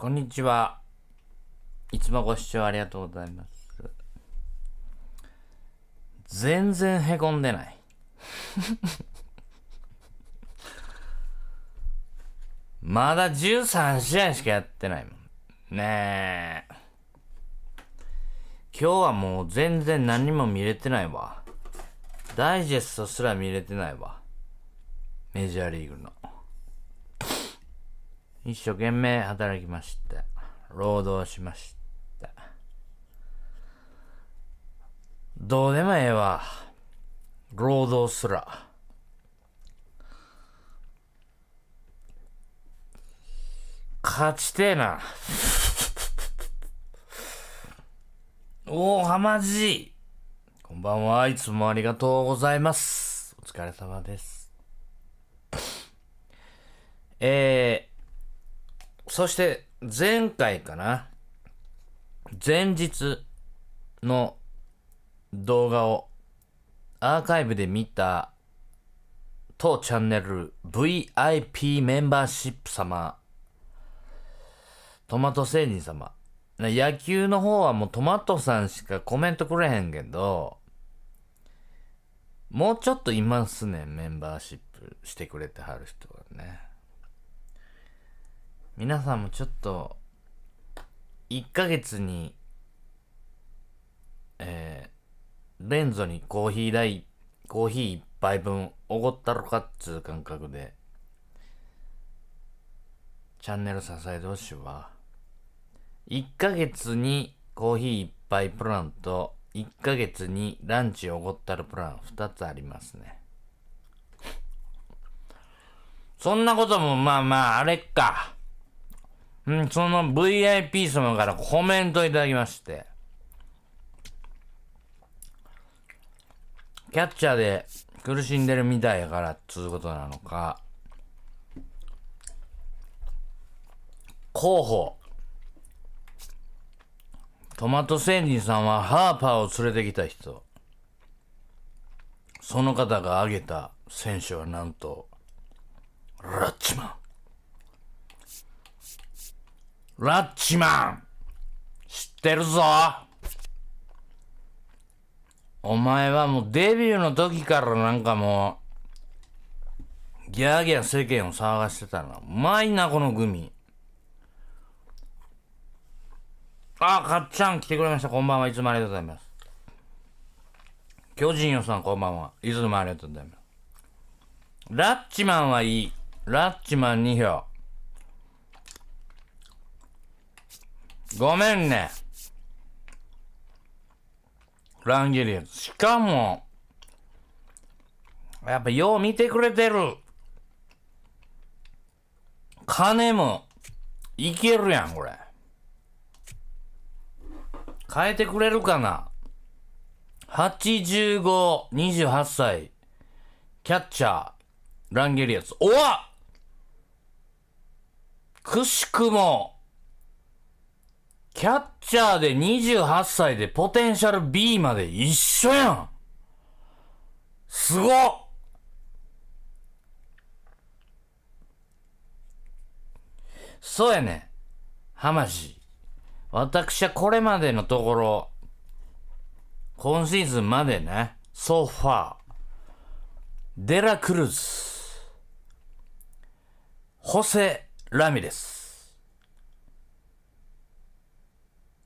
こんにちは。いつもご視聴ありがとうございます。全然へこんでない。まだ13試合しかやってないもん。ねえ。今日はもう全然何も見れてないわ。ダイジェストすら見れてないわ。メジャーリーグの。一生懸命働きました。労働しました。どうでもええわ。労働すら。勝ちてえな。おー、はまじ。こんばんは。いつもありがとうございます。お疲れ様です。そして前回かな。前日の動画をアーカイブで見た当チャンネル VIP メンバーシップ様、トマト星人様。野球の方はもうトマトさんしかコメントくれへんけど、もうちょっといますね、メンバーシップしてくれてはる人はね。皆さんもちょっと1ヶ月にレンゾにコーヒー1杯分おごったろかっつう感覚でチャンネル支えてほしいわ。1ヶ月にコーヒー1杯プランと1ヶ月にランチおごったるプラン2つありますね。そんなこともまああれか。その VIP 様からコメントいただきまして、キャッチャーで苦しんでるみたいやからっつうことなのか、候補トマト星人さんはハーパーを連れてきた人、その方が挙げた選手はなんとラッチマン知ってるぞ。お前はもうデビューの時からなんかもうギャーギャー世間を騒がしてたな。うまいなこのグミ。かっちゃん来てくれました。こんばんは。いつもありがとうございます。巨人よさんこんばんは。いつもありがとうございます。ラッチマンはいい。ラッチマン2票。ごめんね。ランゲリアス。しかも、やっぱよう見てくれてる。金もいけるやん、これ。変えてくれるかな。85、28歳。キャッチャー、ランゲリアス。おわくしくも、キャッチャーで28歳でポテンシャル B まで一緒やん。すごっ。そうやね。浜地。私はこれまでのところ、今シーズンまでね、ソファー、デラクルーズ、ホセ・ラミレス。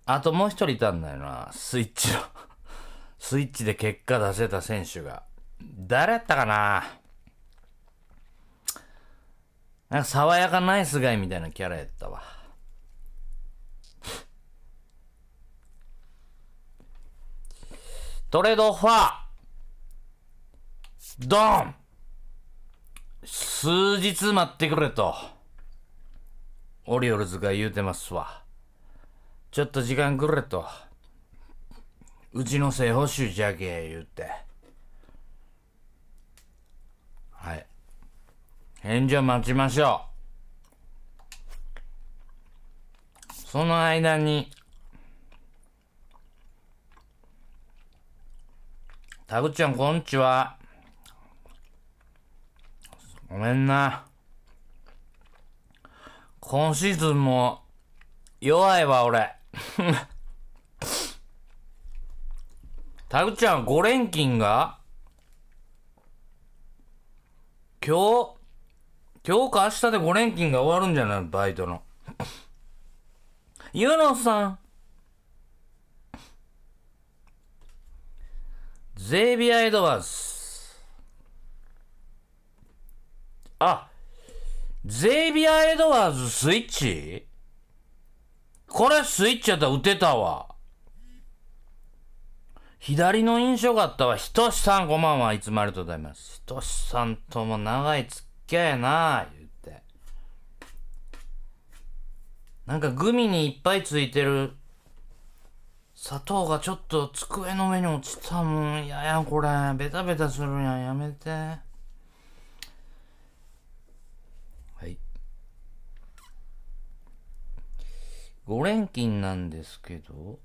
あともう一人いたんだよな。スイッチで結果出せた選手が。誰やったかな。なんか爽やかナイスガイみたいなキャラやったわ。トレードオファー。ドン。数日待ってくれと。オリオルズが言うてますわ。ちょっと時間くれと。うちの正捕手じゃけ言うて。はい。返事を待ちましょう。その間に、タグちゃんこんにちは。ごめんな。今シーズンも弱いわ俺。タグちゃん5連勤が今日か明日で5連勤が終わるんじゃない？バイトの。ユノさん。ゼイビア・エドワーズ。あ、ゼイビア・エドワーズスイッチ？これスイッチやったら打てたわ。左の印象があったわ。ひとしさんこんばんは。いつもありがとうございます。ひとしさんとも長い付き合いやな言って。なんかグミにいっぱいついてる砂糖がちょっと机の上に落ちたもん。ややこれ。ベタベタするやん。やめて。はい。5連勤なんですけど、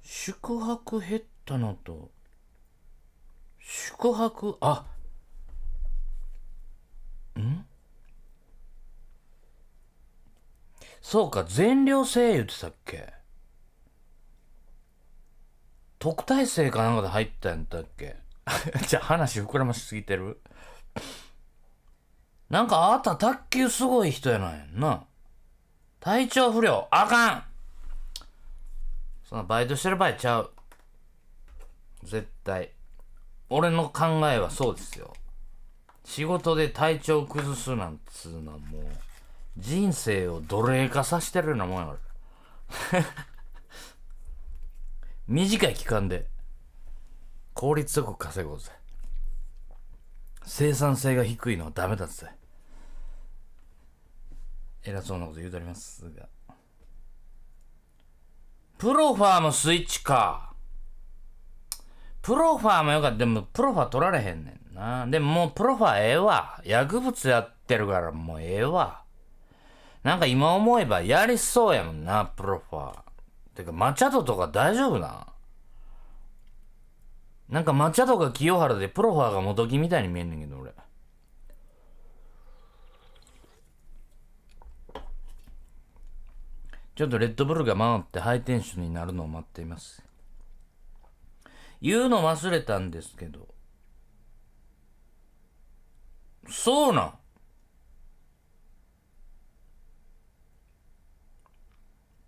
宿泊減ったのと、宿泊、そうか、全寮制言ってたっけ？特待生かなんかで入ったんだっけ？じゃあ話膨らましすぎてる？なんかあなた卓球すごい人やなんやんな。体調不良、あかん。そんなバイトしてる場合ちゃう。絶対。俺の考えはそうですよ。仕事で体調崩すなんつうのはもう、人生を奴隷化させてるようなもんやから。短い期間で、効率よく稼ごうぜ。生産性が低いのはダメだぜ。偉そうなこと言うとりますが。プロファーもスイッチか。プロファーもよかった。でもプロファー取られへんねんな。でももうプロファーええわ。薬物やってるからもうええわ。なんか今思えばやりそうやもんな、プロファー。てかマチャドとか大丈夫な？なんかマチャドが清原でプロファーが元木みたいに見えんねんけど俺。ちょっとレッドブルが回ってハイテンションになるのを待っています。言うの忘れたんですけど。そうな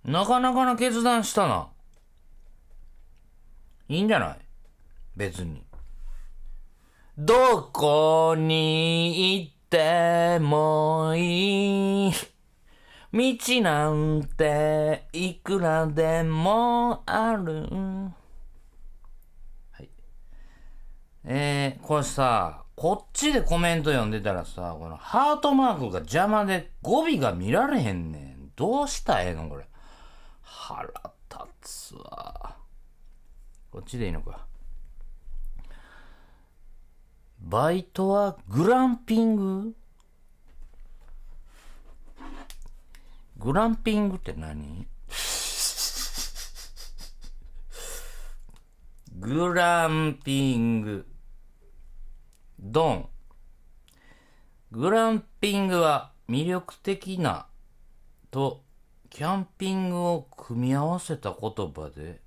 ん。なかなかな決断したな。いいんじゃない？別に。どこに行ってもいい。道なんていくらでもある。はい。これさ、こっちでコメント読んでたらさ、このハートマークが邪魔で語尾が見られへんねん。どうしたらええのこれ。腹立つわ。こっちでいいのか。バイトはグランピング？グランピングって何？グランピング。ドン。グランピングは魅力的なとキャンピングを組み合わせた言葉で、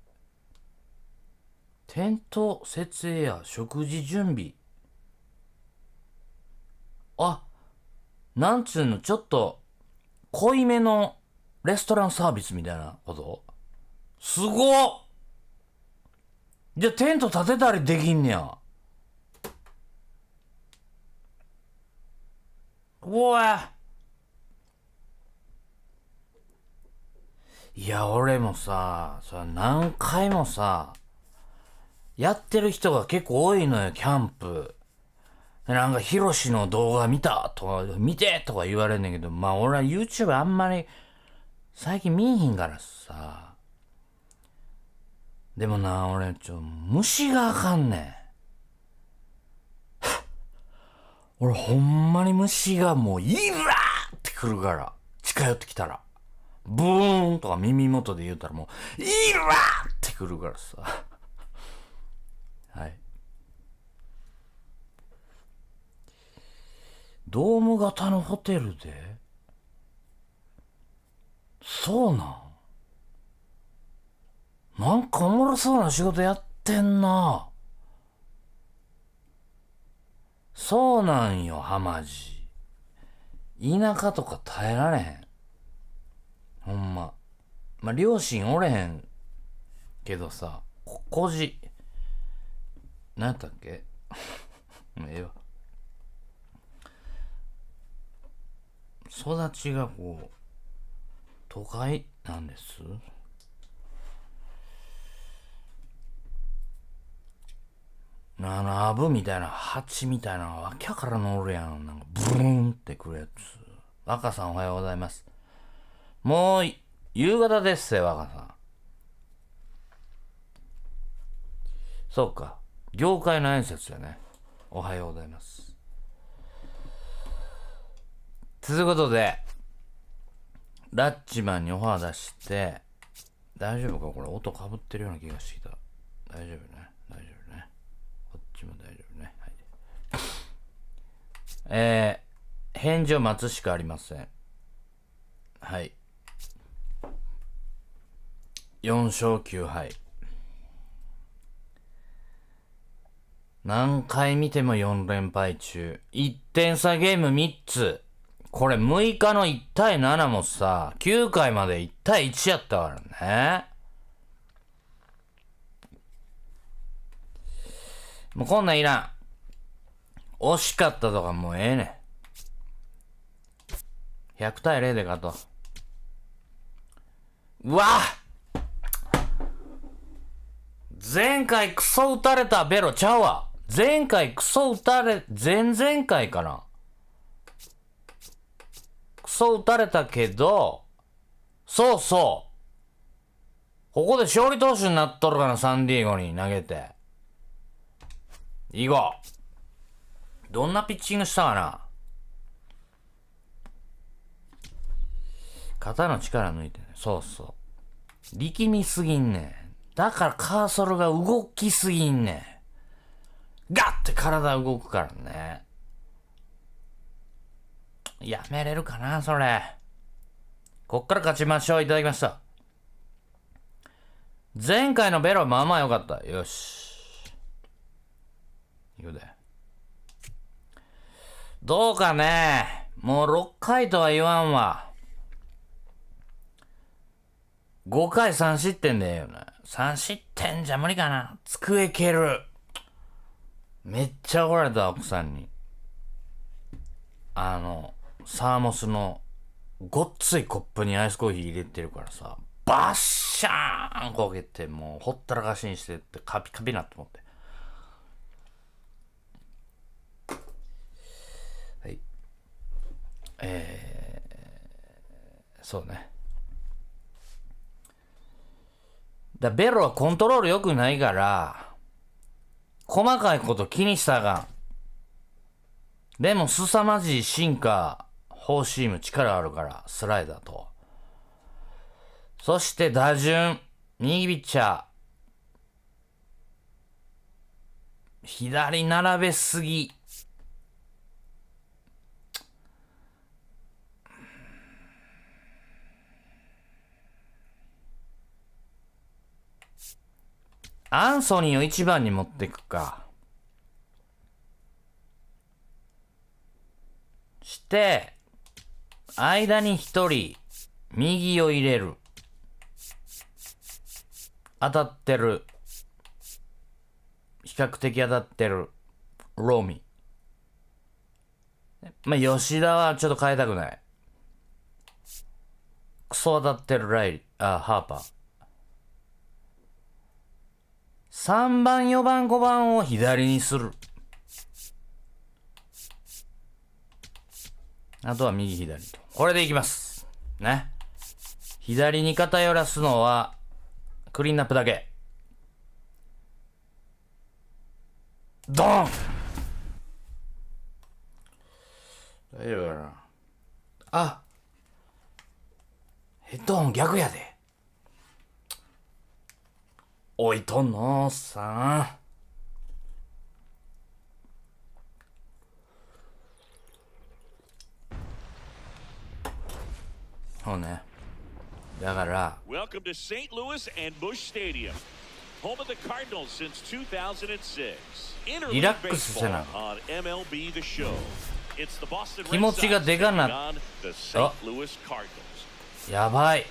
テント設営や食事準備。なんつうの、ちょっと濃いめのレストランサービスみたいなこと？すごっ！じゃあテント立てたりできんねや。うわ。いや、俺もさ、何回もさ、やってる人が結構多いのよ、キャンプ。なんか、ヒロシの動画見たとか、見てとか言われんねんけど、まあ俺は YouTube あんまり最近見んひんからさ。でもな、俺虫があかんねん。俺ほんまに虫がもうイラーってくるから。近寄ってきたら。ブーンとか耳元で言うたらもう、イラーってくるからさ。はい。ドーム型のホテルで？そうなんかおもろそうな仕事やってんな。そうなんよ、ハマジ。田舎とか耐えられへん。ほんま。まあ、両親おれへんけどさ、なんやったっけもうええわ。育ちがこう、都会なんです。アブみたいな、ハチみたいなのがわきゃから乗るやん。なんかブーンってくるやつ。若さんおはようございます。もう、夕方ですせ、若さん。そうか。業界の挨拶やね。おはようございます。ということで、ラッチマンにオファー出して、大丈夫かこれ音かぶってるような気がしてきた。大丈夫ね。大丈夫ね。こっちも大丈夫ね。はい。返事を待つしかありません。はい。4勝9敗。何回見ても4連敗中。1点差ゲーム3つ。これ6日の1対7もさ、9回まで1対1やったからね。もうこんなんいらん。惜しかったとかもうええねん。100対0で勝とう。うわ前回クソ打たれたベロちゃうわ。前回クソ打たれ、前々回かな。クソ打たれたけど、そうそう。ここで勝利投手になっとるかな、サンディエゴに投げて。以後。どんなピッチングしたかな。肩の力抜いてね。そうそう。力みすぎんねん。だからカーソルが動きすぎんねん。ガッて体動くからね。やめれるかな、それ。こっから勝ちましょう。いただきました。前回のベロはまあまあ良かった。よし。いくで。どうかね。もう6回とは言わんわ。5回3失点でええよね。3失点じゃ無理かな。机蹴る。めっちゃ怒られた、奥さんに。サーモスのごっついコップにアイスコーヒー入れてるからさ、バッシャーンこけて、もうほったらかしにしてってカピカピなって思って。はい。そうね。ベロはコントロール良くないから、細かいこと気にしたらあかん。でも凄まじい進化、フォーシーム力あるから、スライダーと。そして打順、右ピッチャー。左並べすぎ。アンソニーを1番に持っていくか。して、間に1人、右を入れる。当たってる。比較的当たってる。ローミ。まあ、吉田はちょっと変えたくない。クソ当たってるハーパー。3番、4番、5番を左にする。あとは右左と。これでいきます。ね。左に偏らすのは、クリーンナップだけ。ドン大丈夫かなあヘッドホン逆やで。おいとんのさん。そうね。だからWelcome to St. Louis and Busch Stadium, home of the Cardinals since 2006. リラックスせな。 on MLBTheSHOW. It's the Boston 気持 Red ちが Sox でか taking な。 on the St. Louis Cardinals. やばい。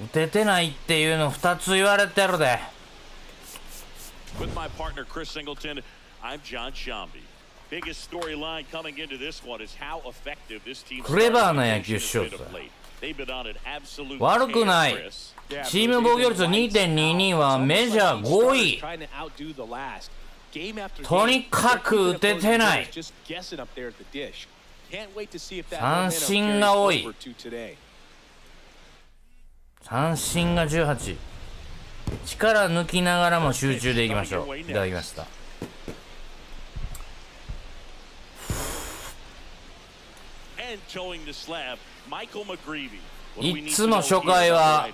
打ててないっていうの2つ言われてるで。With my partner Chris Singleton, I'm John Shambi. Biggest storyline coming into this one is how effective this team. クレバーな野球しようぜ。They've been on an absolute 悪くない。 Chris. チーム防御率 2.22 はメジャー5位。とにかく打ててない。三振が多い。三振が18。力抜きながらも集中でいきましょう。いただきました。いつも初回は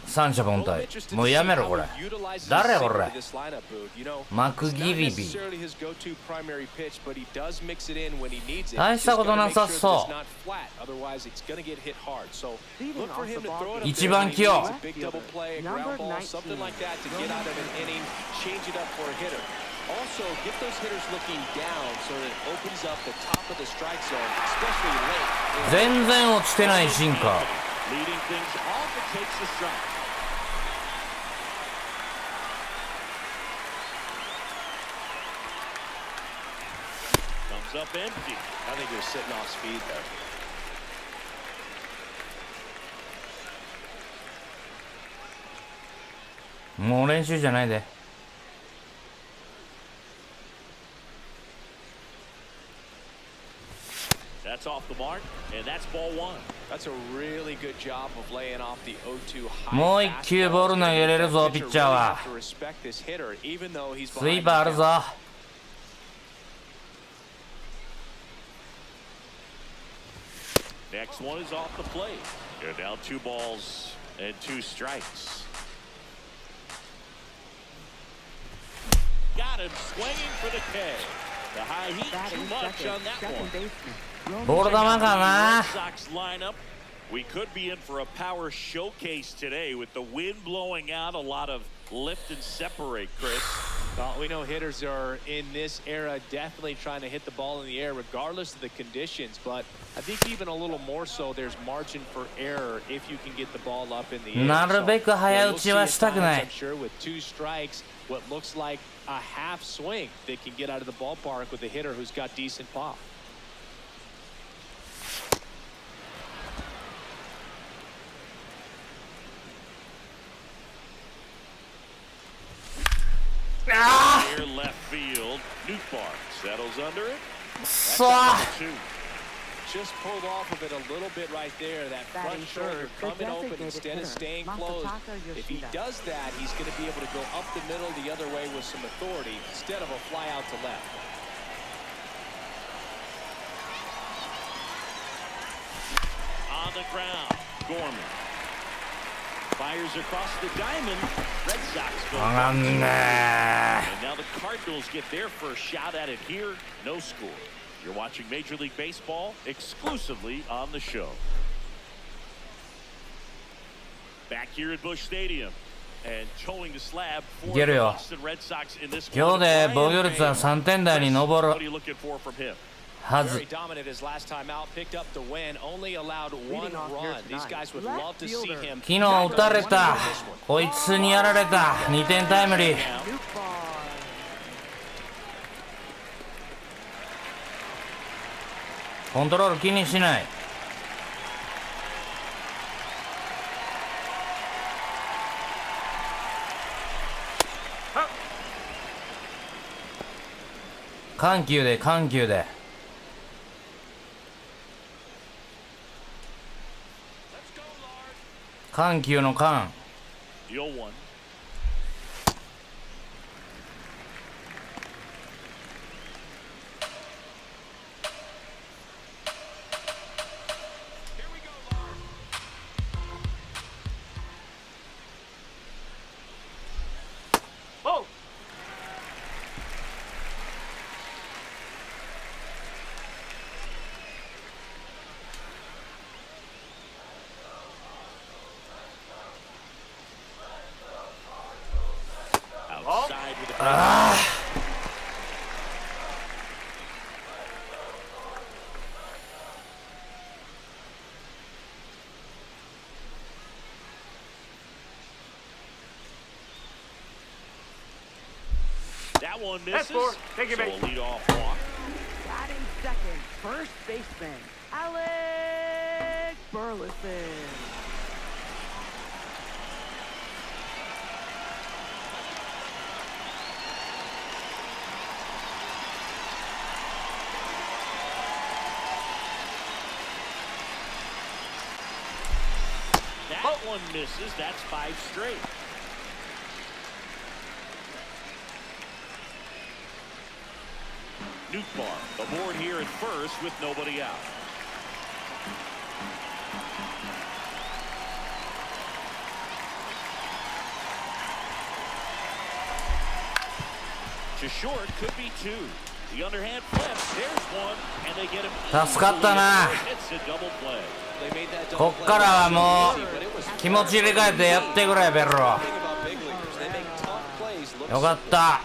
三者凡退。もうやめろこれ。誰これ。マクギリビ。大したことなさそう。一番起用。Also, get those hitters looking down so that it opens up the top of the strike zone, especially late. 全然落ちてないシンカー。 Leading things off, it takes the strike. Comes up empty. I think he was sitting off speed there. もう練習じゃないで。That's off the mark, and that's ball one. That's a really good job of laying off the 0-2 high. もう一球ボール投げれるぞピッチャーは。スイーパーあるぞ。Next one is off the plate. They're down 2 balls and 2 strikes. Got him swinging for the K. The high heat too much on that one. ボール球かな。 We could be in for a power showcase today with the wind blowing out, a lot of lift and separate, Chris. Well, we know hitters are in this era definitely trying to hit the ball in the air regardless of the conditions, but I think even a little more so there's margin for error if you can get the ball up in the air. なるべく早打ちはしたくない。 I'm sure with 2 strikes, what looks like a half swing, they can get out of the ballpark with a hitter who's got decent pop. Near left field, Newbar settles under it. Just pulled off of it a little bit right there. That front shoulder coming open instead of staying closed. If he does that, he's going to be able to go up the middle the other way with some authority instead of a fly out to left. On the ground, Gorman fires across the diamond. Red Sox go. And now the Cardinals get their first shot at it here. No score. You're watching Major League Baseball exclusively on the show. Back here at Busch Stadium and towing the slab for the Boston Red Sox in this. 今日で防御率は3点台に上る What are you looking for from him? はず。 Very dominant his last time out, picked up the win, only allowed 1 run. These guys would love to see him. 昨日打たれた。こいつにやられた。2点タイムリー。コントロール気にしない。緩急で緩急で。緩急の緩。あ That one misses. So a leadoff walk. Batting second, first baseman, Alex Burleson. That one misses. That's 5 straight. Newtbar aboard here at first with nobody out. To short could be 2. The underhand flip. There's one, and they get him. 助かったな。 It's a double play. こっからはもう気持ち入れ替えてやってくれベロ。よかった。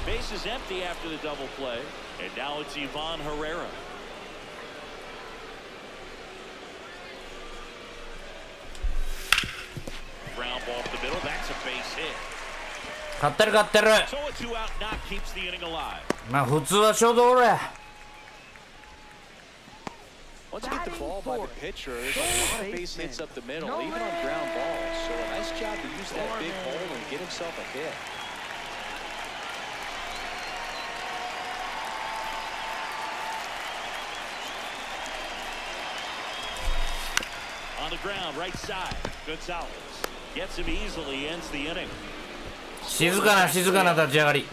Base is empty after the double play, and now it's Ivan Herrera. Ground ball to the middle. That's a base hit. 勝ってる勝ってる。 So a 2-out knock keeps the inning alive. まあ普通はショートゴロや。 Once you get the ball by the pitcher, there's a lot of base hits up the middle, even on ground balls. So a nice job to use that big hole and get himself a hit. On the ground, right side. Gonzalez gets him easily, ends the inning. 静かな静かな立ち上がり。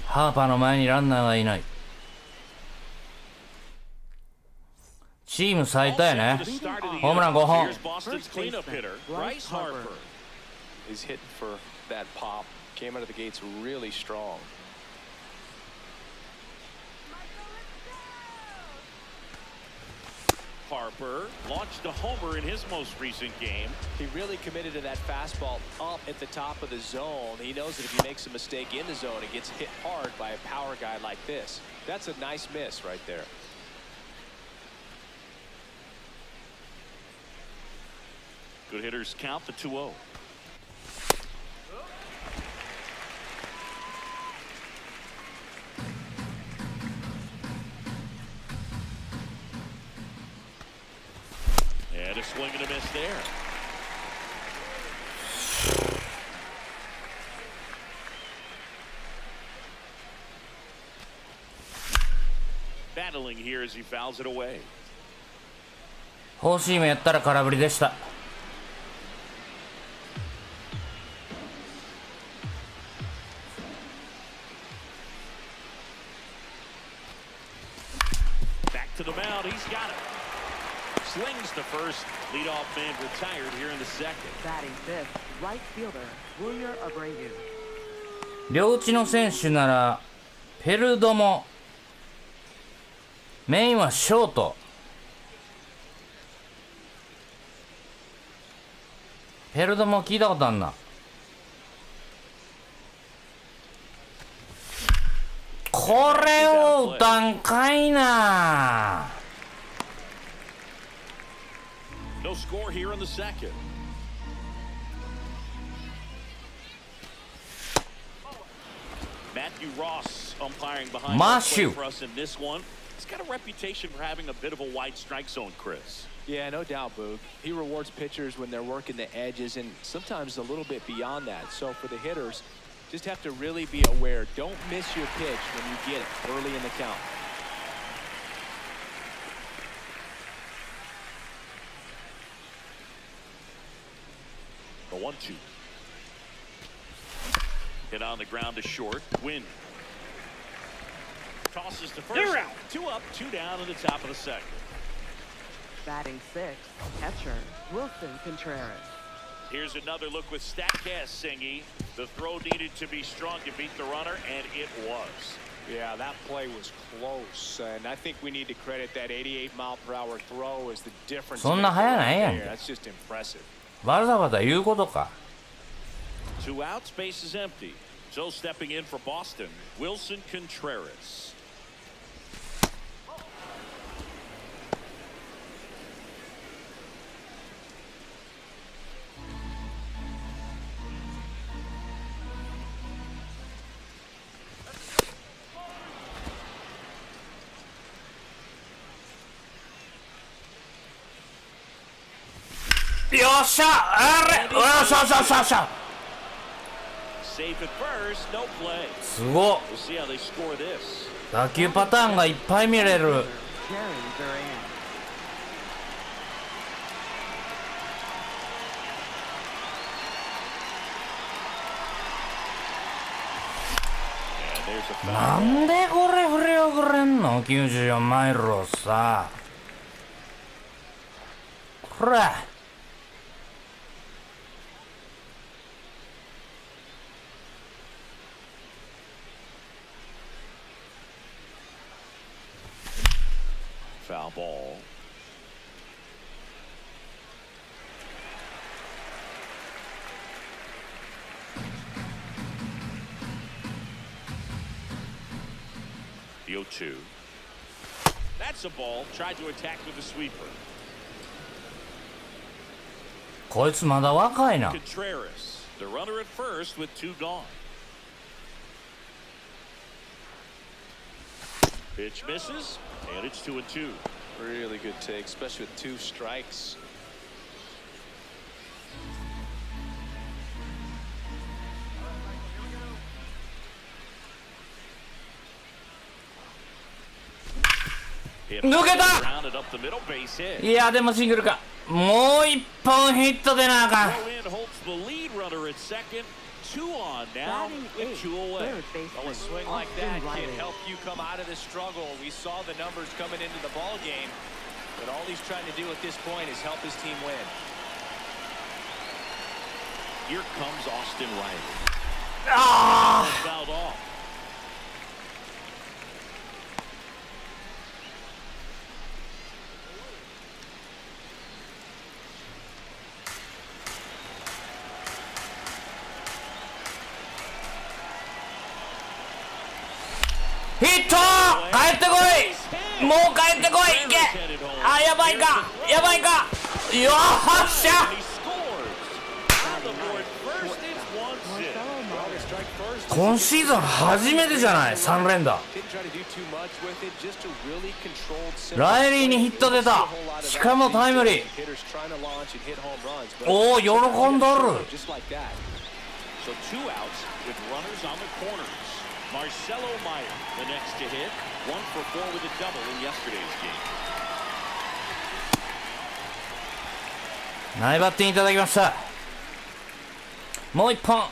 ハーパーの前にランナーがいない。チーム最多やね。ホームラン5本。 Here's Boston's cleanup hitter, Bryce Harper. He's hitting for that pop. Came out of the gates really strong. Harper launched a homer in his most recent game. He really committed to that fastball up at the top of the zone. He knows that if he makes a mistake in the zone, it gets hit hard by a power guy like this. That's a nice miss right there. Good hitters count the 2-0. And a swing and a miss there. Battling here as he fouls it away. フォーシームやったら空振りでした。 Back to the mound, he's got it. Slings to first. Leadoff man retired here in the second. Batting fifth, right fielder, Wilyer Abreu. 両打ちの選手ならペルドモ。メインはショート。ペルドモ聞いたことあんな。これを打たんかいな。 No score here in the second. Matthew Ross umpiring behind the plate for us in this one. He's got a reputation for having a bit of a wide strike zone, Chris. Yeah, no doubt, Boog. He rewards pitchers when they're working the edges and sometimes a little bit beyond that. So for the hitters, just have to really be aware. Don't miss your pitch when you get it early in the count. The 1-2. Hit on the ground to short. Win. Tosses to first. They're out. 2 up, 2 down in the top of the second. Batting sixth, catcher, Wilson Contreras. Here's another look with StatCast, Singy. The throw needed to be strong to beat the runner, and it was. Yeah, that play was close, and I think we need to credit that 88-mile-per-hour throw as the difference. そんな速ないやんけ。 That's just impressive. バタバタ言うことか。 2 outs, base is empty. So stepping in for Boston, Wilson Contreras. よっしゃ、あれ、よっしゃよっしゃよっしゃよっしゃ。 Safe at first, no play. すごっ。 We'll see how they score this. 打球パターンがいっぱい見れる。 Jerry Duran. なんでこれ振り遅れんの ?94 マイルをさ。これ。Foul ball. The 0-2. That's a ball. Tried to attack with a sweeper. こいつまだ若いな。 Contreras, the runner at first with 2 gone. Pitch misses, and it's 2-2. Really good take, especially with 2 strikes. Hit 抜けた。 rounded up the middle, base hit. いやでもシングルか。もう一本ヒットでなあかん。 Throw in holds the lead runner at second. 2 on now, Batting with 8, 2 away. third Well, a baseman swing like Austin that Riley. can help you come out of the struggle. We saw the numbers coming into the ball game, but all he's trying to do at this point is help his team win. Here comes Austin Riley. あ Fouled off. ヒット。帰ってこい。もう帰ってこい。いけ。あ、やばいか。やばいか。よっしゃ。 He scores. On the board first, it's 1-0. Well, they strike first. 今シーズン初めてじゃない。3連打。 Didn't try to do too much with it, just a really controlled simple. ライリーにヒット出た。しかもタイムリー。 Hitters trying to launch and hit home runs, but おお、喜んどる。 just like that. So 2 outs with runners on the corners. Marcelo Meyer, the next to hit. 1 for 4 with a double in yesterday's game. ナイバッティンいただきました。もう一本。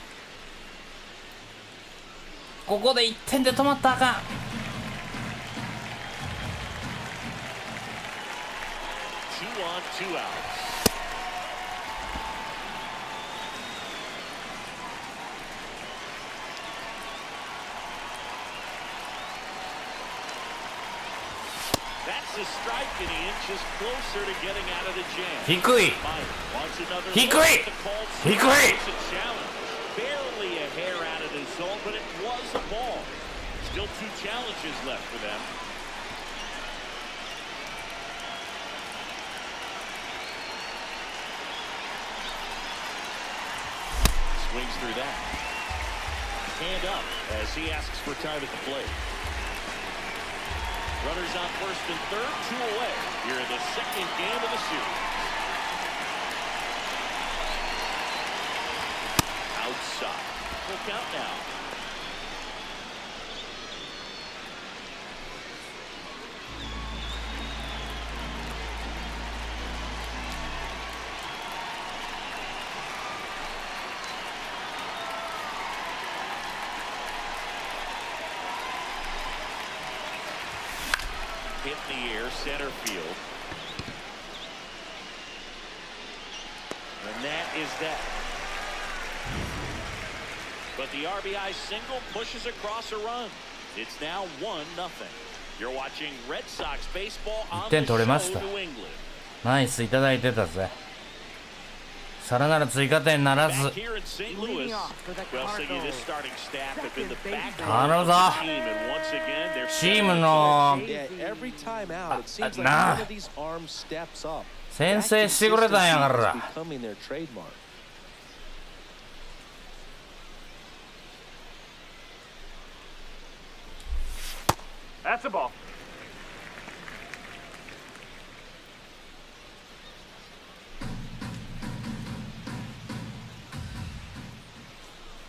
ここで1点で止まったらあかん。 2 on, 2 outs. That's a strike, and he inches closer to getting out of the jam. 低い。 Meyer wants another 低い。 look at the called strike. 低い。 It's a challenge. Barely a hair out of the zone, but it was a ball. Still 2 challenges left for them. Swings through that. Hand up as he asks for time at the plate. Runners on first and third, 2 away. Here in the second game of the series. Outside. Full count now. Hit in the air, center field. And that is that. But the RBI single pushes across a run. It's now 1-0. You're watching Red Sox baseball on 1 the 点取れまし show た。 New England. ナイスいただいてたぜ。さらなる追加点ならず。 Back here in St. Louis. Leading off for the Well, Siggy, this Cardinals. starting staff have been the Second backbone of baseman. the team, and once again, they're チームの Yeah, every time out, it seems like な one of these arms steps up. 先制してくれたんやから。 Becoming their trademark. That's a ball.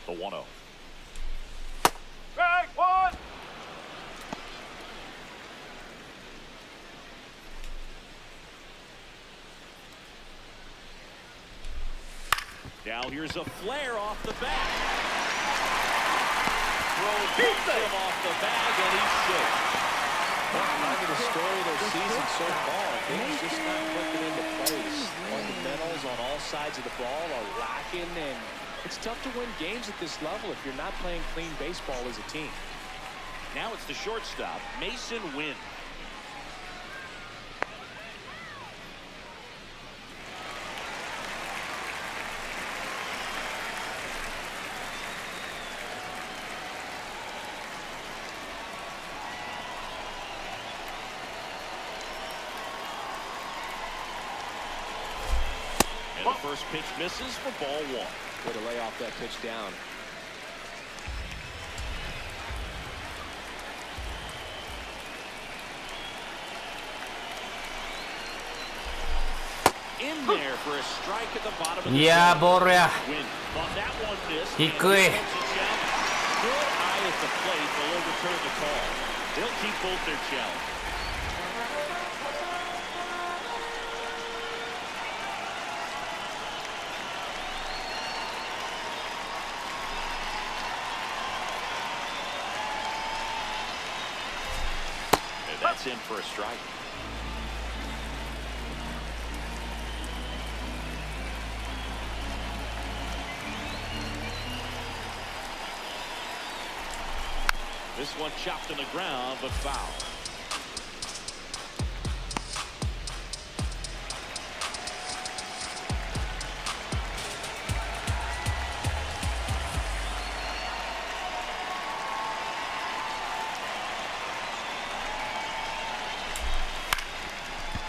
The 1-0. Strike one. Now here's a flare off the bat. Throw keeps him off the bag, and he's safe. Probably the story of their season so far. Things just not clicking into place. Fundamentals on all sides of the ball are lacking, and it's tough to win games at this level if you're not playing clean baseball as a team. Now it's the shortstop, Mason Wynn. And the first pitch misses for ball 1. Way to lay off that pitch down. In there for a strike at the bottom of the いやーボールや。 Wynn thought that one missed. 低い。 Good eye at the plate. They'll overturn the call. They'll keep both their challenge. And that's in for a strike. This one chopped on the ground, but foul.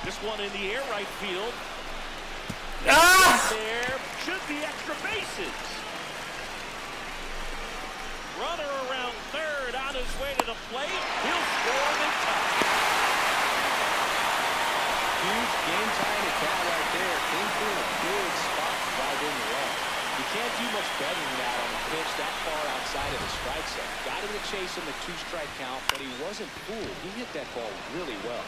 This one in the air, right field. あ There should be extra bases. Runner around third on his way to the plate. He'll score the tie. Huge game-tying at bat right there. Came through in a good spot to drive in the run. You can't do much better than that on a pitch that far outside of the strike zone. Got him to chase him a 2-strike count, but he wasn't fooled. He hit that ball really well.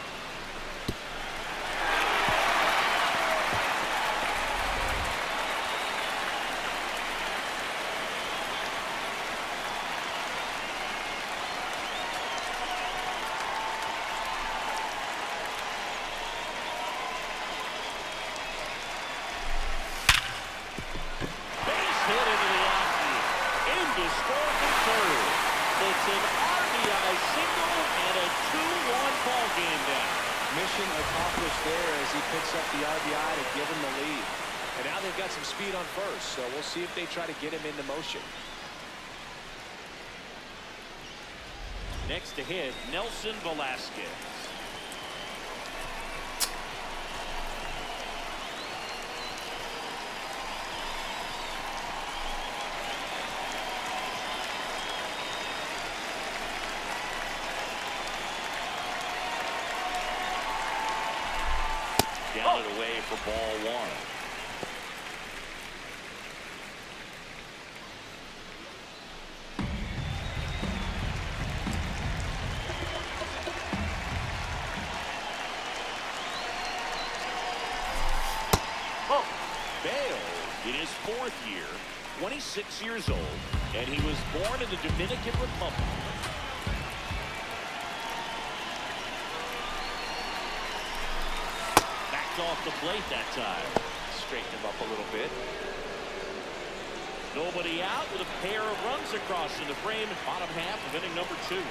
Base hit into the outfield. In to score from third. It's an RBI single and a 2-1 ball game now. Mission accomplished there as he picks up the RBI to give him the lead. And now they've got some speed on first, so we'll see if they try to get him into motion. Next to hit, Nelson Velasquez. Down and away for ball 1. Bale, in his 4th year, 26 years old, and he was born in the Dominican Republic. Backed off the plate that time. Straighten him up a little bit. Nobody out with a pair of runs across in the frame, bottom half of inning number 2. And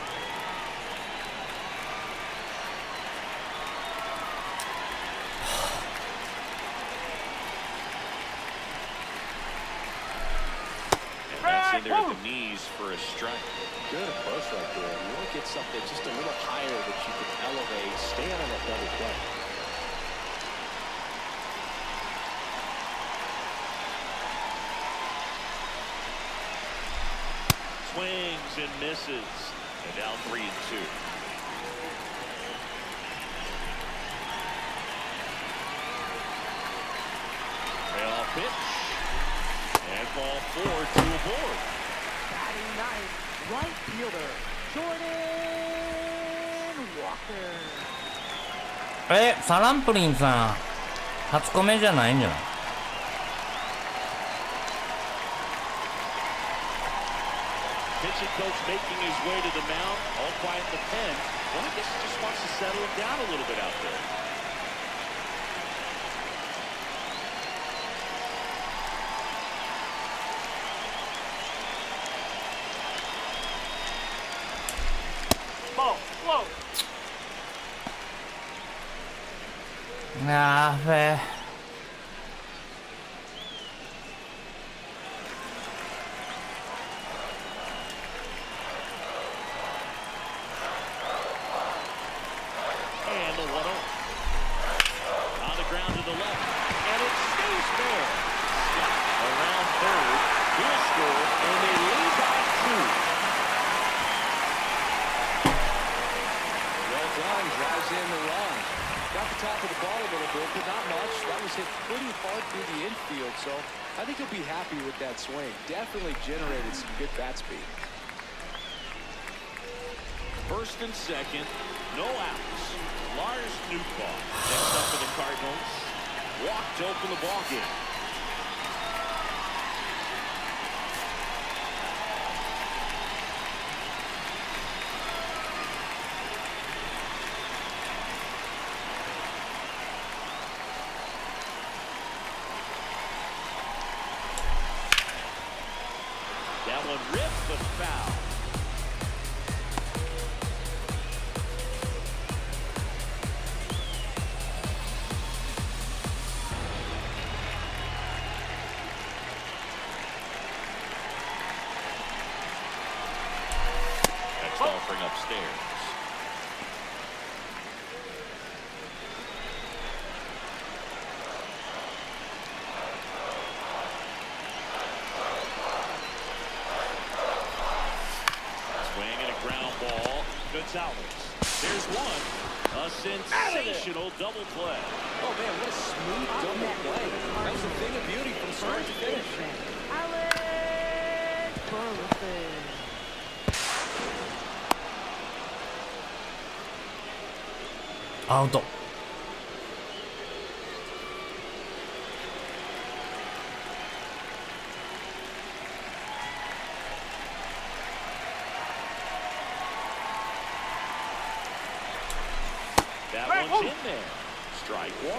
that's in there at the knees for a strike. Good approach right there. You want to get something just a little higher that you can elevate, stand on that double play. Swings and misses, and now 3-2. Payoff pitch, and ball 4 to a board. Batting ninth, right fielder, Jordan Walker. サランプリンさん初コメじゃないんじゃない？ Pitching coach making his way to the mound, all quiet in the pen. Well, I guess he just wants to settle him down a little bit out there. Ball. Whoa. あーフェー。 And the 1-0. On the ground to the left. And it stays there. Scott around third. He'll score, and they lead by 2. Well done. Drives in the run. Got the top of the ball a little bit, but not much. That was hit pretty hard through the infield, so I think he'll be happy with that swing. Definitely generated some good bat speed. First and second, no outs. Lars Nootbaar next up for the Cardinals. Walked to open the ball game. That one ripped but foul. Offering upstairs. Swing and a ground ball. Gonzalez. There's one. A sensational double play. Oh, man, what a smooth double play. That was a thing of beauty from start to finish. Alex Burleson. アウト。 That one's in there. Strike 1.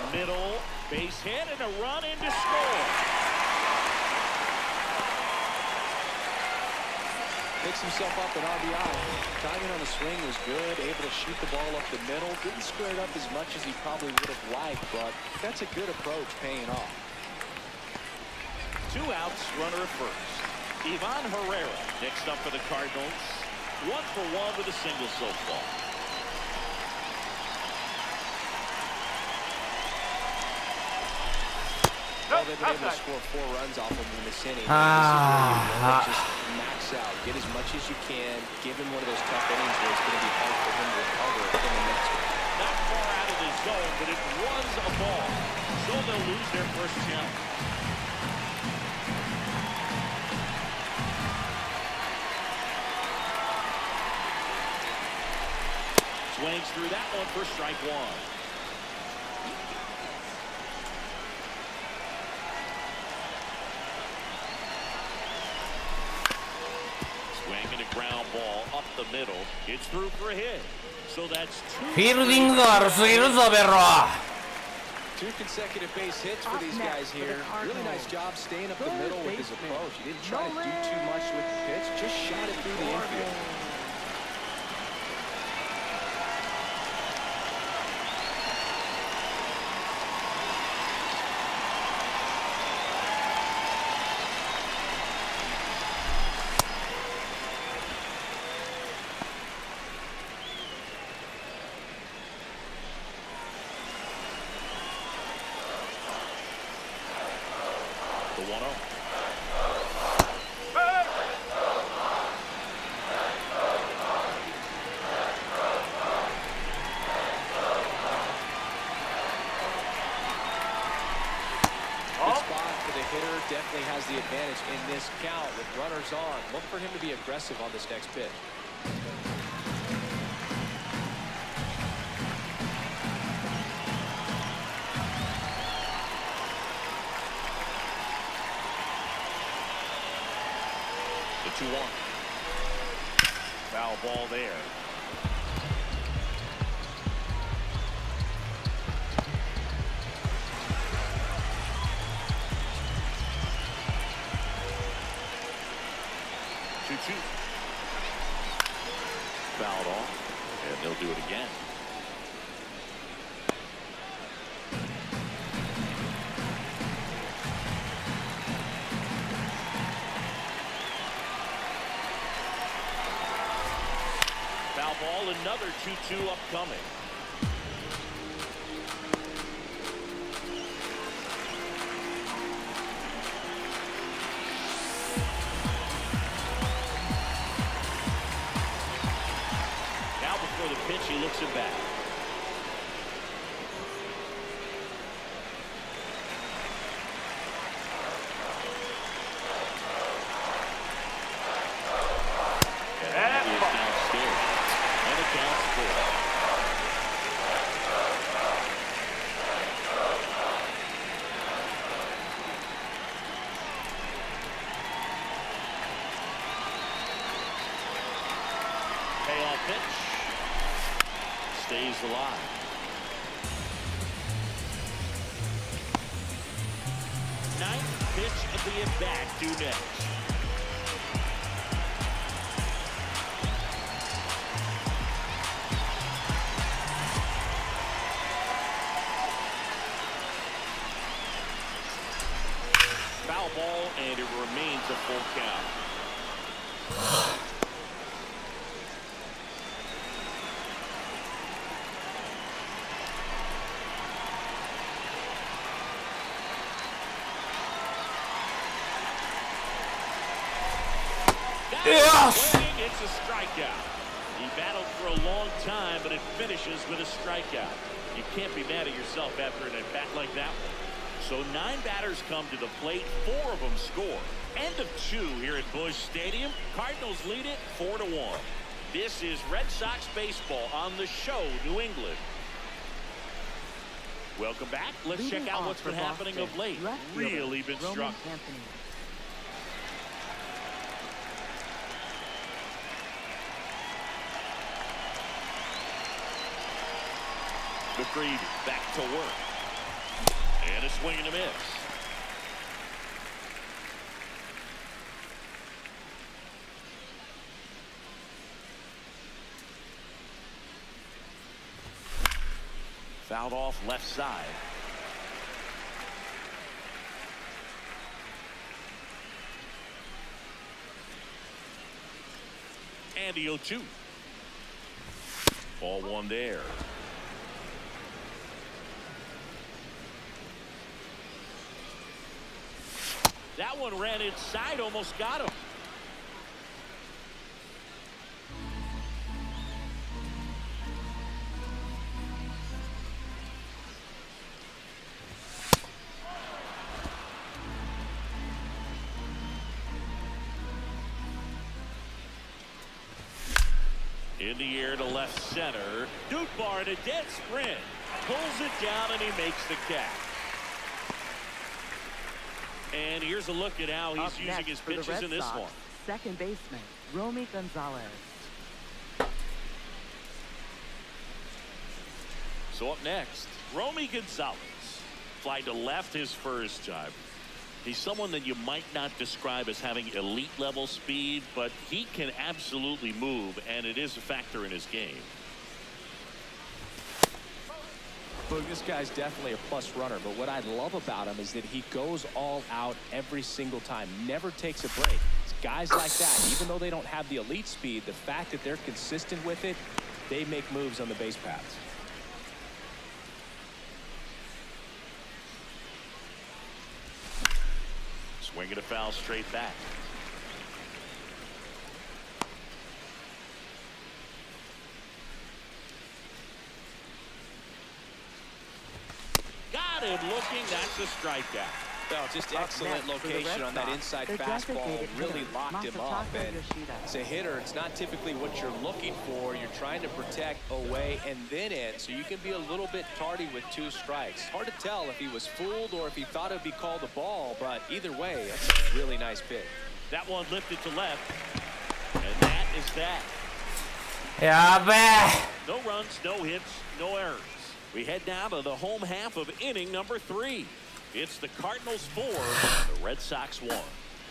Middle, base hit, and a run in to score. Picks himself up an RBI. Timing on the swing was good, able to shoot the ball up the middle. Didn't square it up as much as he probably would have liked, but that's a good approach paying off. 2 outs, runner at first. Ivan Herrera next up for the Cardinals. 1 for 1 with a single so far. Well, they've been able to score 4 runs off him in this inning. Just max out, get as much as you can, give him one of those tough innings where it's going to be hard for him to recover in the next one. Not far out of the zone, but it was a ball. So they'll lose their first challenge. Swings through that one for strike 1. Swinging a ground ball up the middle. It's through for a hit. So that's フィールディングが悪すぎるぞベロ。 2 consecutive base hits for these guys here. Really nice job staying up the middle with his approach. He didn't try to do too much with the pitch, just shot it through the infield. The 1-0. Good spot for the hitter. Definitely has the advantage in this count with runners on. Look for him to be aggressive on this next pitch. The 2-1. Foul ball there. Fouled off, and they'll do it again. Foul ball, another 2-2 upcoming. For the pitch, he looks it back. And he is downstairs. And it counts 4. Payoff pitch. Stays alive. Ninth pitch of the at-bat due next. Foul ball, and it remains a full count. Yes! It's a strikeout. He battled for a long time, but it finishes with a strikeout. You can't be mad at yourself after an at-bat like that one. So 9 batters come to the plate, 4 of them score. End of 2 here at Busch Stadium. Cardinals lead it 4-1. This is Red Sox baseball on the show, New England. Welcome back. Let's check out what's been happening of late. Really been struck. McCready back to work. And a swing and a miss. Fouled off left side. And the 0-2. Ball 1 there. That one ran inside, almost got him. In the air to left center. Dutbar in a dead sprint. Pulls it down and he makes the catch. And here's a look at how he's using his pitches in this one. Second baseman, Romy Gonzalez. So up next, Romy Gonzalez. Fly to left his first time. He's someone that you might not describe as having elite level speed, but he can absolutely move, and it is a factor in his game. Look, this guy's definitely a plus runner, but what I love about him is that he goes all out every single time, never takes a break. It's guys like that, even though they don't have the elite speed, the fact that they're consistent with it, they make moves on the base paths. Swinging a foul straight back. Got him looking. That's a strikeout. Well, just excellent location on that inside fastball. Really locked him up. And as a hitter, it's not typically what you're looking for. You're trying to protect away and then in, so you can be a little bit tardy with 2 strikes. Hard to tell if he was fooled or if he thought it would be called a ball, but either way, that's a really nice pitch. That one lifted to left, and that is that. やべえ。 No runs, no hits, no errors. We head now to the home half of inning number 3. It's the Cardinals 4, the Red Sox 1.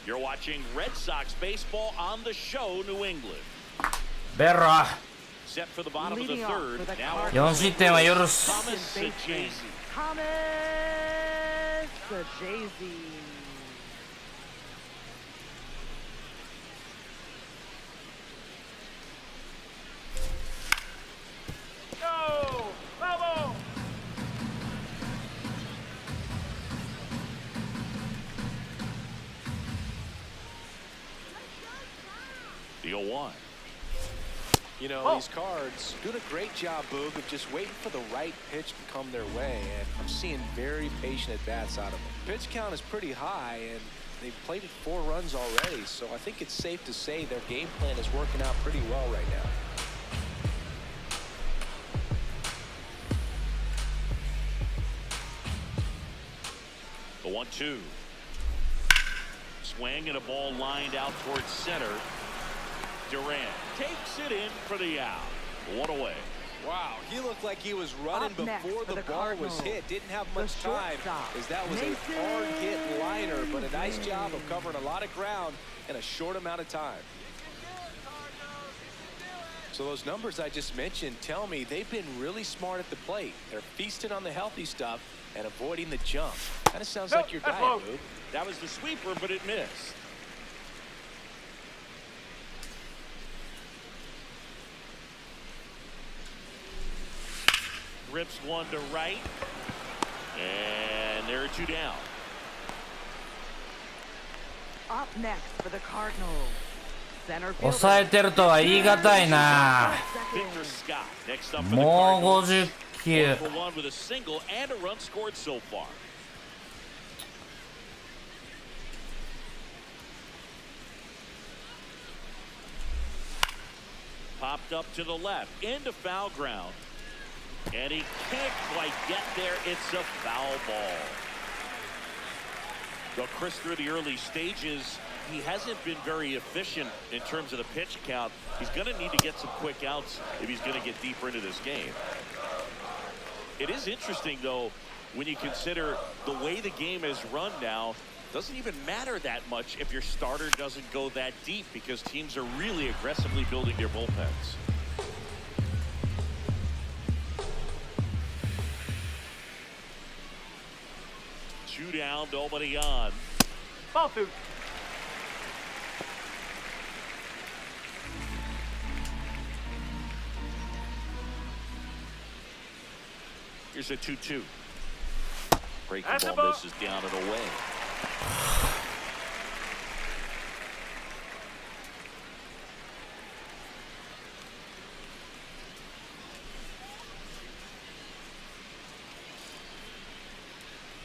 You're watching Red Sox baseball on the show, New England. ベロ。 Set for the bottom of the third. Now 4失点は許す。 Thomas Sanchez. Thomas Sanchez. Go! Bravo! The 0-1. You know, these Cards doing a great job, Boog, of just waiting for the right pitch to come their way, and I'm seeing very patient at-bats out of them. Pitch count is pretty high, and they've played it 4 runs already, so I think it's safe to say their game plan is working out pretty well right now. The 1-2. Swing and a ball lined out towards center. Durant takes it in for the out. 1 away. Wow, he looked like he was running before the ball was hit. Didn't have much time, as that was a hard hit liner, but a nice job of covering a lot of ground in a short amount of time. So those numbers I just mentioned tell me they've been really smart at the plate. They're feasting on the healthy stuff and avoiding the jump. Kind of sounds like your diet, Boog. That was the sweeper, but it missed. Rips one to right. And there are 2 down. Up next for the Cardinals. Center 抑えてるとは言い難いな。 Victor Scott next up for the もう Cardinals. 50球。 1 for 1 with a single and a run scored so far. Popped up to the left into foul ground. And he can't quite get there. It's a foul ball. Though Chris, through the early stages, he hasn't been very efficient in terms of the pitch count. He's going to need to get some quick outs if he's going to get deeper into this game. It is interesting, though, when you consider the way the game is run now. Doesn't even matter that much if your starter doesn't go that deep, because teams are really aggressively building their bullpens. Two down, nobody on. Ball food. Here's a 2-2. Breaking That's a ball ball. misses down and away.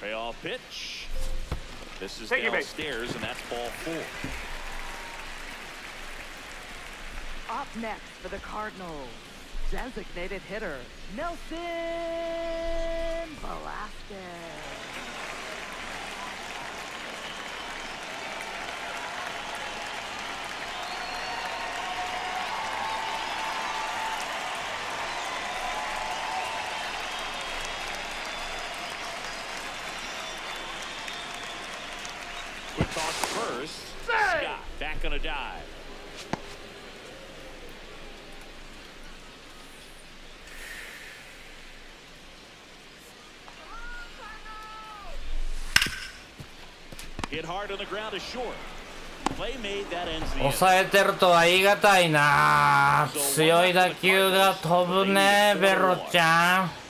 Payoff pitch. This is Take it, mate. downstairs, and that's ball 4. Up next for the Cardinals. Designated hitter, Nelson Velasquez. Quick toss to first. Scott back on a dive. Hit hard on the ground is short. Play made that ends the inning. 抑えてるとは言い難いな。強い打球が飛ぶね、ベロちゃん。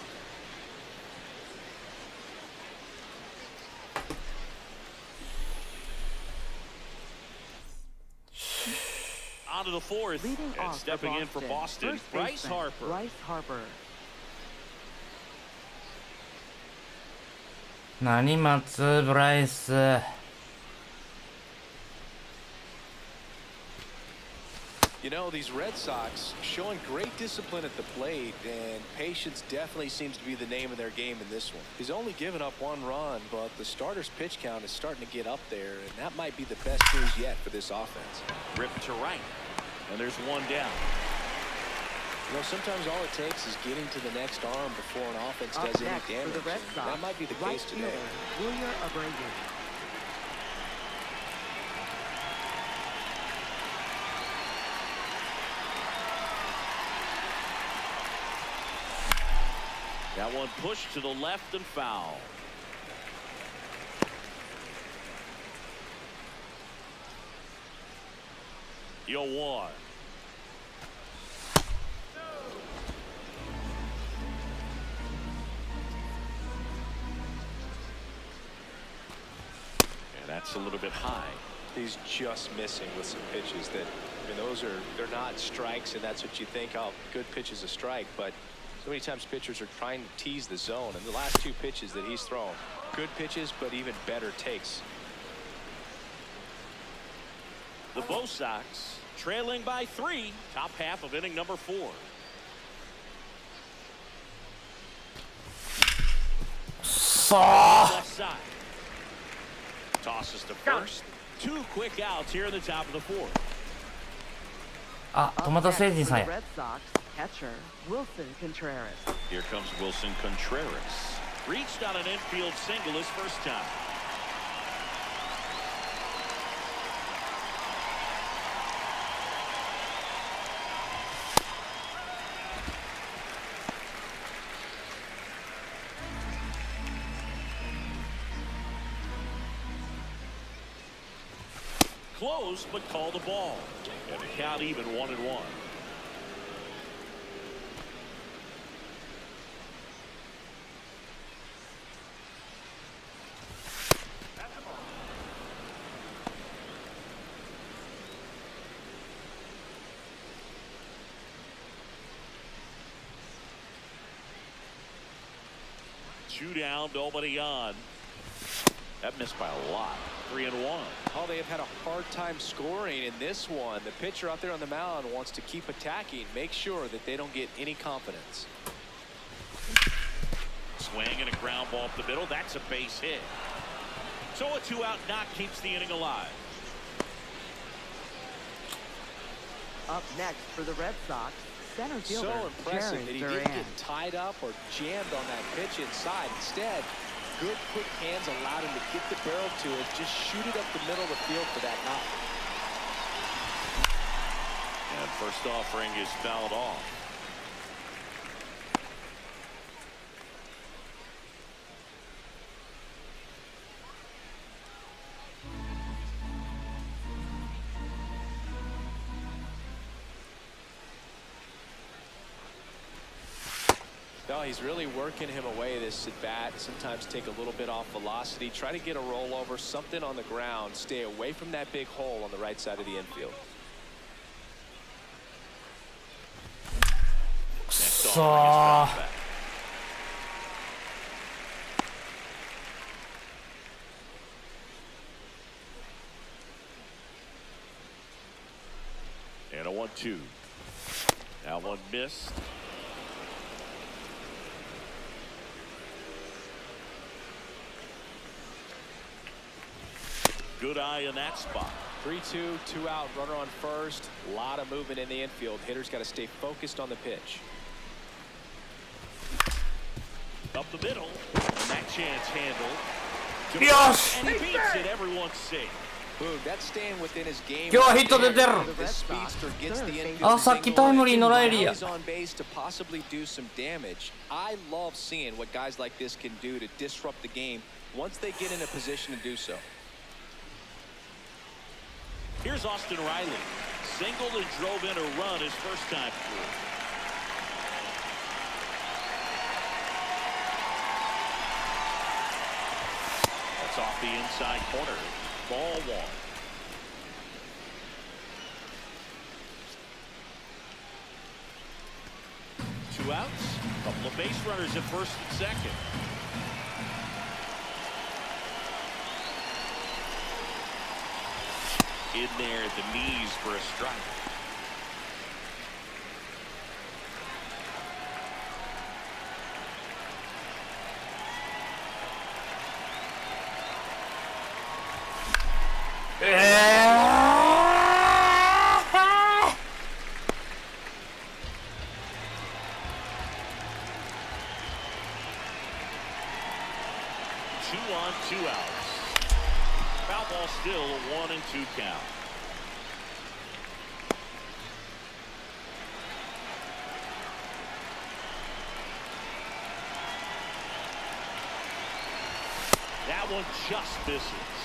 On to the fourth, Leading and off stepping in for Boston, first Bryce baseman, Harper. Bryce Harper. 何待つブライス。You know, these Red Sox showing great discipline at the plate, and patience definitely seems to be the name of their game in this one. He's only given up one run, but the starter's pitch count is starting to get up there, and that might be the best news yet for this offense. Ripped to right, and there's one down. You know, sometimes all it takes is getting to the next arm before an offense Up does any next for damage. the Red And Sox, that might be the right case today. fielder, Abreu. That one pushed to the left and foul. Yo one. And that's a little bit high. He's just missing with some pitches that, I mean, they're not strikes, and that's what you think, oh, good pitch is a strike, but so many times pitchers are trying to tease the zone, and the last two pitches that he's thrown, good pitches, but even better takes. The Bo Sox trailing by 3, top half of inning number 4. Left side. Tosses to first. 2 quick outs here in the top of the 4th. あ、トマト星人さんや。 Red Sox catcher Wilson Contreras. Here comes Wilson Contreras. Reached on an infield single his first time. Close, but called the ball. And the count even 1-1. Two down, nobody on. That missed by a lot. 3-1. Oh, they have had a hard time scoring in this one. The pitcher out there on the mound wants to keep attacking, make sure that they don't get any confidence. Swing and a ground ball up the middle. That's a base hit. So a 2-out knock keeps the inning alive. Up next for the Red Sox, center fielder So impressive Jerry that he Duran. didn't get tied up or jammed on that pitch inside. Instead, good quick hands allowed him to get the barrel to it, just shoot it up the middle of the field for that knock. And first offering is fouled off. No, he's really working him away this at bat. Sometimes take a little bit off velocity, try to get a rollover, something on the ground, stay away from that big hole on the right side of the infield. Next offering is fouled back. And a 1-2. That one missed. Good eye in that spot. 3-2, 2-out, runner on first. A lot of movement in the infield. Hitter's got to stay focused on the pitch. Up the middle, and that chance handled. よし And he beats it. Everyone's safe. Boom, that's staying within his game. 今日はヒット出てる。 This speedster gets the infield あ、さっきタイムリーのライリーや。 He's on base to possibly do some damage. I love seeing what guys like this can do to disrupt the game once they get in a position to do so. Here's Austin Riley. Singled and drove in a run his first time through. That's off the inside corner. Ball one. Two outs. Couple of base runners at first and second. In there at the knees for a strike. Two on, 2 outs. Foul ball still a 1-2 count. That one just misses.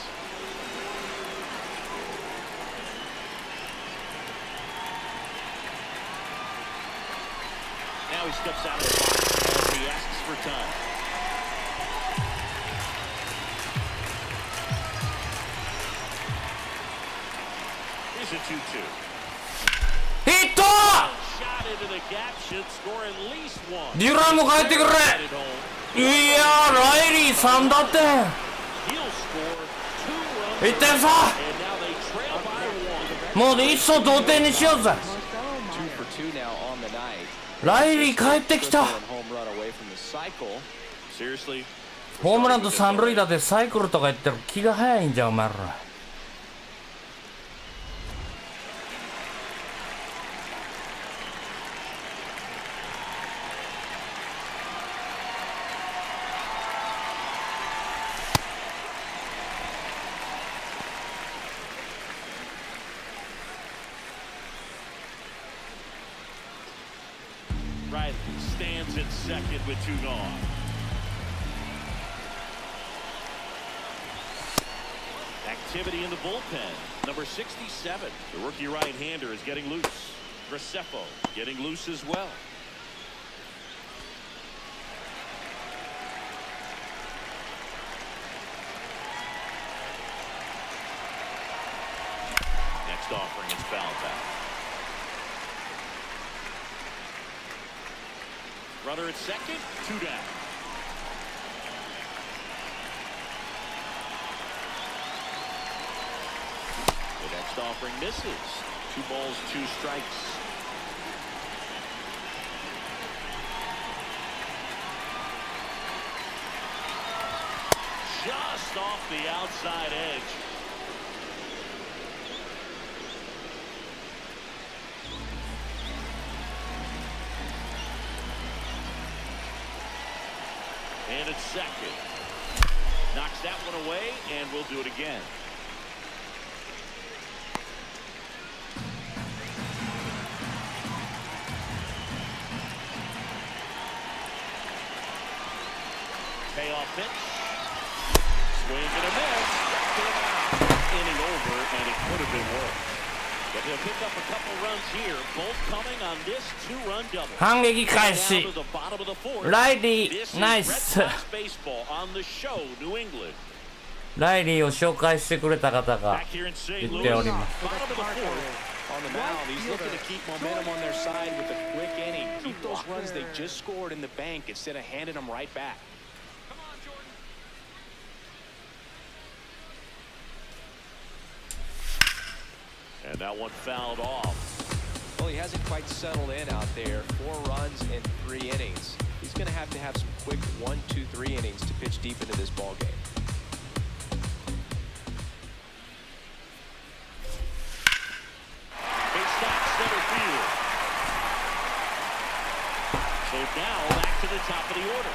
Now he steps out of the box as he asks for time. Here's a 2-2. ヒット Shot into the gap should score at least one. デュランも帰ってくれ。 Headed home. いやー、ライリー3打点。 He'll score 2 runs. 1点差。 And now they trail by 1. もう一層同点にしようぜ。 2 for 2 now on the night. ライリー帰ってきた。 Home run away from the cycle. Seriously? ホームランと三塁打でサイクルとか言ってる気が早いんじゃお前ら。Riley stands at second with 2 gone. Activity in the bullpen. Number 67, the rookie right-hander, is getting loose. Graceffo getting loose as well. Next offering is fouled back. Runner at second, 2 down. The next offering misses. 2 balls, 2 strikes. Just off the outside edge. And it's second. Knocks that one away, and we'll do it again. Payoff pitch. Swing and a miss. Inning over, and it could have been worse. But they'll pick up a couple runs here, both coming on this 2-run double. 反撃開始。 Now to the bottom of the 4th. ライリ This is ー、ナイ Red ス。 Sox baseball on the show, New England. ライリーを紹介してくれた方が Back here in St. 言 Louis. っております Bottom of the 4th. On the mound, he's looking to keep momentum on their side with a quick inning. Keep those runs they just scored in the bank instead of handing them right back. And that one fouled off. Well, he hasn't quite settled in out there. 4 runs in 3 innings. He's going to have some quick 1, 2, 3 innings to pitch deep into this ball game. Big stop center field. So now back to the top of the order.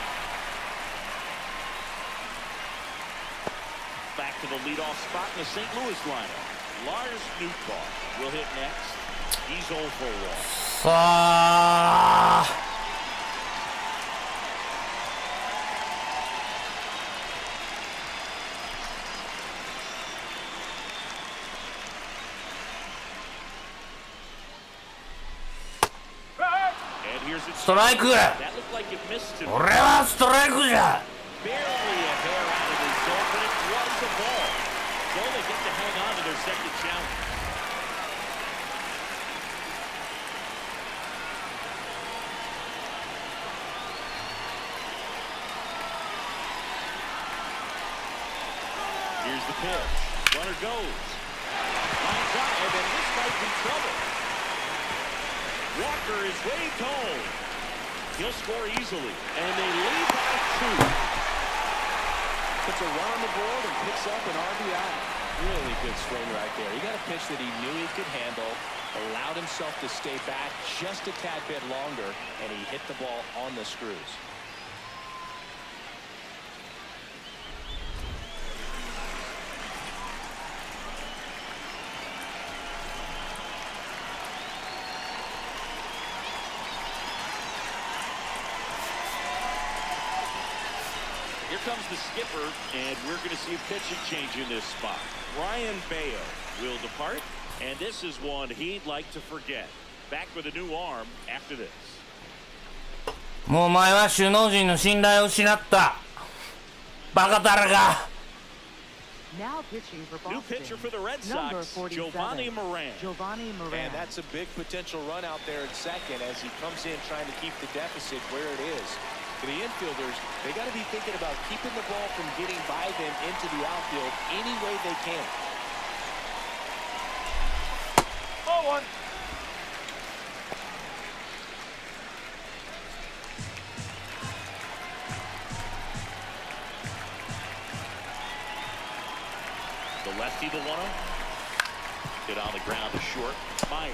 to the leadoff spot in the St. Louis lineup. Lars Nootbaar will hit next. He's 0 for 1. さあストライク。俺はストライクじゃ。Barely a hair out of the zone, but it was a ball. So they get to hang on to their second challenge. Here's the pitch. Runner goes. Line drive, and this might be trouble. Walker is waved home. He'll score easily, and they leave out 2. Puts a run on the board and picks up an RBI. Really good swing right there. He got a pitch that he knew he could handle, allowed himself to stay back just a tad bit longer, and he hit the ball on the screws. Here comes the skipper, and we're going to see a pitching change in this spot. Ryan Baio will depart, and this is one he'd like to forget. Back with a new arm after this. もうお前は首脳陣の信頼を失った。バカだらが。Now pitching for New Boston. pitcher for the Red Number Sox, 47, Giovanni Moran. Giovanni Moran. And that's a big potential run out there at second as he comes in trying to keep the deficit where it is. For the infielders, they got to be thinking about keeping the ball from getting by them into the outfield any way they can. Ball 1. The lefty, the 1-0. Hit on the ground to short. Meyer.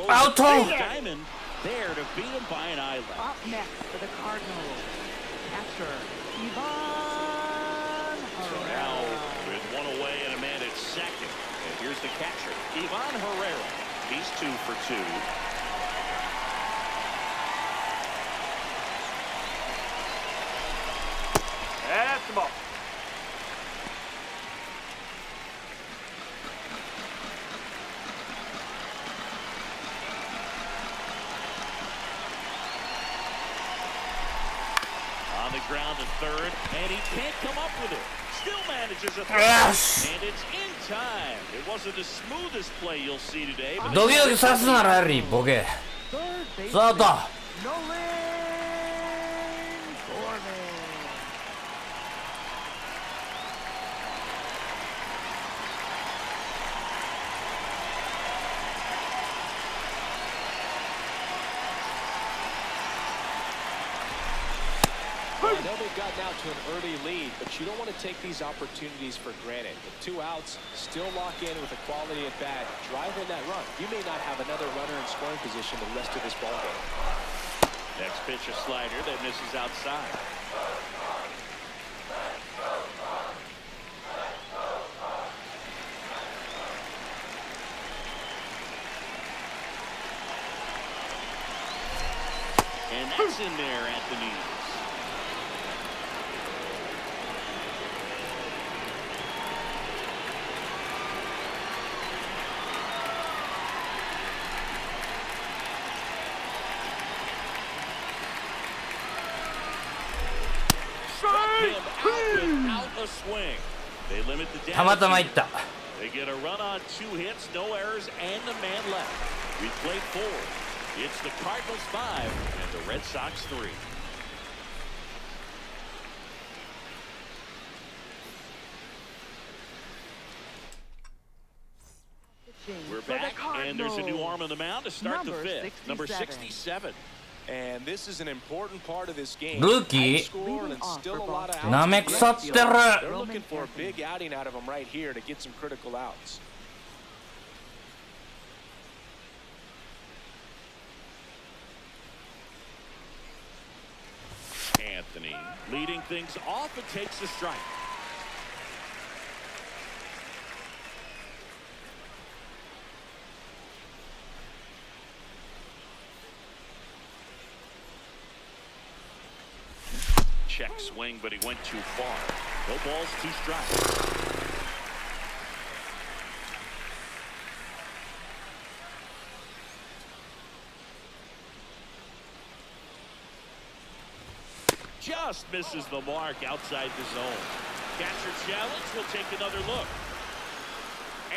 Out. Diamond there to beat him by an island. Up next for the Cardinals, catcher Ivan So now with one away and a man at second. And here's the catcher, Ivan Herrera. He's 2 for 2. That's the ball. On the ground to third, and he can't come up with it. Still manages a throw, Yes. and it's in time. It wasn't the smoothest play you'll see today, but ドキドキさすなラリーボケ。 third スター baseman ト。 Nolan Gorman. I know they've gotten out to an early lead, but you don't want to take these opportunities for granted. With 2 outs, still lock in with a quality at bat, drive in that run. You may not have another runner in scoring position the rest of this ball game. next pitch a slider that misses outside. And that's in there at the knees. Without a swing. They limit the たまたまい damage. った。 They get a run on 2 hits, no errors, and a man left. We play 4. It's the Cardinals 5 and the Red Sox 3. We're back, and there's a new arm on the mound to start the 5th. Number 67. And this is an important part of this game. Rookie. High score and still a lot of outs. なめ腐ってる。 They're looking for a big outing out of him right here to get some critical outs. Anthony leading things off and takes the strike. check swing, but he went too far. No balls, 2 strikes. Just misses the mark outside the zone. Catcher challenge will take another look.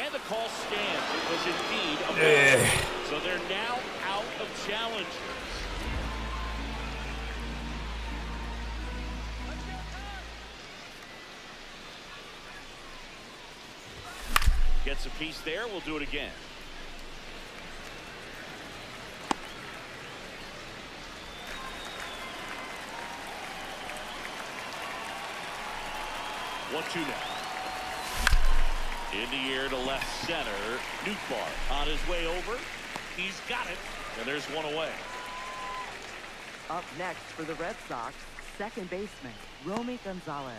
And the call stands. It was indeed a miss. So they're now out of challengers. Gets a piece there. We'll do it again. One, two now. In the air to left center. Newbar on his way over. He's got it. And there's one away. Up next for the Red Sox, second baseman, Romy Gonzalez.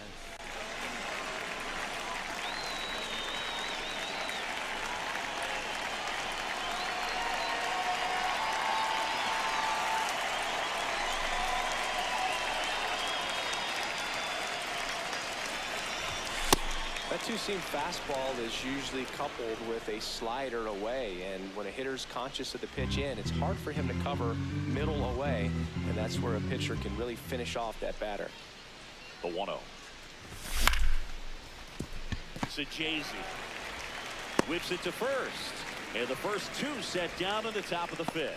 That two-seam fastball is usually coupled with a slider away, and when a hitter's conscious of the pitch in, it's hard for him to cover middle away, and that's where a pitcher can really finish off that batter. The 1-0. Sajazi whips it to first, and the first 2 set down in the top of the 5th.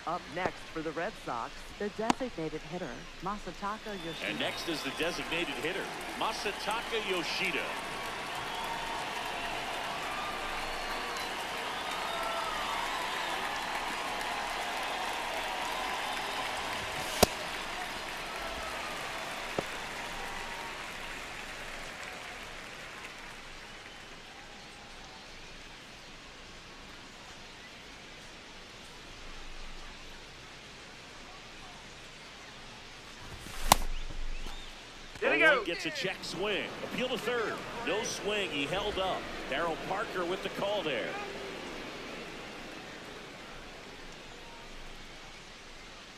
Up next for the Red Sox, the designated hitter, Masataka Yoshida. And next is the designated hitter, Masataka Yoshida. Gets a check swing. Appeal to third. No swing. He held up. Darryl Parker with the call there.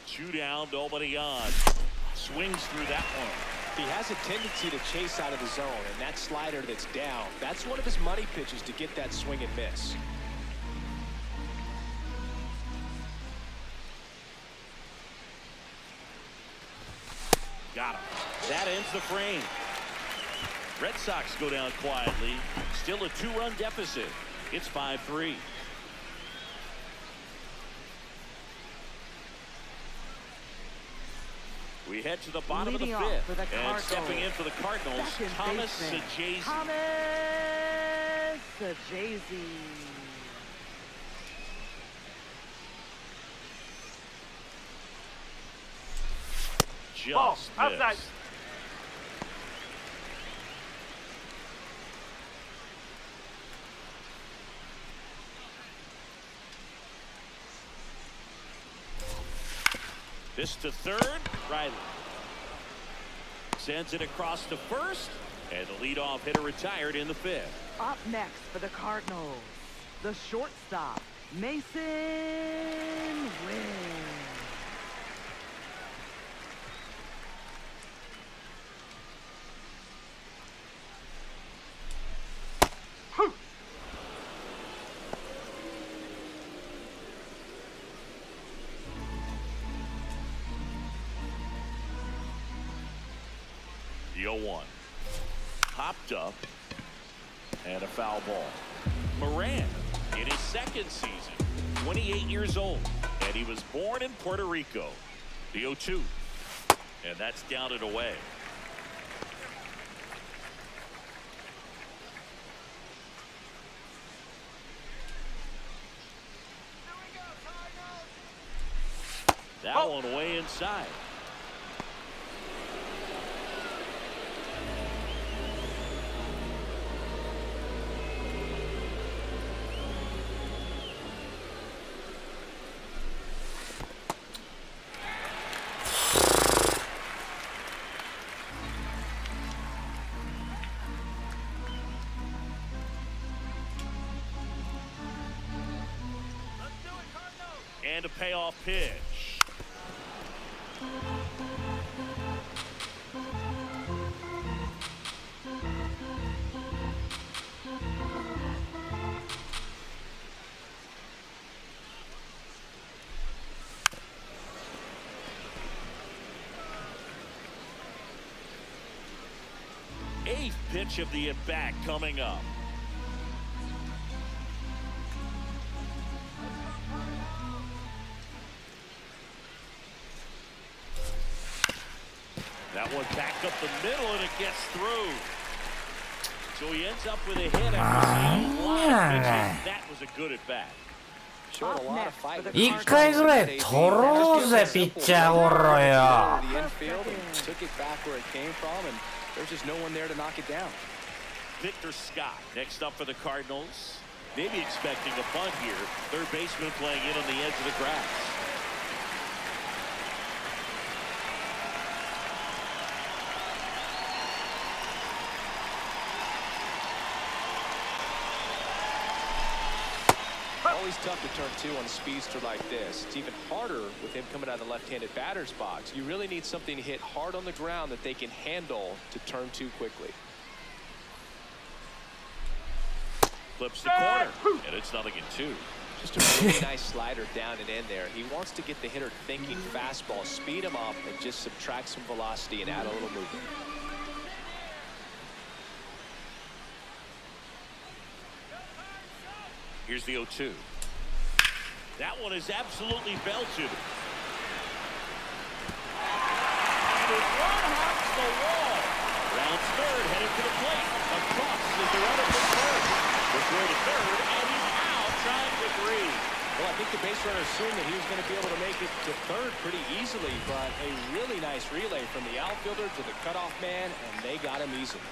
Two down, nobody on. Swings through that one. He has a tendency to chase out of the zone, and that slider that's down, that's one of his money pitches to get that swing and miss. Got him. That ends the frame. Red Sox go down quietly. Still a 2-run deficit. It's 5-3. We head to the bottom Leading of the off 5th. for the And Cardinals, stepping in for the Cardinals, second Thomas baseman, Sajazi. Thomas Sajazi. Ball, Just outside. missed. This to third, Riley. Sends it across to first, and the leadoff hitter retired in the 5th. Up next for the Cardinals, the shortstop, Mason Wynn. The 0-1. Popped up. And a foul ball. Moran in his second season. 28 years old. And he was born in Puerto Rico. The 0-2. And that's down and away. That one way inside. And a payoff pitch. pitch of the at-bat coming up. That one backed up the middle and it gets through. So he ends up with a hit after seeing a lot of pitches. That was a good at-bat. Showed a lot of fight. 一回ぐらい取ろうぜピッチャーゴロよ。 Took it back where it came from, and there's just no one there to knock it down. Victor Scott next up for the Cardinals. Maybe expecting a bunt here. Third baseman playing in on the edge of the grass. Always tough to turn two on a speedster like this. It's even harder with him coming out of the left-handed batter's box. You really need something to hit hard on the ground that they can handle to turn two quickly. Flips the corner, and it's 0-2. Just a really nice slider down and in there. He wants to get the hitter thinking fastball, speed him up, and just subtract some velocity and add a little movement. Here's the 0-2. That one is absolutely belted. And it one-hops the wall. Rounds third, headed to the plate. Across is the runner for third. The throw to third, and he's out, trying to three. Well, I think the base runner assumed that he was going to be able to make it to third pretty easily, but a really nice relay from the outfielder to the cutoff man, and they got him easily.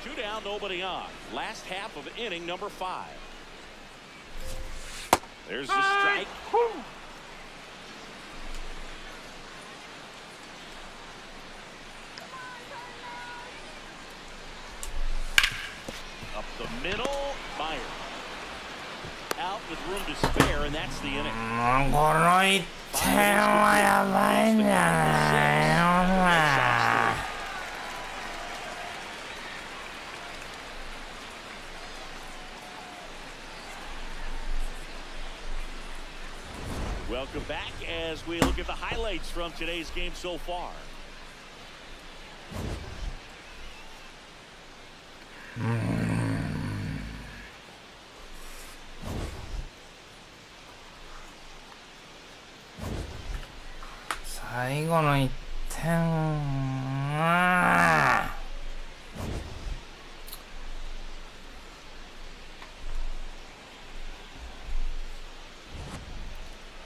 Two down, nobody on. Last half of inning number 5. There's the strike. Up the middle, Meyer. Out with room to spare, and that's the inning. この1点はやばいんじゃないの。 Welcome back as we look at the highlights from today's game so far. Last 1点。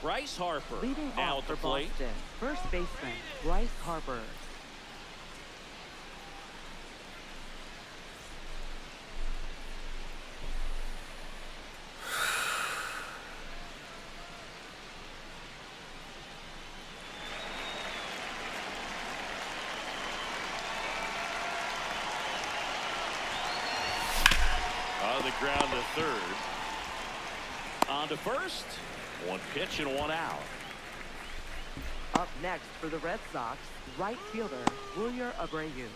Bryce Harper Leading now off at the for plate. Boston, first baseman Bryce Harper. On the ground to third. On to first. One pitch and one out. Up next for the Red Sox, right fielder Wilyer Abreu.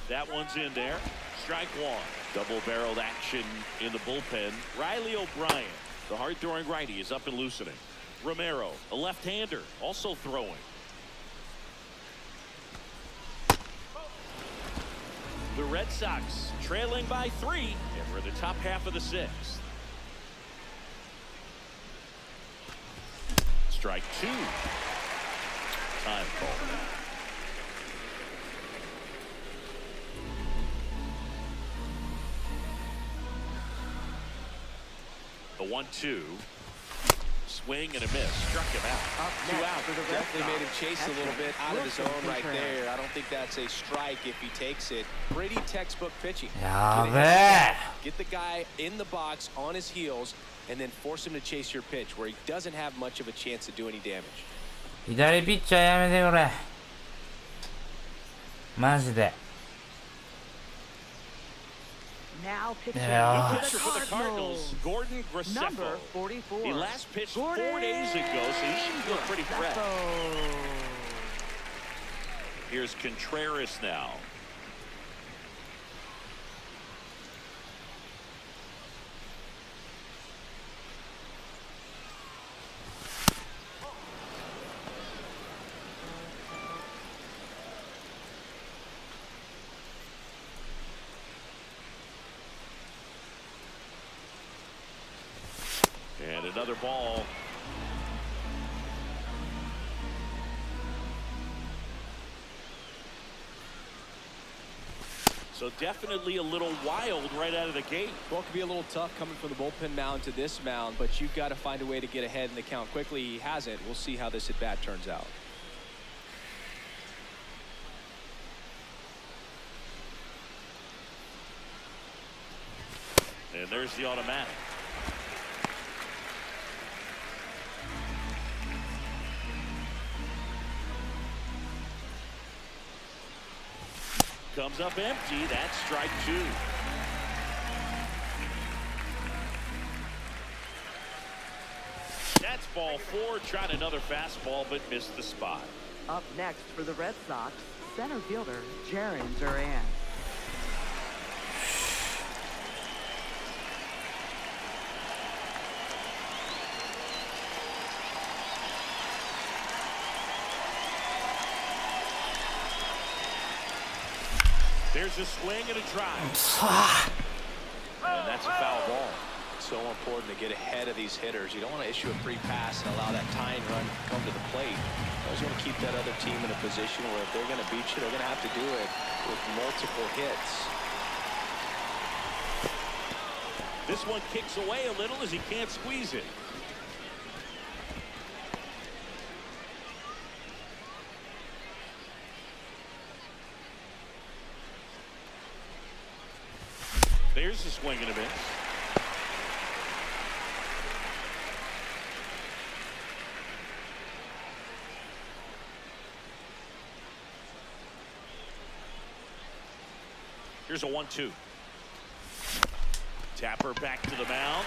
That one's in there. Strike one. Double-barreled action in the bullpen. Riley O'Brien, the hard-throwing righty, is up and loosening. Romero, a left-hander, also throwing. The Red Sox trailing by 3, and we're in the top half of the 6th. Strike 2. Time call. The 1-2. swing and a miss. Struck him out. Up Two next out. for the Red Definitely made him Sox, chase a little bit out of his Wilson zone right Contreras. there. I don't think that's a strike if he takes it. Pretty textbook pitching. やべえ。 Get the guy in the box on his heels and then force him to chase your pitch where he doesn't have much of a chance to do any damage. 左ピッチャーやめてくれ。マジで。 Now pitching Yeah. into Pitcher the for the Cardinals. Cardinals, Gordon Number Graceffo. 44. He last pitched Gordon 4 days ago, so he should feel pretty fresh. Graceffo. Here's Contreras now. And another ball. So definitely a little wild right out of the gate. Well, it could be a little tough coming from the bullpen mound to this mound, but you've got to find a way to get ahead in the count quickly. He hasn't. We'll see how this at-bat turns out. And there's the automatic. Comes up empty. That's strike 2. That's ball 4. Tried another fastball, but missed the spot. Up next for the Red Sox, center fielder Jarren Duran. There's a swing and a drive. And that's a foul ball. So important to get ahead of these hitters. You don't want to issue a free pass and allow that tying run to come to the plate. You always want to keep that other team in a position where if they're going to beat you, they're going to have to do it with multiple hits. This one kicks away a little as he can't squeeze it. There's the swing and a miss. Here's a 1-2. Tapper back to the mound.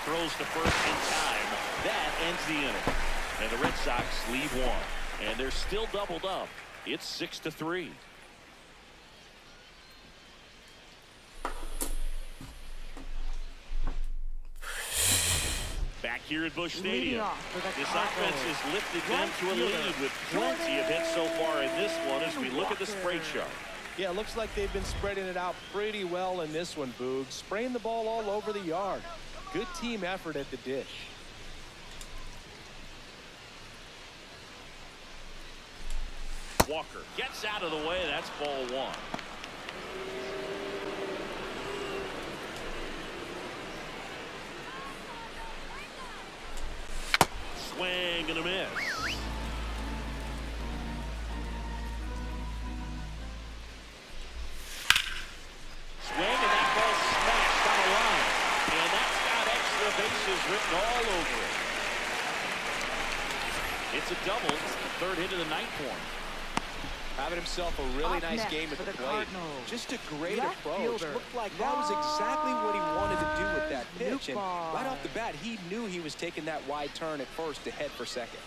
Throws to first in time. That ends the inning. And the Red Sox leave one. And they're still doubled up. It's 6-3. Back here at Busch Stadium. This offense has lifted them to a lead with plenty of hits so far in this one as we look at the spray chart. Yeah, it looks like they've been spreading it out pretty well in this one, Boog. Spraying the ball all over the yard. Good team effort at the dish. Walker gets out of the way. That's ball 1. Swing and a miss. Swing and that ball smashed on the line. And that's got extra bases written all over it. It's a double. It's the 3rd hit of the night for him. Having himself a really Up nice next game at for the the plate. Cardinals. Just a great Left approach. fielder, Looked like that was exactly what he wanted to do with that Lars pitch. And right off the bat, he knew he was taking that wide turn at first to head for second.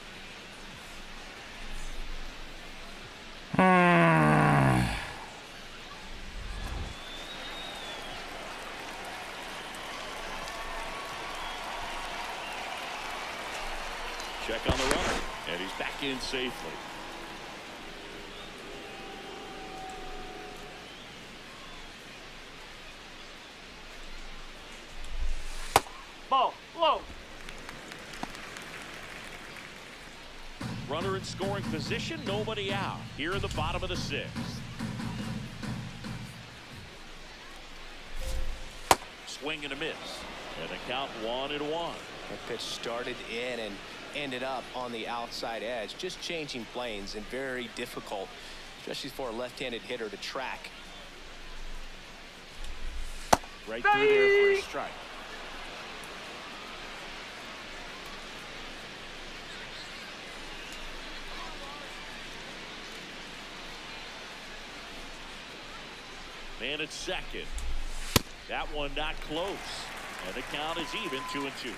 Check on the runner. And he's back in safely. Ball, low. Runner in scoring position, nobody out. Here in the bottom of the 6th. Swing and a miss. And the count 1-1. That pitch started in and ended up on the outside edge. Just changing planes and very difficult, especially for a left-handed hitter to track. Right through there for a strike. Man at second. That one not close. And the count is even, 2-2.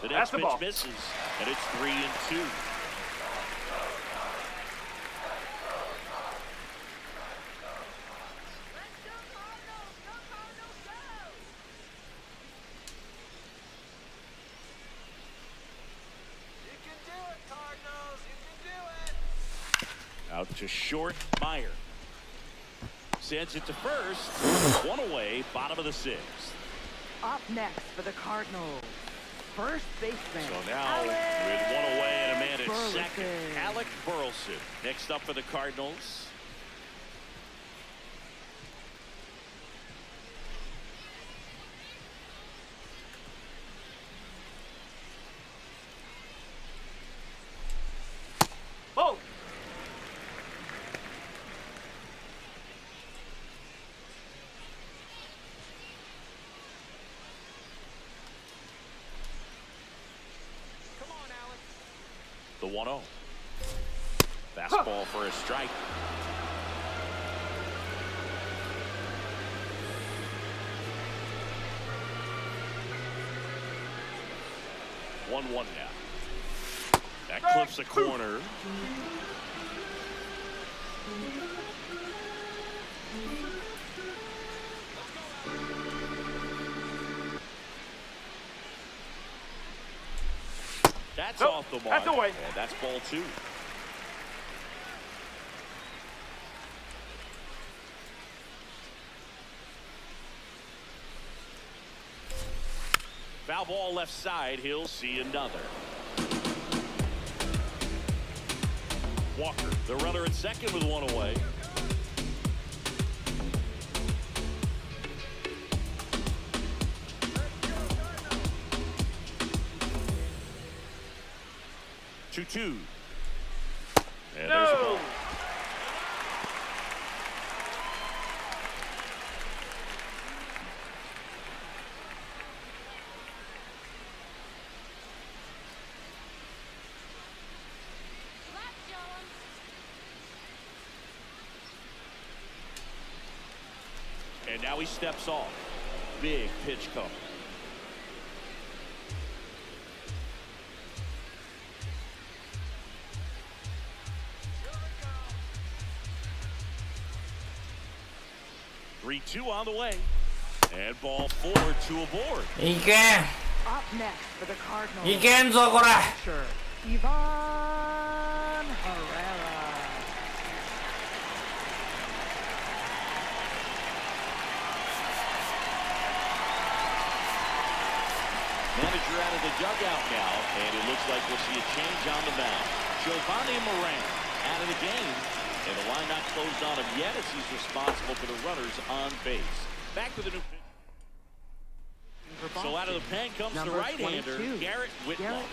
The next pitch misses, and it's 3-2. Out to short, Meyer. Sends it to first. One away, bottom of the sixth. Up next for the Cardinals, first baseman. So now with one away and a man at second, Alec Burleson. Next up for the Cardinals. Oh! The 1-0. Fastball for a strike. One now. That clips a corner. That's off the mark. That's away. And that's ball 2. Foul ball left side. He'll see another. Walker, the runner at second with one away. Two. And there's a ball. And now he steps off. Big pitch coming. Three-two on the way. And ball 4, 2 aboard. いけん Up next for the Cardinals, いけんぞこれ pitcher, Ivan Herrera. Manager out of the dugout now, and it looks like we'll see a change on the mound. Giovanni Moran out of the game, and the line not closed on him yet as he's responsible for the runners on base. Back with a new pitch. So out of the pen comes the right-hander, Garrett Whitlock.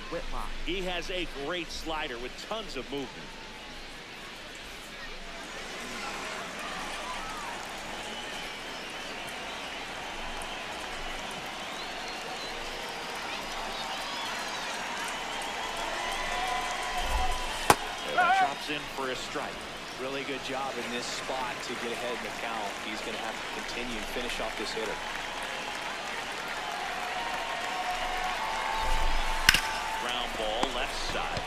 He has a great slider with tons of movement. Chops in for a strike. Really good job in this spot to get ahead in the count. He's going to have to continue and finish off this hitter. Ground ball left side.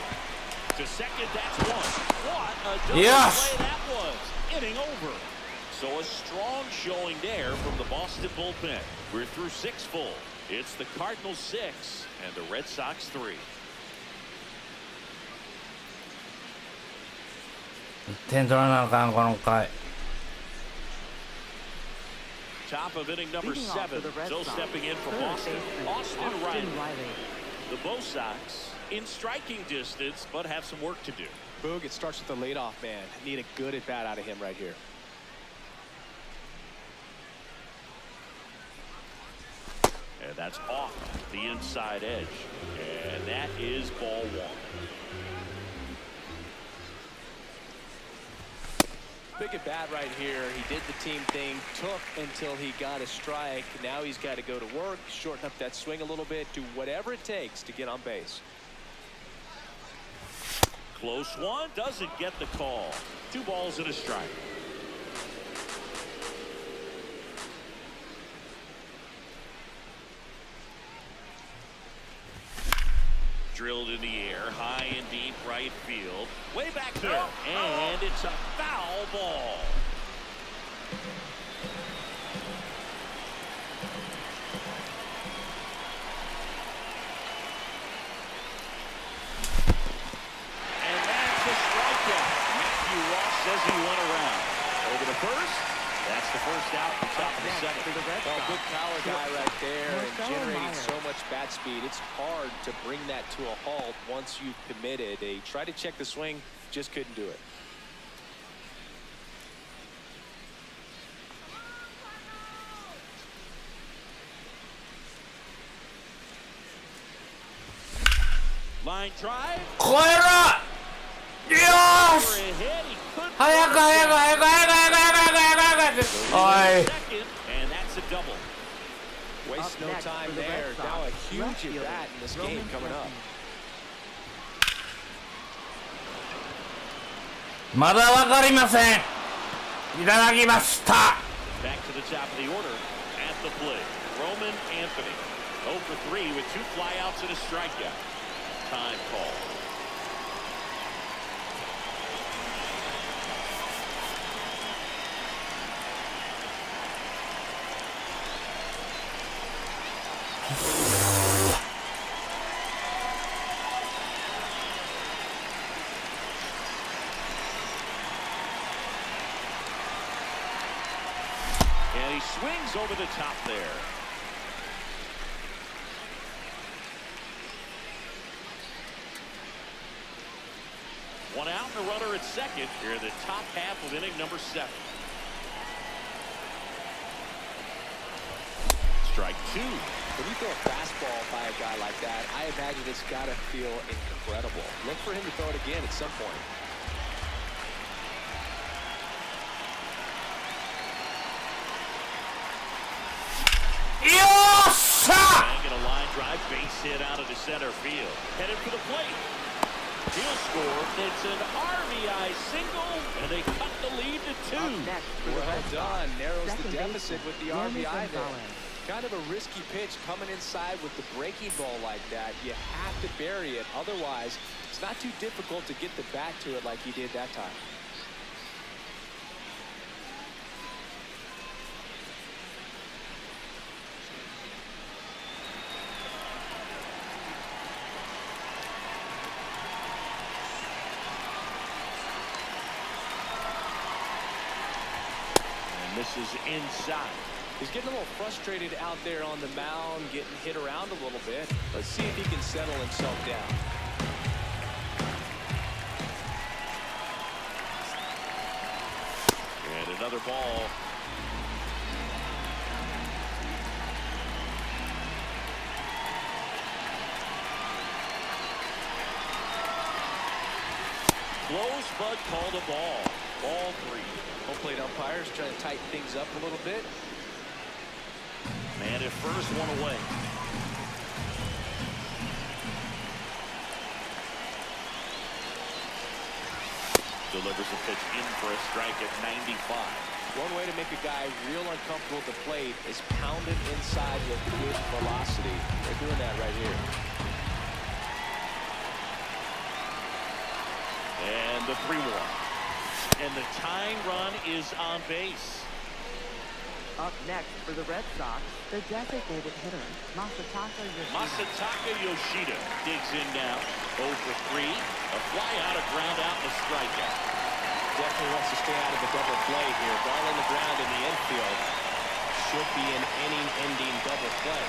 To second, that's one. What a double Yes. play that was. Inning over. So a strong showing there from the Boston bullpen. We're through 6 full. It's the Cardinals 6 and the Red Sox 3. 1点取らなあかんこの回 Top of inning number Leading off 7. for the Red So Sox, stepping in for third Boston, baseman, Austin Riley. Riley. The Bo Sox in striking distance, but have some work to do. Boog, it starts with the leadoff man. Need a good at bat out of him right here. And that's off the inside edge. And that is ball one. Big at bat right here. He did the team thing, took until he got a strike. Now he's got to go to work, shorten up that swing a little bit, do whatever it takes to get on base. Close one, doesn't get the call. 2 balls and a strike. Drilled in the air, high and deep right field. Way back there. And it's a foul ball. And that's a strikeout. Matthew Ross says he went around. Over to first. That's the first out at the top of the second. Well, good power guy right there and generating so much bat speed. It's hard to bring that to a halt once you've committed. They tried to check the swing, just couldn't do it. Line drive. 超えろ。よーし。 Ahead. He could 早く早く早く早く早く早く早く早く。おい。 second, and that's a double. Waste no time there. Now a huge at bat in this game coming up. まだわかりません。いただきました。 Back to the top of the order at the plate. Roman Anthony 0 for 3 with 2 flyouts and a strikeout. Time call. And he swings over the top there. One out and a runner at second here in the top half of inning number 7. Strike 2. When you throw a fastball by a guy like that, I imagine it's got to feel incredible. Look for him to throw it again at some point. Banging a line drive, base hit out of the center field. Headed for the plate. He'll score. It's an RBI single, and they cut the lead to 2. Well done. Narrows the deficit with the RBI there. Kind of a risky pitch coming inside with the breaking ball like that. You have to bury it. Otherwise, it's not too difficult to get the bat to it like he did that time. This is inside. He's getting a little frustrated out there on the mound, getting hit around a little bit. Let's see if he can settle himself down. And another ball. Close, but called a ball. Ball 3. Home plate umpires trying to tighten things up a little bit. Man at first, one away. Delivers a pitch in for a strike at 95. One way to make a guy real uncomfortable at the plate is pound him inside with good velocity. They're doing that right here. And the 3-1. And the tying run is on base. Up next for the Red Sox, the designated hitter, Masataka Yoshida. Masataka Yoshida digs in now. 0 for 3. A fly out, a ground out, and a strikeout. Definitely wants to stay out of the double play here. Ball on the ground in the infield. Should be an inning-ending double play.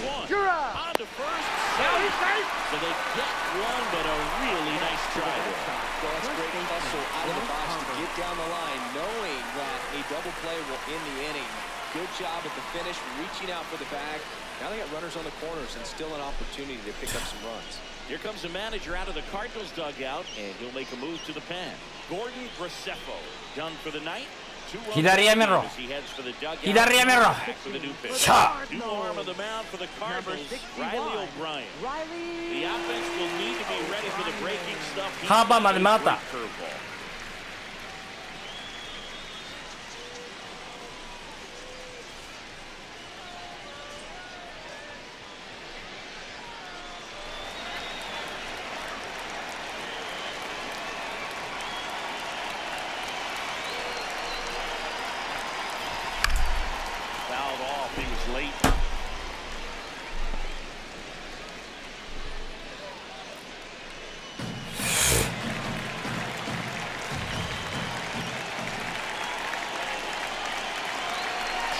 one. You're out. On to first. Now he's safe. So they get one, but a really nice try there. Well, that's great hustle out of the box to get down the line, knowing that a double play will end the inning. Good job at the finish, reaching out for the bag. Now they got runners on the corners and still an opportunity to pick up some runs. Here comes the manager out of the Cardinals dugout, and he'll make a move to the pen. Gordon Graceffo done for the night. 左やめろ。 As he heads for the dugout. 左やめろ。 Back for the new pitch. しゃ New arm of the mound for the Cardinals, Riley O'Brien. The Riley. offense will need to be ready for the breaking stuff. He's ハーバーまで回った。 got a great curveball. Fouled off. He was late.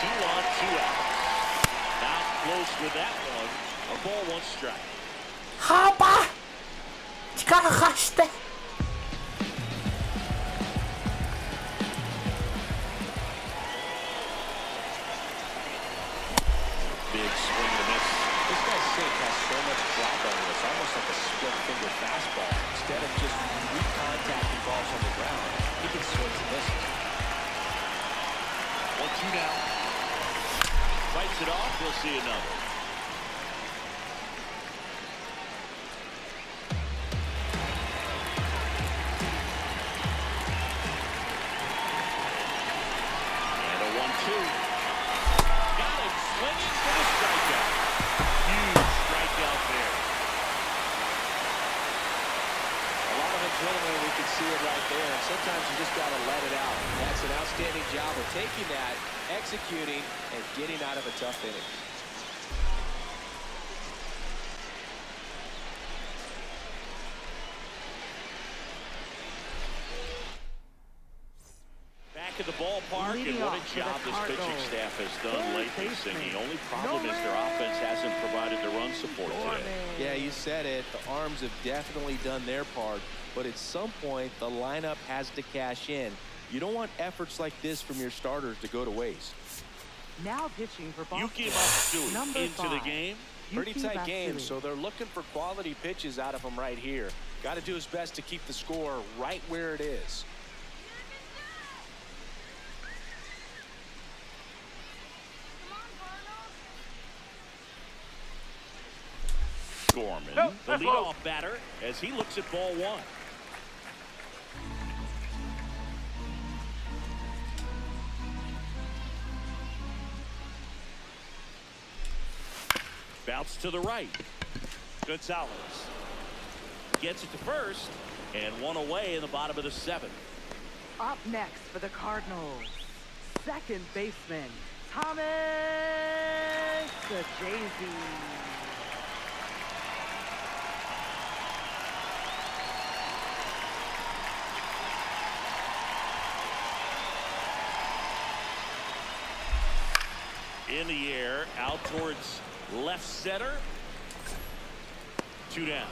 Two on, 2 out. Not close with that one. A ball, 1 strike. ハーバー力貸して。 Big swing and a miss. This guy's sink has so much drop on it. It's almost like a split finger fastball. Instead of just recontacting balls on the ground, he can swing and misses. 1-2 now. Fights it off. We'll see another. And a 1-2. Got him swinging for the strikeout. Huge strikeout there. A lot of adrenaline, we can see it right there. And sometimes you just got to let it out. That's an outstanding job of taking that, executing, and getting out of a tough inning. Back at the ballpark, and Leading what off a for the job this pitching Cardinals. staff has done Third lately, baseman, Singy. Only problem is their offense hasn't provided the run support today. Yeah, you said it. The arms have definitely done their part. But at some point, the lineup has to cash in. You don't want efforts like this from your starters to go to waste. Now pitching for Boston. Yuki Matsui Number into the 5. game. Pretty Yuki tight game, Matsui. so they're looking for quality pitches out of him right here. Got to do his best to keep the score right where it is. Gorman, Nope, the that's low. leadoff batter, as he looks at ball 1. Bounce to the right. Gonzalez gets it to first, and 1 away in the bottom of the 7th. Up next for the Cardinals, second baseman, Thomas Jay-Z. In the air, out towards left center. 2 down.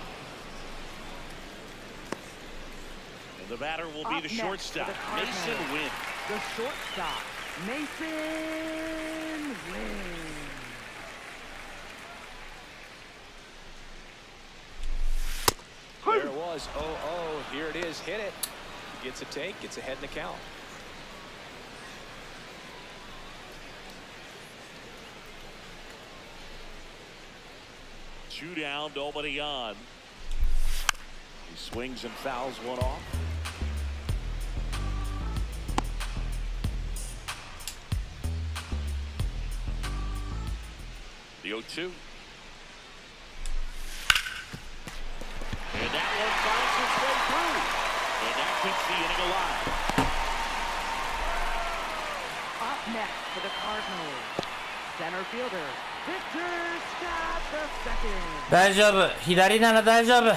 And the batter will be Up the next shortstop, for the Cardinals. Mason Wynn. The shortstop, Mason Wynn. There it was. 0-0. Here it is. Hit it. Gets a take. Gets ahead in the count. Two down, nobody on. He swings and fouls one off. The 0-2. And that one finds its way through. And that keeps the inning alive. Up next for the Cardinals, center fielder, Victor Scott II. 大丈夫。左なら大丈夫。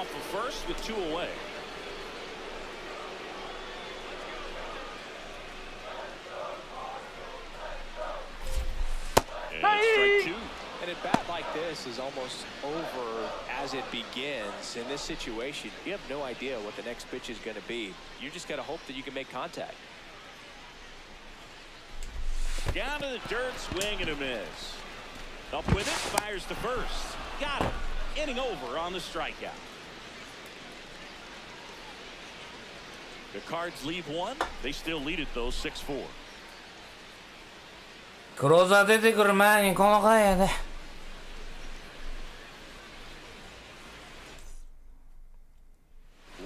off of first with 2 away. And strike 2. And a bat like this is almost over as it begins. In this situation, you have no idea what the next pitch is going to be. You just got to hope that you can make contact. Down to the dirt, swing and a miss. Up with it, fires to first. Got it. Inning over on the strikeout. The Cards leave 1. They still lead it though, 6-4. クローザー出てくる前にこの回やで。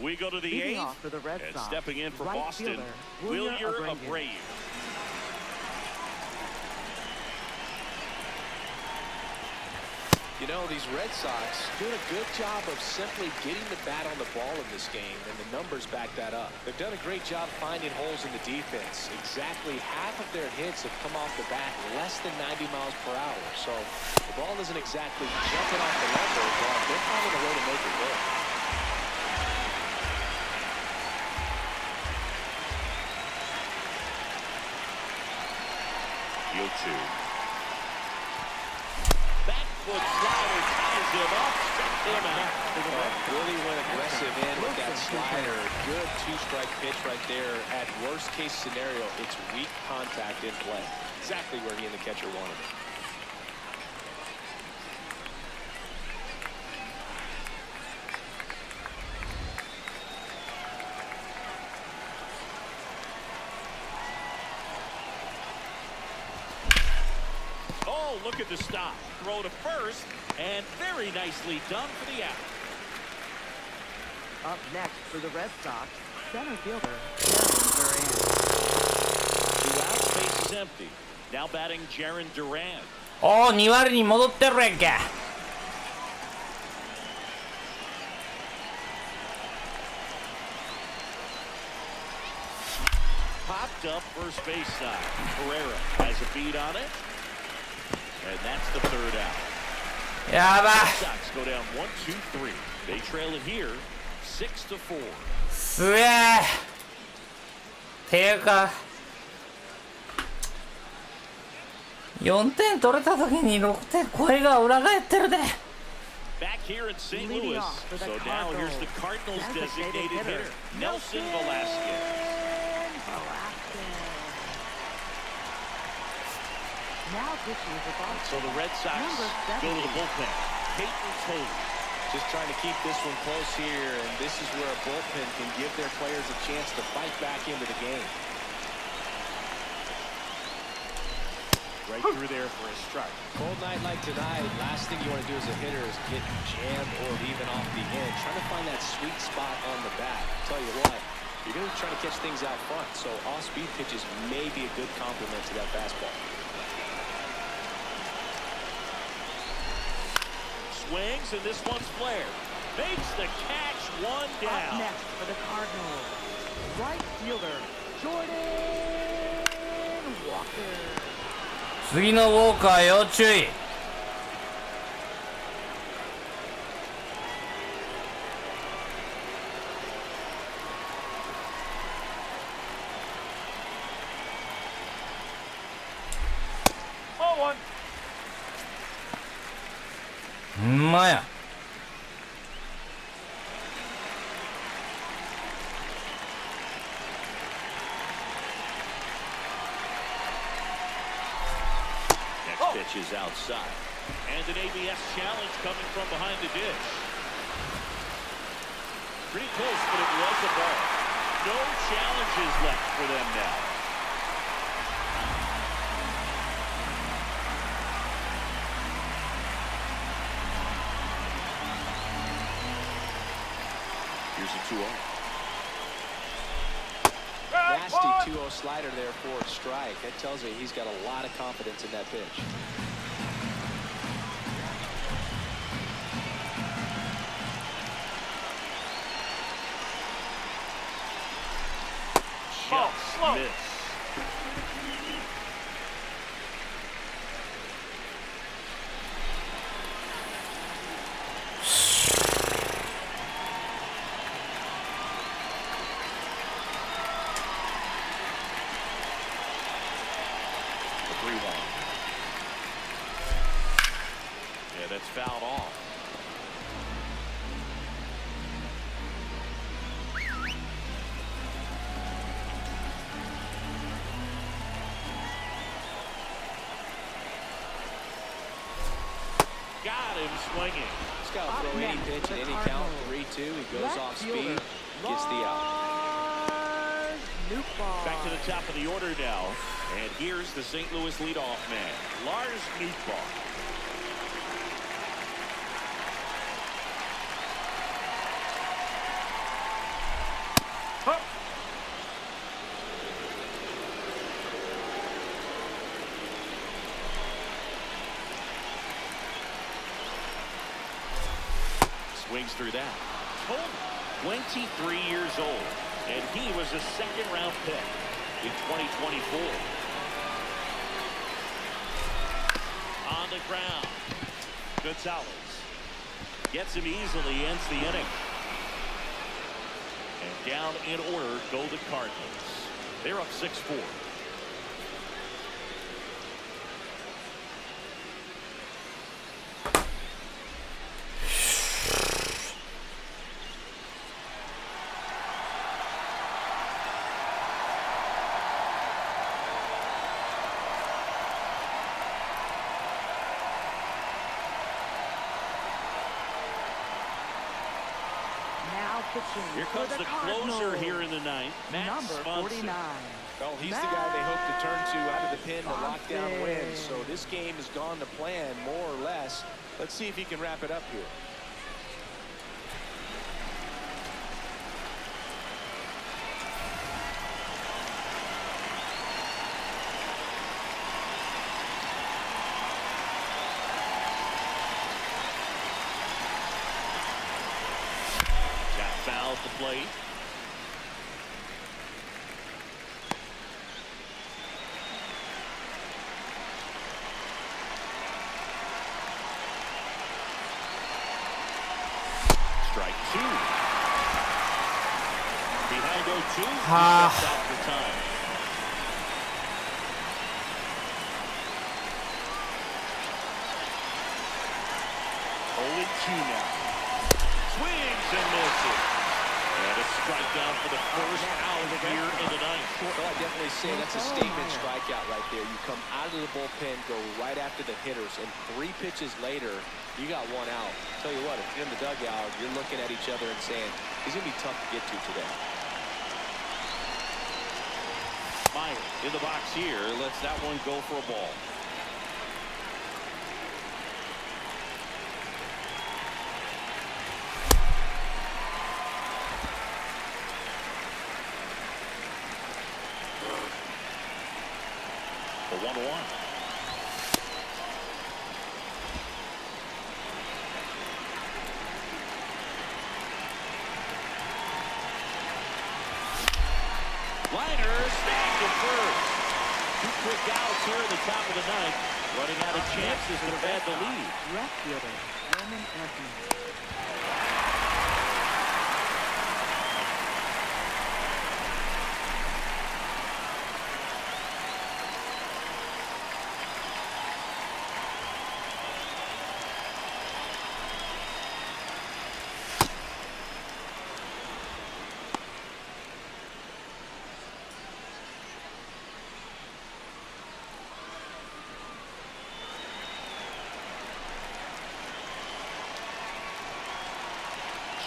We go to the Leading 8th, off for the Red and Sox, stepping in for right Boston, fielder, Wilyer Wilyer Abreu. You know, these Red Sox doing a good job of simply getting the bat on the ball in this game, and the numbers back that up. They've done a great job finding holes in the defense. Exactly half of their hits have come off the bat less than 90 miles per hour. So the ball isn't exactly jumping off the lumber, but they're finding a way to make it work. Yo 2. Backfoot slider ties him up, struck him out. Really went aggressive in with that slider. Good 2-strike pitch right there. At worst case scenario, it's weak contact in play. Exactly where he and the catcher wanted it. Oh, look at the stop. Throw to first, and very nicely done for the out. Up next for the Red Sox, center fielder, Jaron Duran. 2 outs, base is empty. Now batting Jaron Duran. おお、2割に戻ってるやんけ。Popped up first base side. Pereira has a beat on it. And that's the 3rd out. やばい。 Sox go down 1-2-3. They trail it here 6-4. すげえ。ていうか4点取れた時に6点声が裏返ってるで。 Back here in St. Leading Louis. off for the So now here's the Cardinals designated hitter, Nelson Velasquez. Now pitching for Boston. So the Red Sox go to the bullpen. Peyton Toad. Just trying to keep this one close here, and this is where a bullpen can give their players a chance to fight back into the game. Right through there for a strike. Cold night like tonight, last thing you want to do as a hitter is get jammed or even off the end. Trying to find that sweet spot on the bat. Tell you what, you're going to try to catch things out front, so off-speed pitches may be a good complement to that fastball. Swings, and this one's flared. Makes the catch, 1 Up down. next for the Cardinals, right fielder, Jordan Walker. 次のウォーカー要注意。ほんまや。Next pitch is outside. And an ABS challenge coming from behind the dish. Pretty close, but it was a ball. No challenges left for them now. Here's a 2-0. Nasty 2-0 slider there for a strike. That tells you he's got a lot of confidence in that pitch. Just miss. 3-1. Yeah, that's fouled off. Got him swinging. He's got to throw any pitch at any count. 3-2. He goes off speed, gets the out. Back to the top of the order now. And here's the St. Louis leadoff man, Lars Nootbaar. Swings through that. 23 years old, and he was a second-round pick in 2024. On the ground, Gonzalez gets him easily, ends the inning. And down in order go the Cardinals. They're up 6-4. Here comes the closer here in the ninth, Number 49. Well, he's the guy they hope to turn to out of the pen to lock down wins. So this game has gone to plan, more or less. Let's see if he can wrap it up here. Foul at the plate. Strike two. Behind 0-2. He steps out for time. Only 2 now. Swings and misses. And a strikeout for the first out here in the ninth. Well, I definitely say that's a statement strikeout right there. You come out of the bullpen, go right after the hitters, and 3 pitches later, you got 1 out. Tell you what, if you're in the dugout, you're looking at each other and saying, he's going to be tough to get to today. Meyer in the box here, lets that one go for a ball. A 1-1. Liner snagged at first. 2 quick outs here in the top of the ninth. Running out of chances to add the lead. Left fielder, Roman Anthony.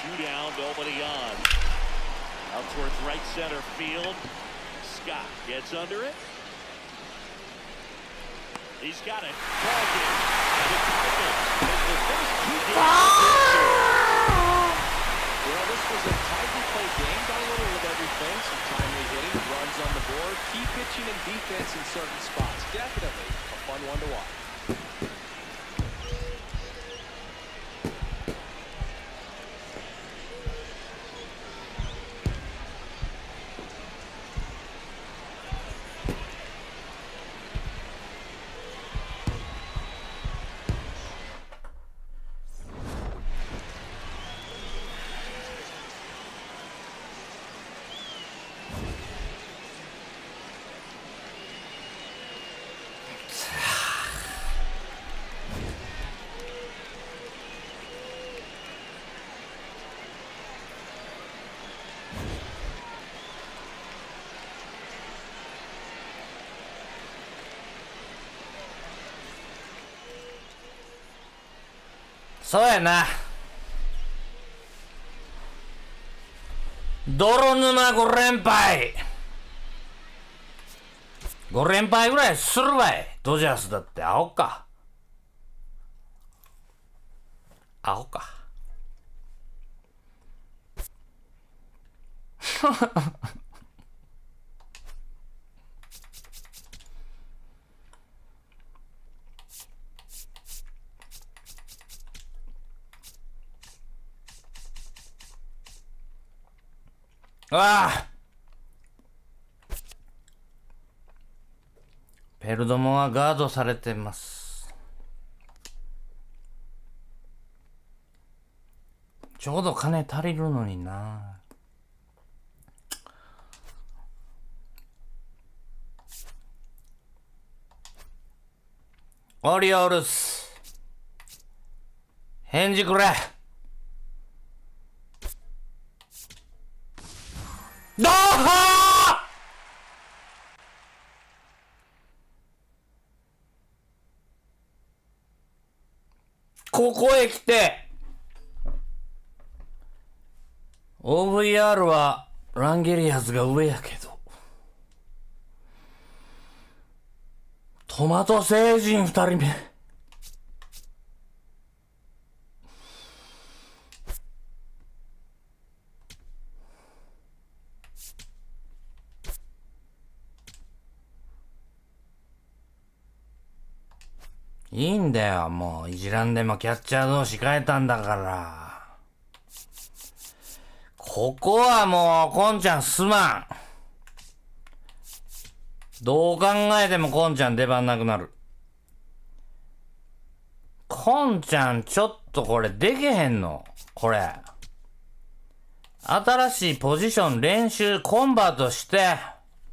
Two down, nobody on. Out towards right center field. Scott gets under it. He's got it. Ball game. And the Cardinals make the first 2 games. Well, this was a tightly played game. Got a little of everything. Some timely hitting, runs on the board, key pitching and defense in certain spots. Definitely a fun one to watch. そうやな。泥沼5連敗。5連敗ぐらいするわい。ドジャースだってアホか。アホか。ああ、ペルドモはガードされてます。ちょうど金足りるのにな。オリオールス、返事くれ。どうはここへ来て OVR はランゲリアスが上やけど、トマト星人2人目。いいんだよ、もういじらんでもキャッチャー同士変えたんだから。ここはもうコンちゃんすまん。どう考えてもコンちゃん出番なくなる。コンちゃんちょっとこれできへんのこれ。新しいポジション練習コンバートして。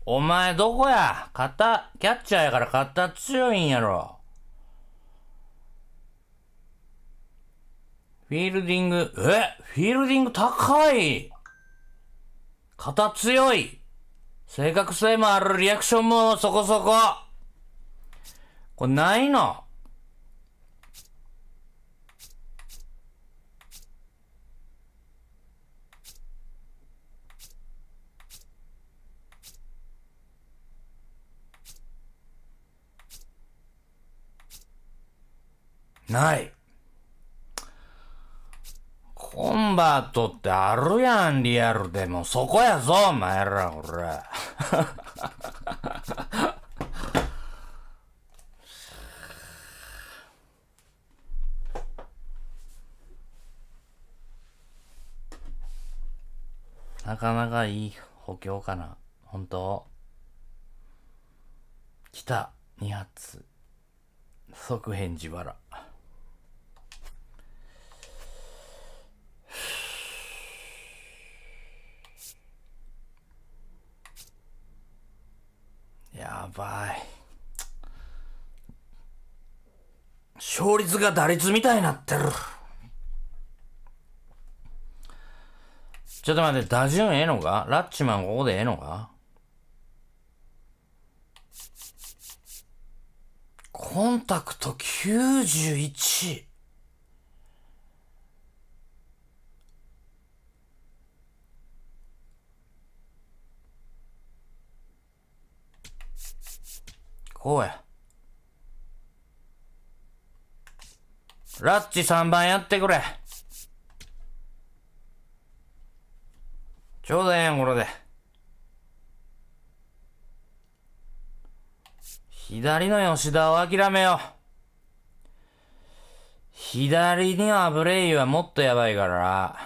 お前どこや、キャッチャーやから肩強いんやろ。フィールディング、フィールディング高い。肩強い。正確性もある、リアクションもそこそこ。これないの？ない。コンバートってあるやん、リアルでも。そこやぞ、お前ら、これ。なかなかいい補強かな。本当？来た、2発。即返事笑。やばい。勝率が打率みたいになってる。ちょっと待って、打順ええのか？ラッチマンここでええのか？コンタクト91。こうや。ラッチ3番やってくれ。ちょうどええやん、これで。左の吉田を諦めよう。左にはブレイユはもっとやばいから。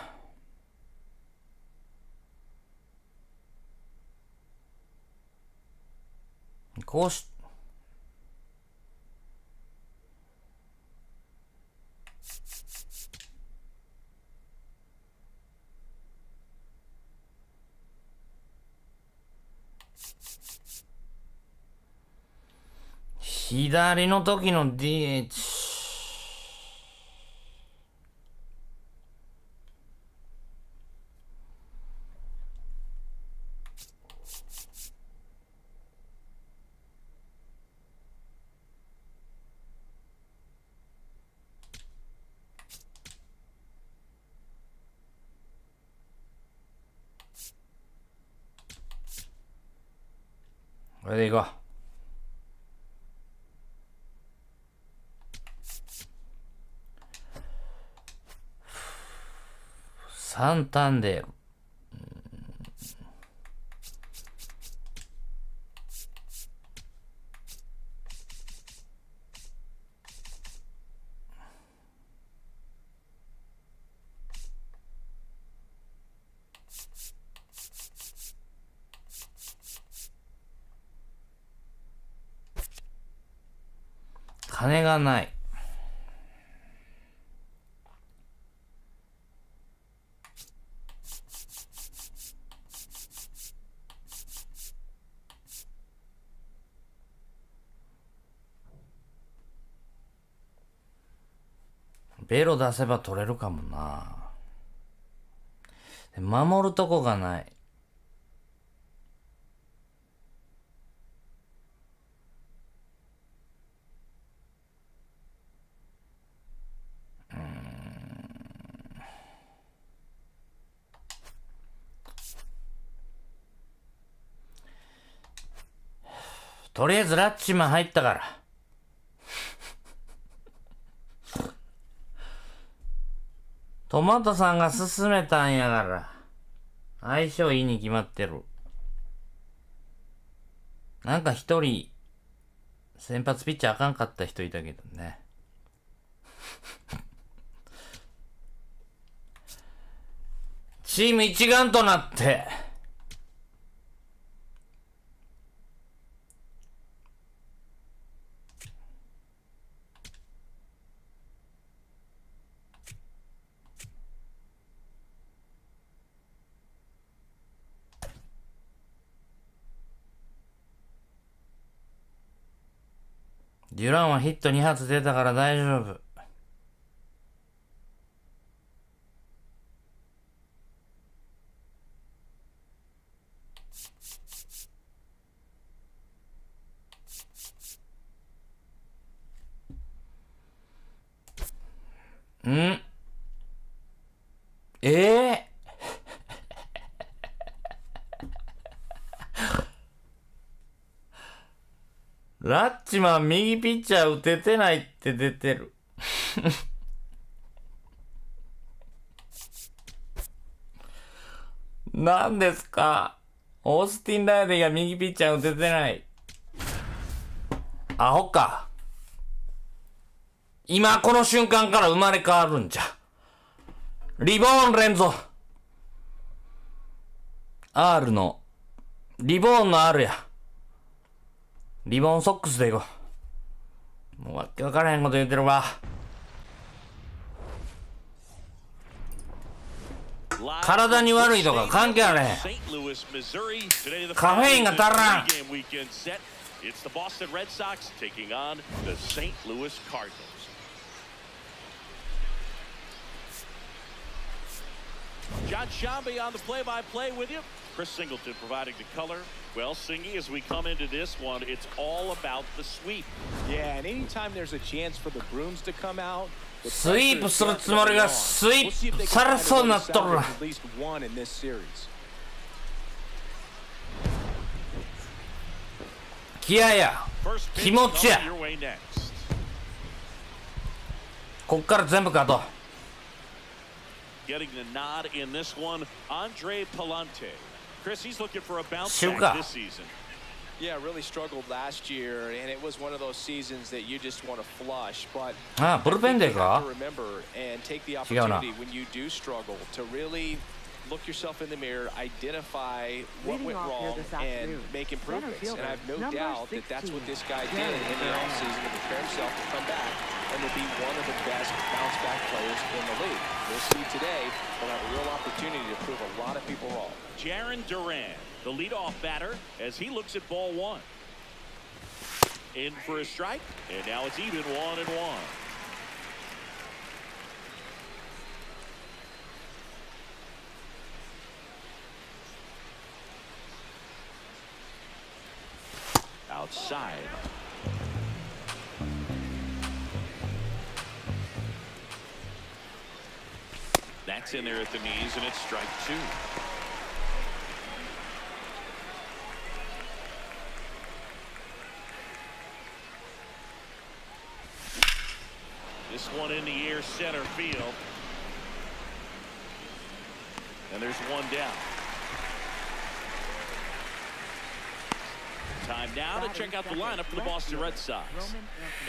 こうし、左の時の DH。これでいこう。サンタンデール。金がない。ベロ出せば取れるかもな。守るとこがない。とりあえずラッチマン入ったから。トマトさんが勧めたんやから。相性いいに決まってる。なんか一人、先発ピッチャーあかんかった人いたけどね。チーム一丸となって、デュランはヒット2発出たから大丈夫。ん？ラッチマン右ピッチャー打ててないって出てる。何ですか？オースティン・ライディが右ピッチャー打ててない。アホか。今この瞬間から生まれ変わるんじゃ。リボーン連続。R の、リボーンの R や。リボンソックスでいこう。もうわけわからへんこと言ってるわ。体に悪いとか関係あれへん。カフェインが足らん。It's the Boston Red Sox taking on the St. Louis Cardinals. John Shambi on the play-by-play with you. Chris Singleton providing the color. Well, Singy, as we come into this one, it's all about the sweep. Yeah, and anytime there's a chance for the brooms to come out, スイープするつもりがスイープされそうになっとるな。気合や気持ちや。こっから全部勝とう。Getting the nod in this one, Andre Palante. Chris, he's looking for a bounce back this season. Yeah, really struggled last year, and it was one of those seasons that you just want to flush. But Bullpenでか？ remember and take the opportunity when you do struggle to really look yourself in the mirror, identify what went wrong, and make improvements. And I have no doubt that that's what this guy did in the offseason to prepare himself to come back and to be one of the best bounce-back players in the league. We'll see today. We'll have a real opportunity to prove a lot of people wrong. Jarren Duran, the leadoff batter, as he looks at ball one. In for a strike, and now it's even 1-1. Outside. That's in there at the knees, and it's strike two. This one in the air center field. And there's one down. Time now to check out the lineup for the Boston Red Sox.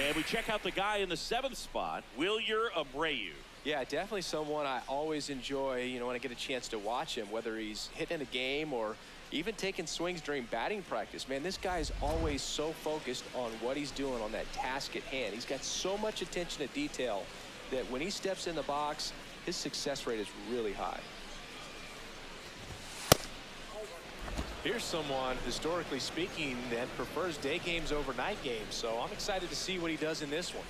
And we check out the guy in the 7th spot, Wilyer Abreu. Yeah, definitely someone I always enjoy, when I get a chance to watch him, whether he's hitting a game or even taking swings during batting practice. Man, this guy is always so focused on what he's doing on that task at hand. He's got so much attention to detail that when he steps in the box, his success rate is really high. Here's someone, historically speaking, that prefers day games over night games. So I'm excited to see what he does in this one.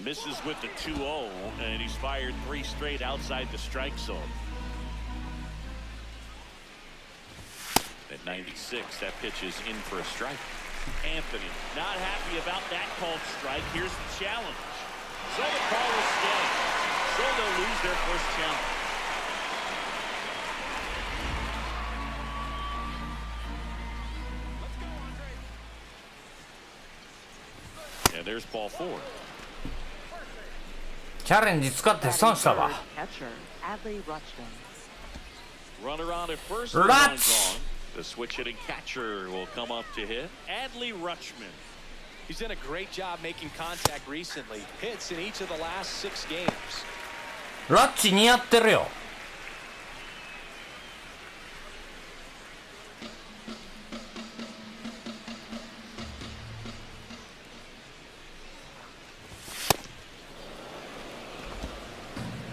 Misses with the 2-0, and he's fired 3 straight outside the strike zone. At 96, that pitch is in for a strike. Anthony not happy about that called strike. Here's the challenge. So the call will stand. So they'll lose their first challenge. And there's ball 4. チャレンジ使って損したわ。 Runner on at first. One gone. The switch hitting catcher will come up to hit. Adley Rutschman. He's done a great job making contact recently. Hits in each of the last 6 games. ラッチ似合ってるよ。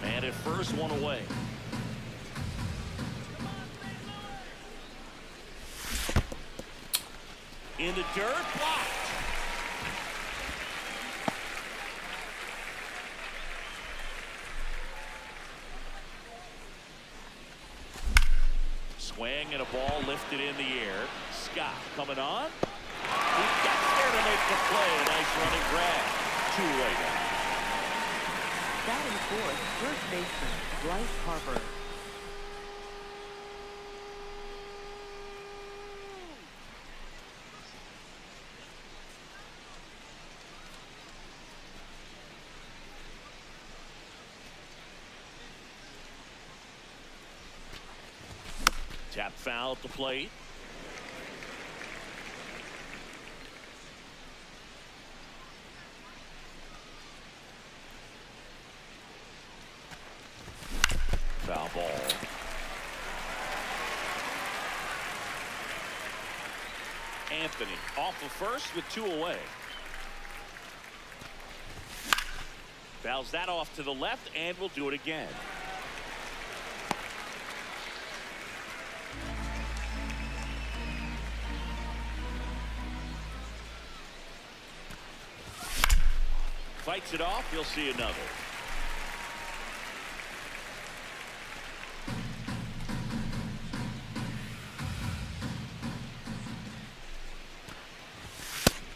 And at first, one away. In the dirt, blocked. Swing and a ball lifted in the air. Scott coming on. He gets there to make the play. Nice running grab. 2-away now. Batting fourth, first baseman Bryce Harper. Tap foul at the plate. Foul ball. Anthony off of first with 2 away. Fouls that off to the left, and we'll do it again. Fights it off, you'll see another.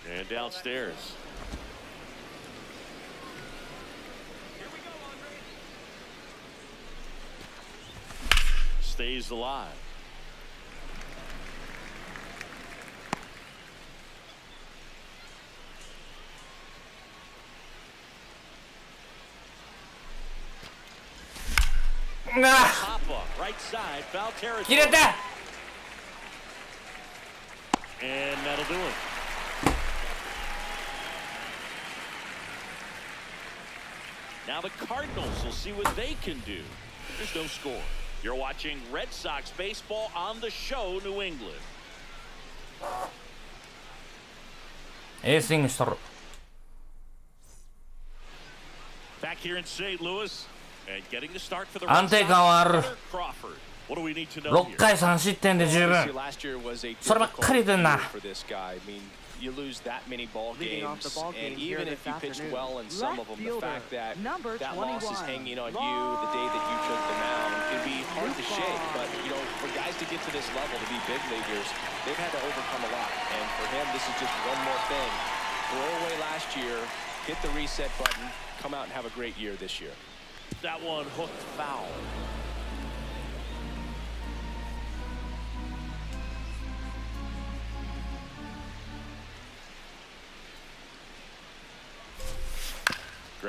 And downstairs. Stays alive. Right side, foul territory. 切れた。 And that'll do it. Now the Cardinals will see what they can do. There's no score. You're watching Red Sox baseball on the show, New England. エースイングしとる。 Back here in St. Louis. And getting the start for the 安定感はある。 Crawford. What do we need to know 6 回3失点で十分。 Last year was a そればっかり出んな。 for this guy. I mean, you lose that many ball games, and even if you pitched well in some of them, the fact that that loss is hanging on you the day that you took the mound can be hard to shake. But for guys to get to this level, to be big leaguers, they've had to overcome a lot. And for him, this is just one more thing. Throw away last year, hit the reset button, come out and have a great year this year. That one hooked foul.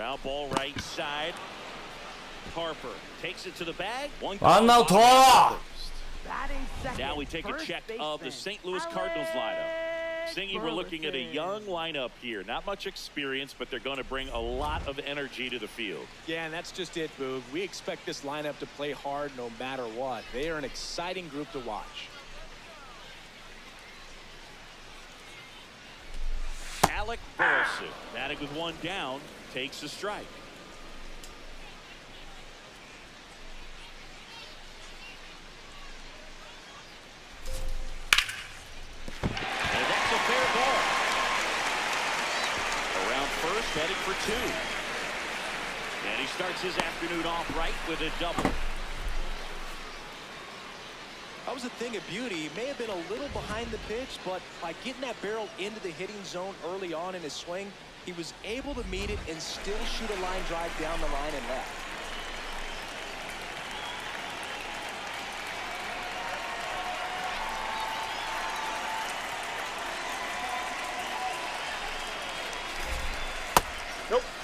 Ground ball right side. Harper takes it to the bag. One One call. out. Batting second. Now we take a first check of the baseman, St. Louis Cardinals lineup. Singy, we're looking at a Burleson. young lineup here. Not much experience, but they're going to bring a lot of energy to the field. Yeah, and that's just it, Boog. We expect this lineup to play hard no matter what. They are an exciting group to watch. Alec Burleson, batting with one down, takes a strike. And that's a fair ball. Around first, heading for two. And he starts his afternoon off right with a double. That was a thing of beauty. He may have been a little behind the pitch, but by getting that barrel into the hitting zone early on in his swing, he was able to meet it and still shoot a line drive down the line and left.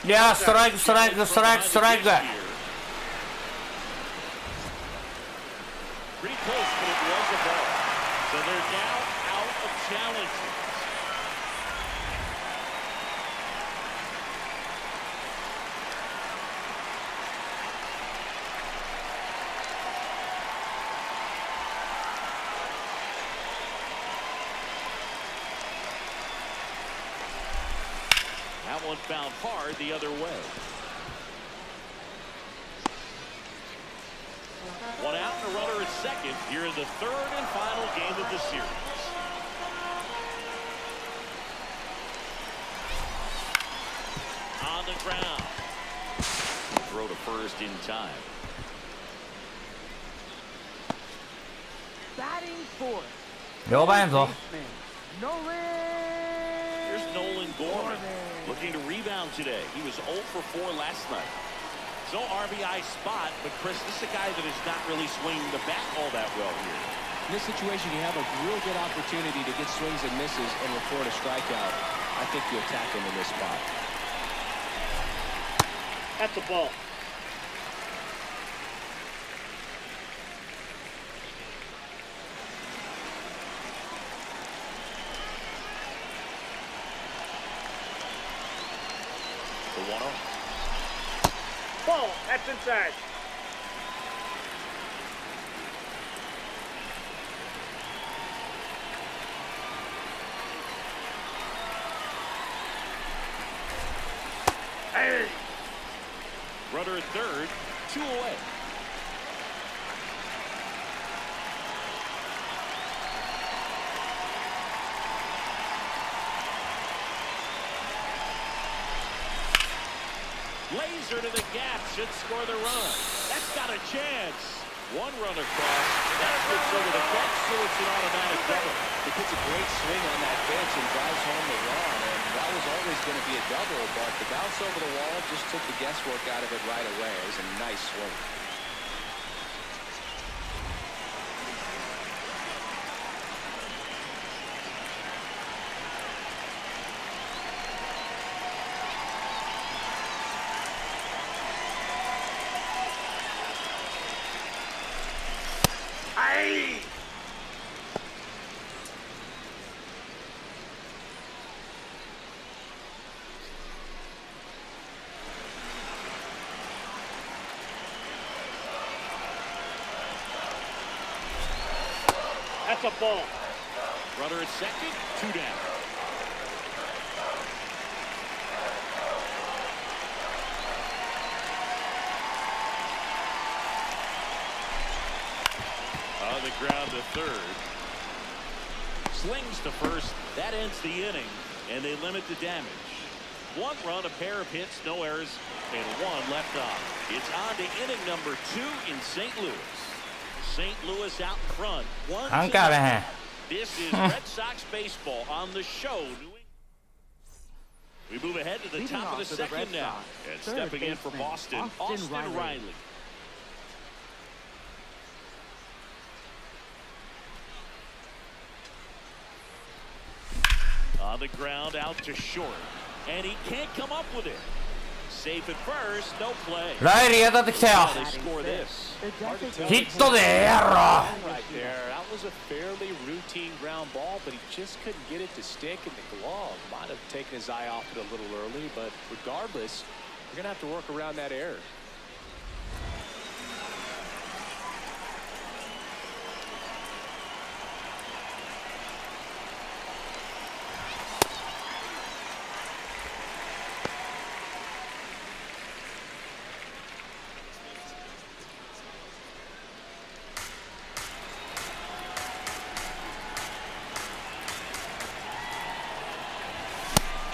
Yeah, strike. Pretty close, but it was a ball. So they're now out of challenges. That one found hard the other way. One out and a runner at second here in the third and final game of the series. On the ground. Throw to first in time. Batting fourth. 4番やぞ。 Here's Nolan Gorman looking to rebound today. He was 0 for 4 last night. So RBI spot, but Chris, this is a guy that is not really swinging the bat all that well here. In this situation, you have a real good opportunity to get swings and misses and record a strikeout. I think you attack him in this spot. That's a ball. The 1-0. Ball. That's inside. Hey. Runner at third, 2 away. Laser to the gap should score the run. That's got a chance. One run across. That flips over the fence, so it's an automatic double. He puts a great swing on that pitch and drives home the run, and that was always going to be a double, but the bounce over the wall just took the guesswork out of it right away. It was a nice swing. Hey. That's a ball. Runner at second, 2 down. On the ground to third. Slings to first. That ends the inning, and they limit the damage. 1 run, a pair of hits, no errors, and 1 left on. It's on to inning number 2 in St. Louis. St. Louis out front. 1-0. This is Red Sox baseball on the show. We move ahead to the Leading top of off the for the second Red now. Sox, And third stepping in for baseman, Boston, Austin Austin Riley. Riley. On the ground, out to short. And he can't come up with it. Safe at first, no play. ライリー当たってきたよ。 They score this. Hit ヒットでええやろ。 Right there. That was a fairly routine ground ball, but he just couldn't get it to stick in the glove. Might have taken his eye off it a little early, but regardless, you're going to have to work around that error.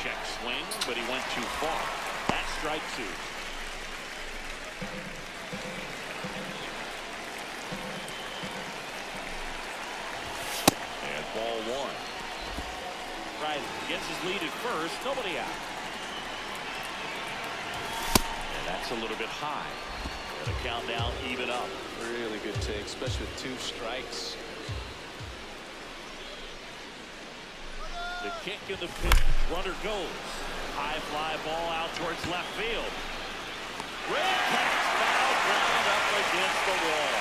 Check swing, but he went too far. That's strike two. And ball one. Riley gets his lead at first, nobody out. And that's a little bit high. And the count now even up. Really good take, especially with 2 strikes. The kick in the pitch, runner goes. High fly ball out towards left field. Great catch, foul ground up against the wall.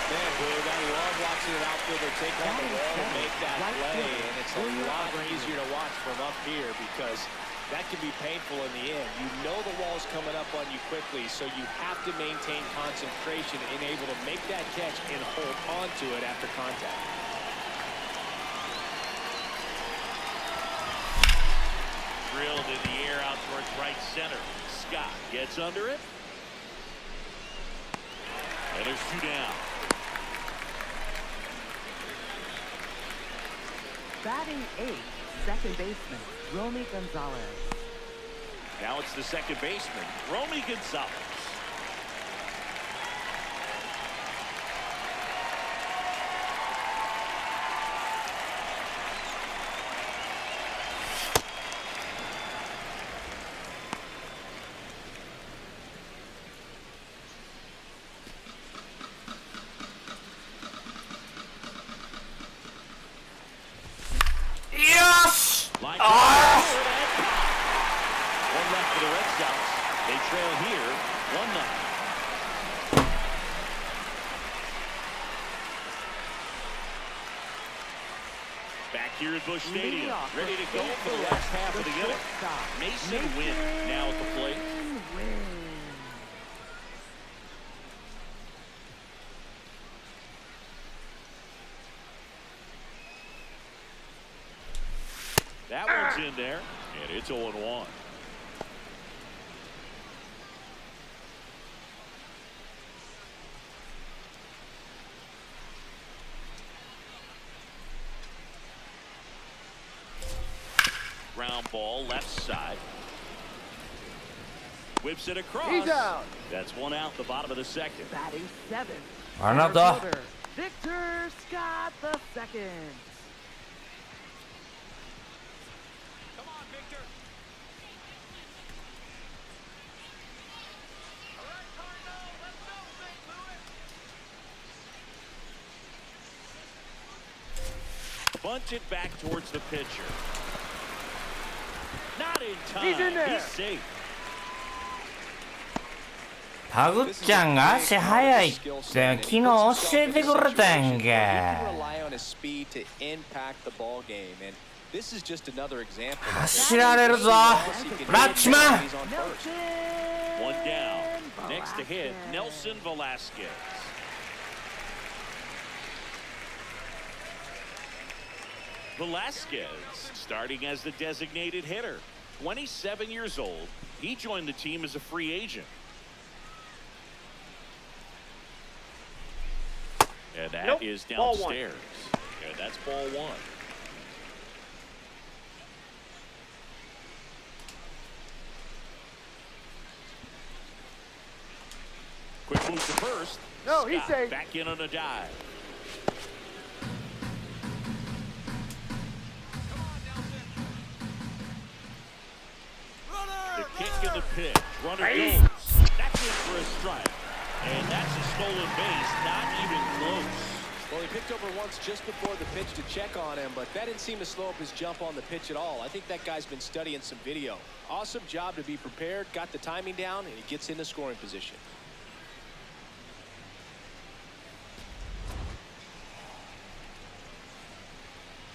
Man, Boog, I love watching an outfielder take on the wall and make that play, and it's a lot easier to watch from up here because that can be painful in the end. You know the wall's coming up on you quickly, so you have to maintain concentration and able to make that catch and hold on to it after contact. Drilled in the air out towards right center. Scott gets under it. And there's 2 down. Batting 8th, second baseman, Romy Gonzalez. Now it's the second baseman, Romy Gonzalez. Line one left for the Red Sox. They trail here 1-0. Back here at Busch Stadium, ready to go for the last half of the inning. Mason Wynn now at the plate. That one's in there, and it's 0-1. Ground ball left side. Whips it across. He's out. That's 1 out, the bottom of the second. Batting 7th, あなた fielder, Victor Scott the second. Come on, Victor. All right, Cardinals, let's go, St. Louis. Bunch it back towards the pitcher. Not in time. He's in there. He's safe. タグっちゃんが足速いって昨日教えてくれたやんけ。 rely on his speed to impact the ball game, and this is just another example. 走られるぞラッチマン。 1 down. Next to hit, Nelson Velasquez. Velasquez starting as the designated hitter. 27 years old. He joined the team as a free agent. And that is downstairs. And that's ball 1. Quick move to first. No, he's Scott safe. back in on a dive. The kick in the pitch. Runner goes. That's in for a strike. And that's a stolen base. Not even close. Well, he picked over once just before the pitch to check on him, but that didn't seem to slow up his jump on the pitch at all. I think that guy's been studying some video. Awesome job to be prepared, got the timing down, and he gets into scoring position.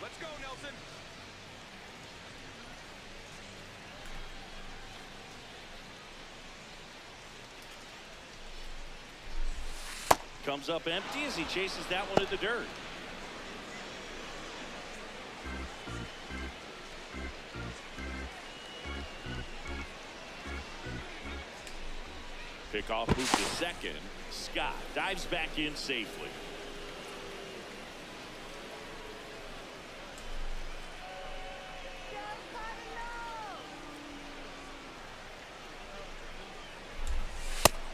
Let's go, Nelson. Comes up empty as he chases that one in the dirt. Pickoff move to second. Scott dives back in safely.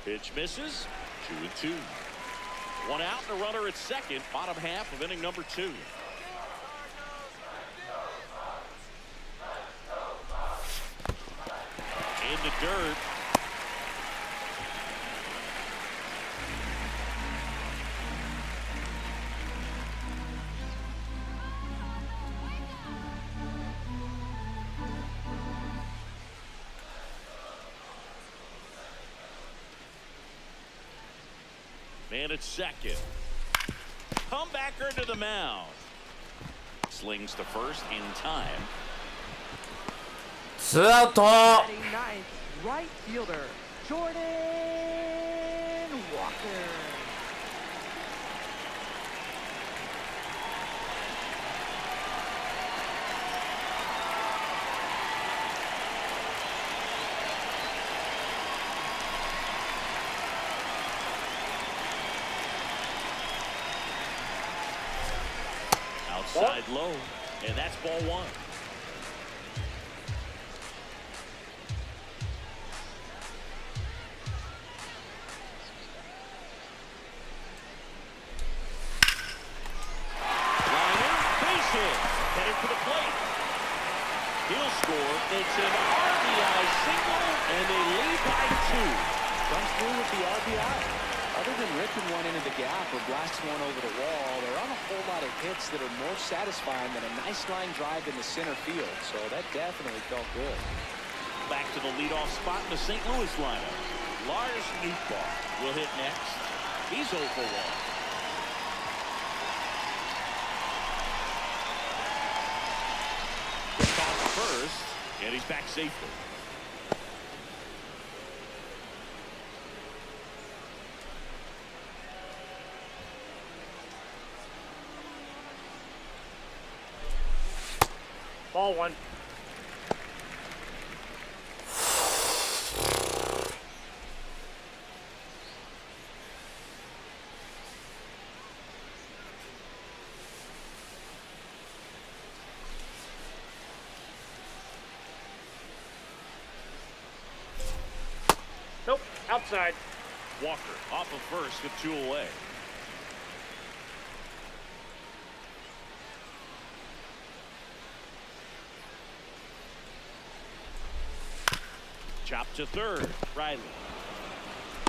Pitch misses. 2-2. One out and a runner at second. Bottom half of inning number 2. In the dirt. Man at second. Comebacker to the mound. Slings to first in time. ツーアウト。 Batting ninth, right fielder, Jordan Walker. Outside low, and that's ball 1. Liner, base hit, headed for the plate. He'll score. It's an RBI single, and they lead by 2. Comes through with the RBI. Other than ripping one into the gap or blasting one over the wall, there aren't a whole lot of hits that are more satisfying than a nice line drive in the center field. So that definitely felt good. Back to the leadoff spot in the St. Louis lineup. Lars Nootbaar will hit next. He's 0 for 1. Toss first, and he's back safely. Ball 1. Nope, outside. Walker off of first with 2 away. Chop to third. Riley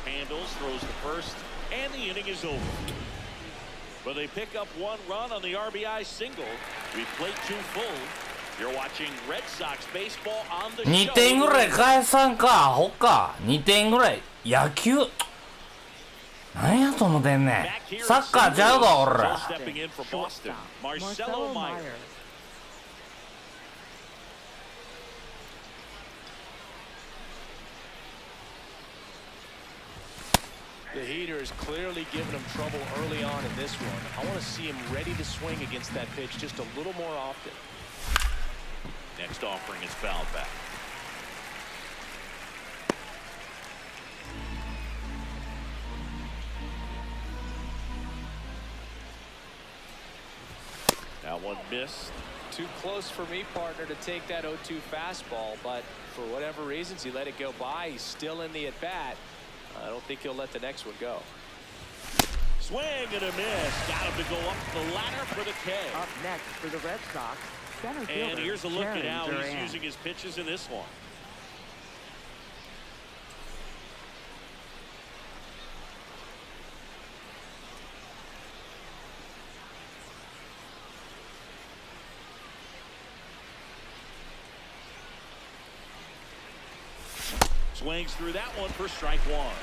handles, throws to first, and the inning is over. But they pick up 1 run on the RBI single. We played 2 full. You're watching Red Sox baseball on the 2 show. 点ぐらい返さんか。アホか。2点ぐらい。野球。何やと思ってんねん。サッカーちゃうか、俺ら。 Stepping in for Boston, Marcelo Marcelo Meyer. Meyer. The heater is clearly giving him trouble early on in this one. I want to see him ready to swing against that pitch just a little more often. Next offering is fouled back. That one missed. Too close for me, partner, to take that 0-2 fastball, but for whatever reasons, he let it go by. He's still in the at-bat. I don't think he'll let the next one go. Swing and a miss. Got him to go up the ladder for the K. Up next for the Red Sox, center fielder, And here's a look at how Jarren he's Duran. using his pitches in this one. swings through that one for strike one.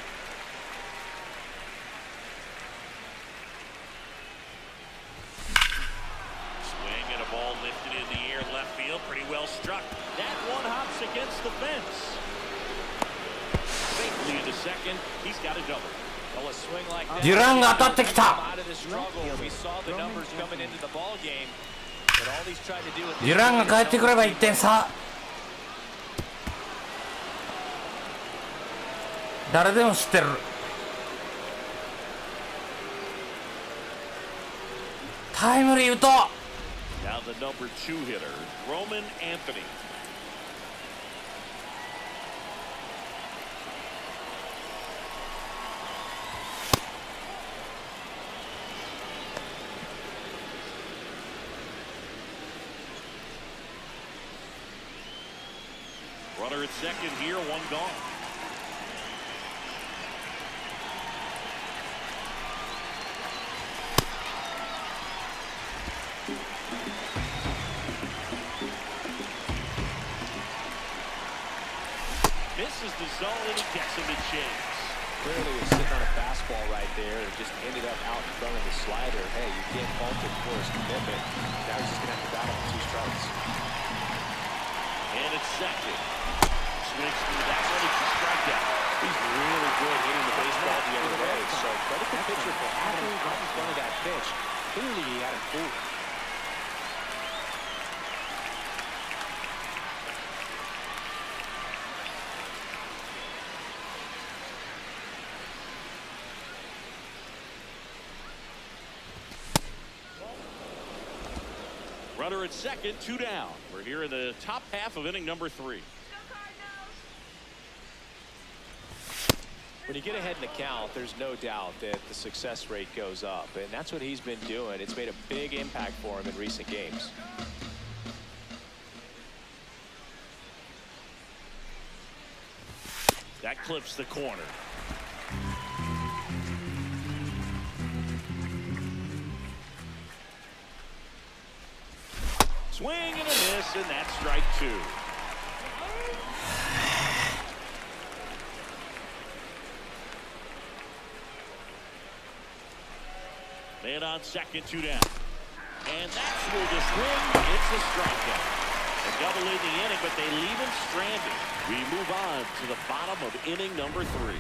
Swing and a ball lifted in the air left field. Pretty well struck. That one hops against the fence. Safely into second. He's got a double. Well, a swing like that. デュランが当たってきた。 Out of the struggle. We saw the numbers coming into the ball game. But all he's tried to do with デュランが帰ってくれば1点差。誰でも知ってる。タイムリー打とう。 Now the number 2 hitter, Roman Anthony. Runner at second here, one gone. Misses the zone and he gets him to chase. Clearly was sitting on a fastball right there and just ended up out in front of the slider. Hey, you can't fault him for his commitment. Now he's just going to have to battle with 2 strikes. And it's second. Swings through that one. It's a strikeout. He's really good hitting the baseball the other way. So credit the pitcher for having him right in front of that pitch. Clearly he had him fooled. Runner at second, 2 down. We're here in the top half of inning number 3. When you get ahead in the count, there's no doubt that the success rate goes up, and that's what he's been doing. It's made a big impact for him in recent games. That clips the corner. Swing and a miss, and that's strike 2. Man on second, 2 down. And that's where the swing. It's a strikeout. A double in the inning, but they leave him stranded. We move on to the bottom of inning number 3.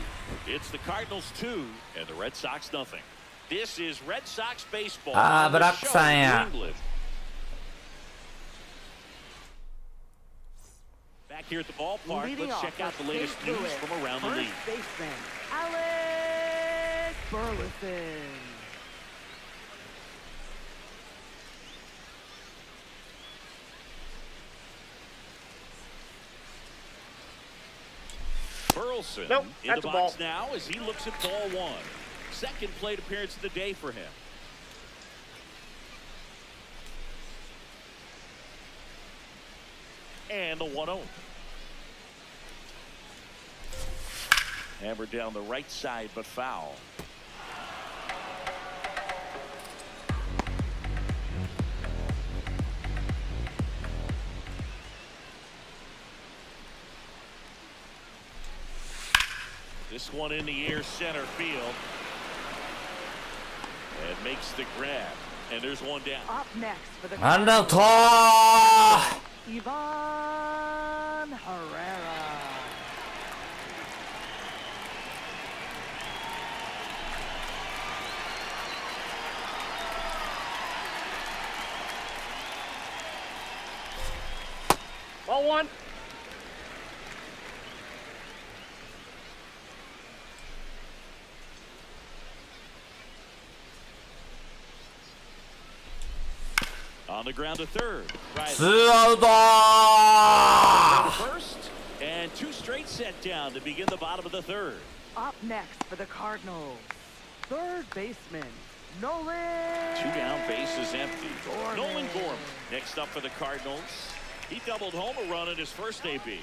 It's the Cardinals 2 and the Red Sox nothing. This is Red Sox baseball. Ah, on the Black showさんや。in England. Back here at the ballpark, Leading let's off check out the with latest St. news Louis from around the first league. baseman Alex Burleson. Burleson Nope, in the that's a box ball. now as he looks at ball 1. Second plate appearance of the day for him. And the 1-0. Hammered down the right side, but foul. This one in the air, center field. And makes the grab. And there's one down. Up next for the ワンアウト。 Ivan Herrera. Ball 1. On the ground to third. Right. ツーアウト。 First, and 2 straight set down to begin the bottom of the 3rd. Up next for the Cardinals, third baseman Nolan. 2 down, base is empty. Gorman. Nolan Gorman next up for the Cardinals. He doubled home a run in his first AB.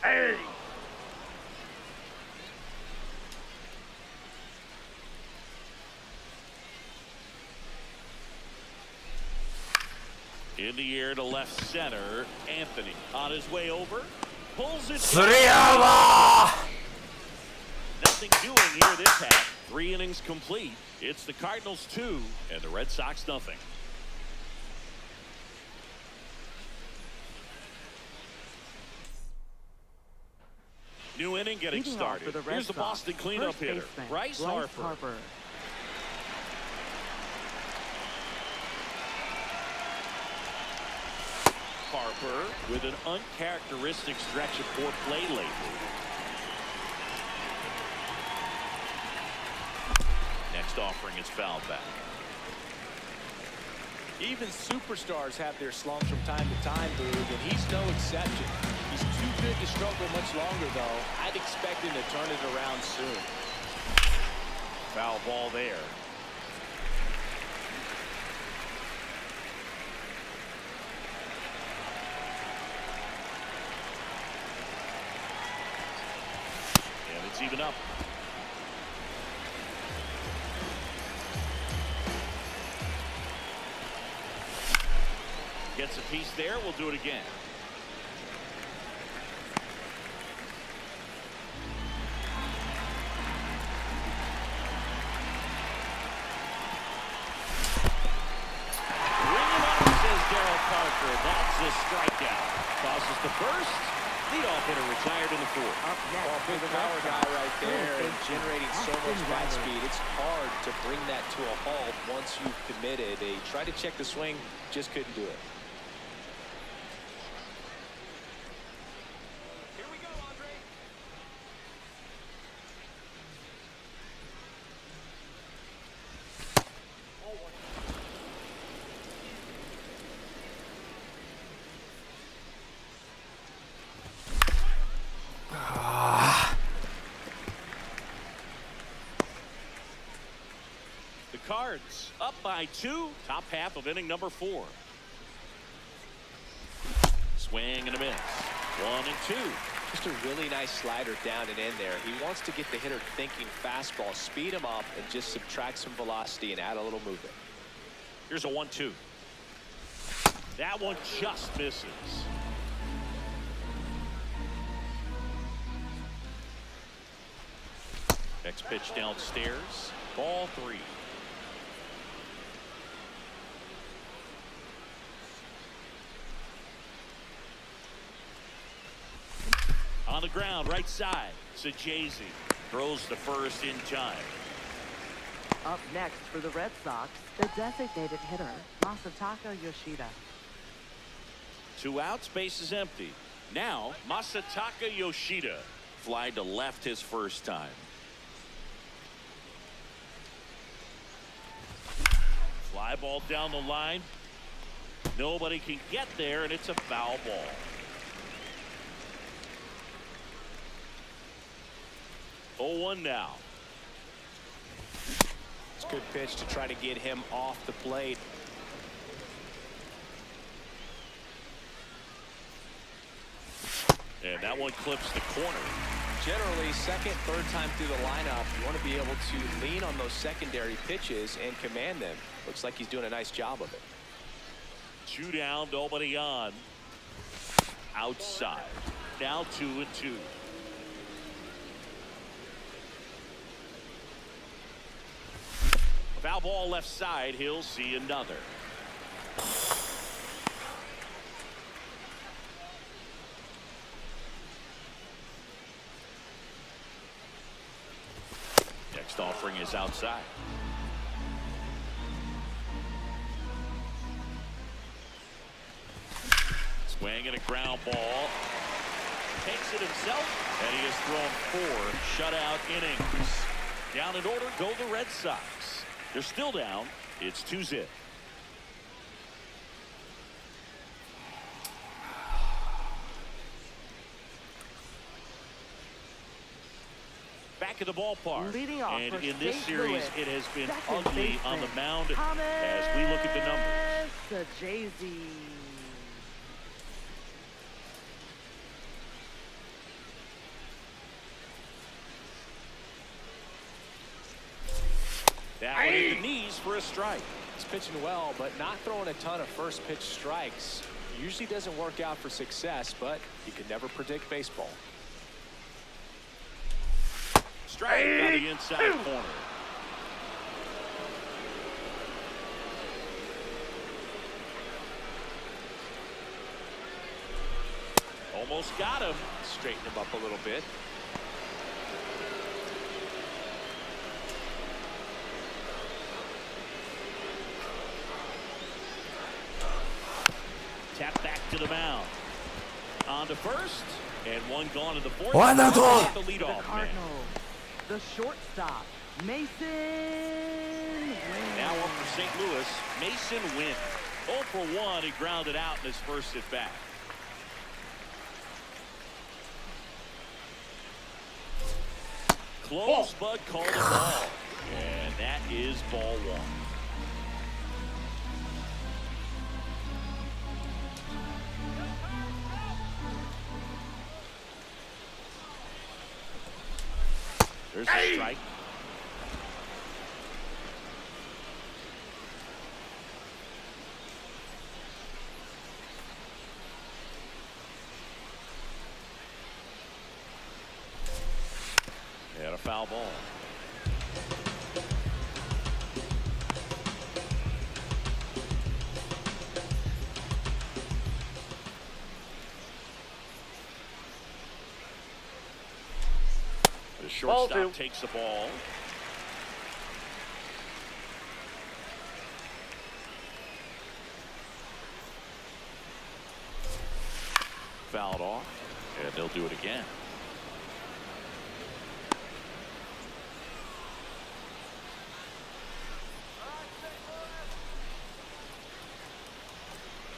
Hey. to left center. Anthony on his way over. Pulls it. スリーアウ Nothing doing here this half. 3 innings complete. It's the Cardinals 2 and the Red Sox nothing. New inning getting Leading off started. for the Red Here's the Sox, Boston cleanup first hitter, baseman, Bryce Harper. Harper with an uncharacteristic stretch of poor play lately. Next offering is fouled back. Even superstars have their slumps from time to time, Boog, and he's no exception. He's too good to struggle much longer, though. I'd expect him to turn it around soon. Foul ball there. And it's even up. Gets a piece there. We'll do it again. Bring him up, says Darryl Parker. That's a strikeout. Tosses the first. Leadoff hitter retired in the fourth. Up next, Well, big for the power Red guy Sox, right there third and baseman, generating so much Austin bat Riley. speed. It's hard to bring that to a halt once you've committed. They tried to check the swing, just couldn't do it. Here we go, Andre. The Cards up by 2. Top half of inning number 4. Swing and a miss. 1 and 2. Just a really nice slider down and in there. He wants to get the hitter thinking fastball, speed him up, and just subtract some velocity and add a little movement. Here's a 1-2. That one just misses. Next pitch downstairs. Ball 3. On the ground, right side. Sajazi throws the first in time. Up next for the Red Sox, the designated hitter, Masataka Yoshida. 2 outs, base is empty. Now, Masataka Yoshida fly to left his first time. Fly ball down the line. Nobody can get there, and it's a foul ball. Oh, 1 now. It's a good pitch to try to get him off the plate. And that one clips the corner. Generally, second, third time through the lineup, you want to be able to lean on those secondary pitches and command them. Looks like he's doing a nice job of it. 2 down, nobody on. Outside. Now 2 and 2. Foul ball left side. He'll see another. Next offering is outside. Swing and a ground ball. Takes it himself, and he has thrown 4 shutout innings. Down in order go the Red Sox. They're still down. It's 2-0. Back at the ballpark. Leading off And for in this St. series, Louis, it has been second ugly on the baseman, mound as we look at the numbers. Sajazi. That one hit the knees for a strike. He's pitching well, but not throwing a ton of first pitch strikes. Usually doesn't work out for success, but you can never predict baseball. Strike on the inside corner. Almost got him. Straighten him up a little bit. Tap back to the mound. On to first, and one gone to the fourth. One out. The The leadoff man. Cardinals. The shortstop, Mason wins. Now up for St. Louis, Mason wins. 0 for 1, he grounded out in his first at bat. Close, but called a ball. And that is ball 1. There's a strike. And a foul ball. The shortstop takes the ball. Fouled off, and they'll do it again.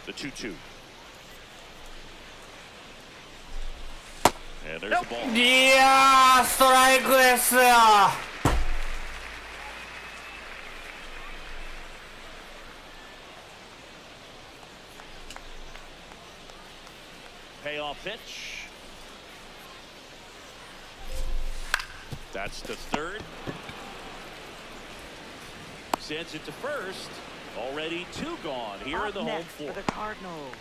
The 2-2. And there's the ball. いやー、ストライクですよ。Payoff pitch. That's the third. Sends it to first. Already 2 gone here in the home Next for fourth. the Cardinals,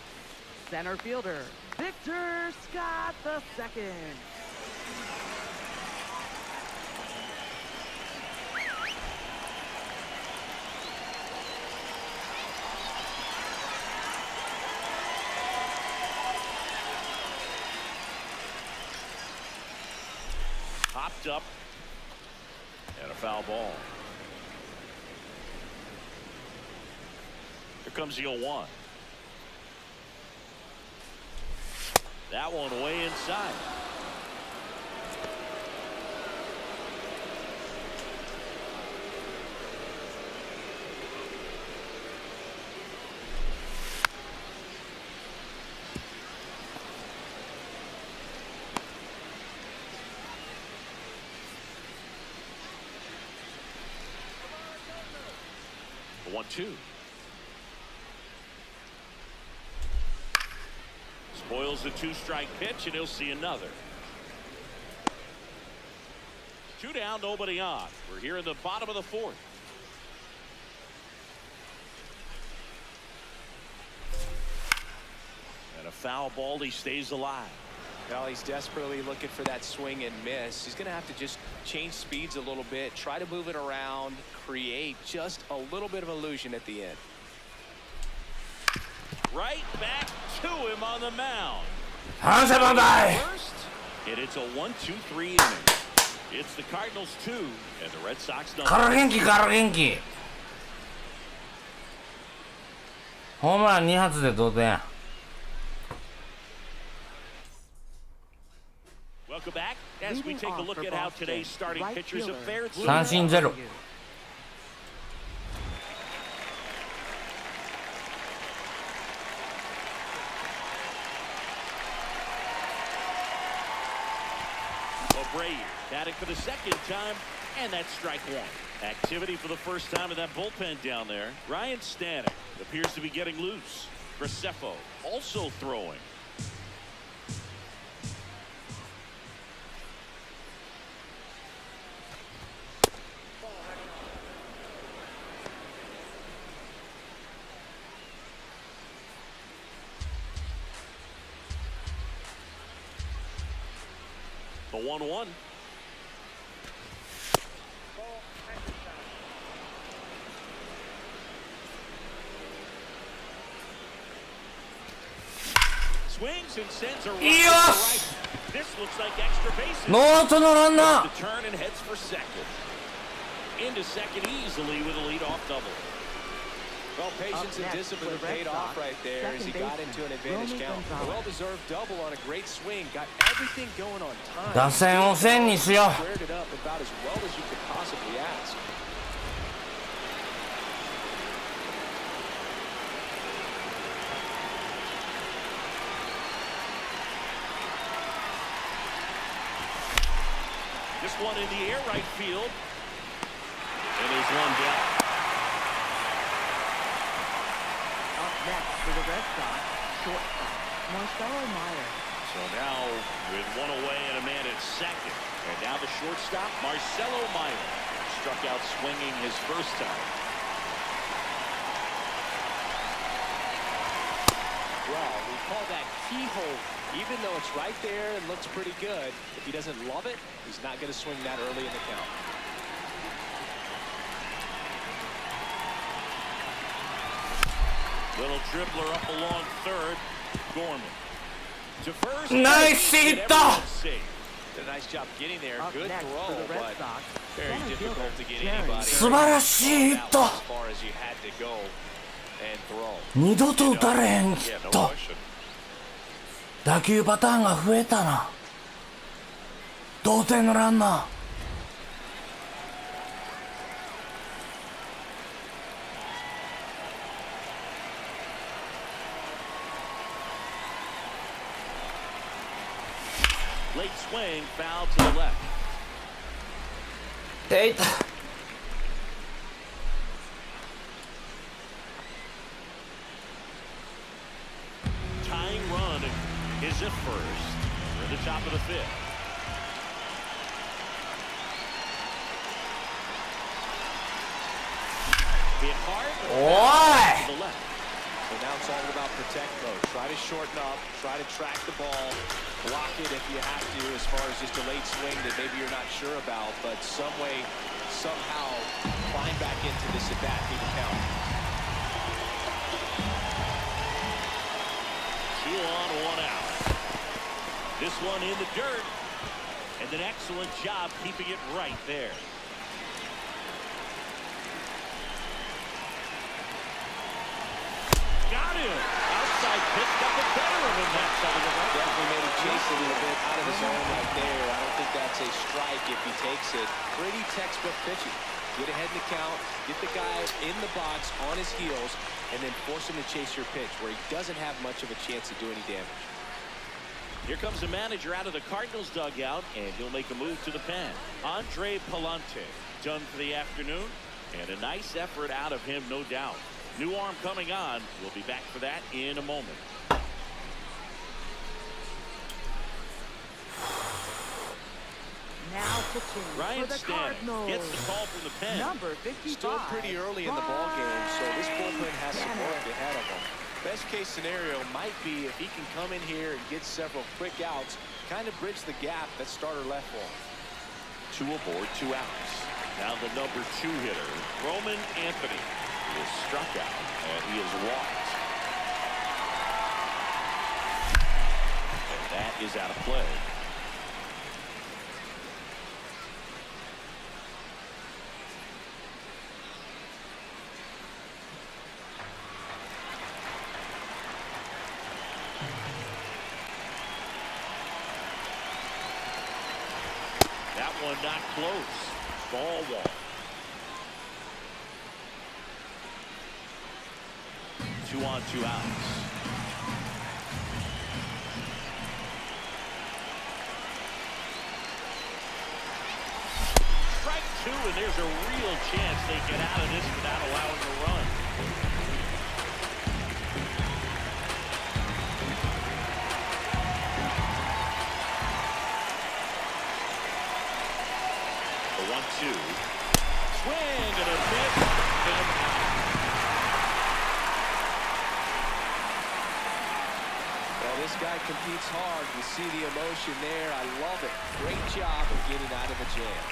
center fielder, Victor Scott II. Popped up. And a foul ball. Here comes the 0-1. That one way inside. The 1-2. Spoils the 2-strike pitch, and he'll see another. 2 down, nobody on. We're here in the bottom of the fourth. And a foul ball, he stays alive. Well, he's desperately looking for that swing and miss. He's going to have to just change speeds a little bit, try to move it around, create just a little bit of illusion at the end. Right back to him on the mound. 反射問題。 First, and it's a 1-2-3 inning. It's the Cardinals 2 and the Red Sox から nothing. 元気から元気。ホームラン2発で同点。 Welcome back as we Leading take a off look for at how Boston, today's starting right pitchers have fielder, fared. 三振ゼロ。 O'Brien batting for the second time, and that's strike 1. Activity for the first time in that bullpen down there. Ryan Stanek appears to be getting loose. Graceffo also throwing. 1-1. Swings and sends a right to right. This looks like extra bases. ノーアウトのランナー The turn and heads for second. Into second easily with a leadoff double. Well, patience and discipline paid off right there as he got into an advantage count. A well-deserved double on a great swing. Got everything going on time. 打線を線にしよ Squared it up about as well as you could possibly ask. This one in the air right field. And there's one down. Up next for the Red Sox, shortstop, Marcelo Meyer. So now with one away and a man at second. And now the shortstop, Marcelo Meyer. Struck out swinging his first time. Well, we call that keyhole. Even though it's right there and looks pretty good, if he doesn't love it, he's not going to swing that early in the count. Little dribbler up along third. Gorman. To first. Nice hit! Did a nice job getting there. Up Good next throw, for the Red but Sox, very center difficult fielder, to get Jerry. anybody. 素晴らしいヒット As far as you had to go and throw. 二度と打たれへんヒ Yeah, ッ no ト question. 打球パターンが増えたな同点のランナー Late swing, foul to the left. ていた Tying run is at first. We're at the top of the fifth. Hit hard. お To the left. So now it's all about protect mode. Try to shorten up, try to track the ball, block it if you have to as far as just a late swing that maybe you're not sure about, but some way, somehow climb back into this at-bat through the count. 2 on, 1 out. This one in the dirt. And an excellent job keeping it right there. Got him. Outside pitch got the better of him that side of the right. Definitely made him chase a little bit out of his zone right there. I don't think that's a strike if he takes it. Pretty textbook pitching. Get ahead in the count, get the guy in the box on his heels, and then force him to chase your pitch where he doesn't have much of a chance to do any damage. Here comes the manager out of the Cardinals dugout, and he'll make a move to the pen. Andre Palante, done for the afternoon, and a nice effort out of him, no doubt. New arm coming on. We'll be back for that in a moment. Now pitching Ryan for the Stanton Cardinals. gets the call from the pen. Number 55. Still pretty early in the ball game, so this bullpen has some work ahead of him. Best case scenario might be if he can come in here and get several quick outs, kind of bridge the gap that starter left for him. 2 aboard, 2 outs. Now the number 2 hitter, Roman Anthony, is struck out and he is walked. And that is out of play. That one not close. Ball one. 2 on, 2 outs. Strike 2, and there's a real chance they get out of this without allowing a run. The 1-2. Swing and a miss. And out. Well, this this guy competes hard. You see the emotion there. I love it. Great job of getting out of the jam.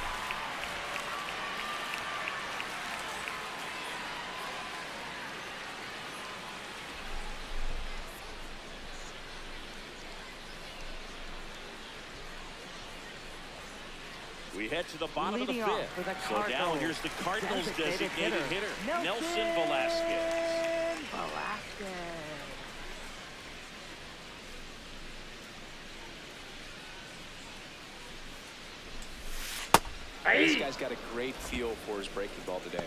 We head to the bottom of the Leading off fifth. for the So now Cardinals, here's the Cardinals' designated designated hitter, Nelson Velasquez. Velasquez. This guy's got a great feel for his breaking ball today.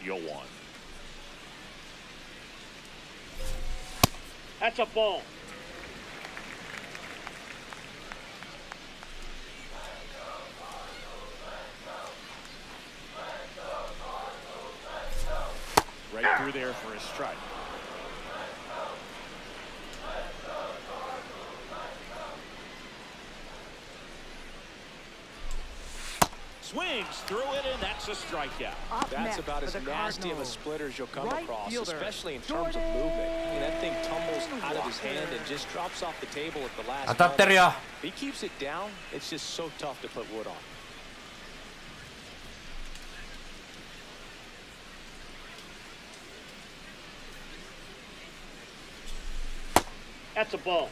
Yo one. That's a ball. Right through there for a strike. Swings through it, and that's a strikeout. Up That's next about for as the nasty of a Cardinals, splitter as you'll come right across, fielder, especially in terms of movement. I mean, that thing tumbles out of his hand and just drops off the table at the last 当たってるよ。 moment. If he keeps it down, it's just so tough to put wood on. That's a ball.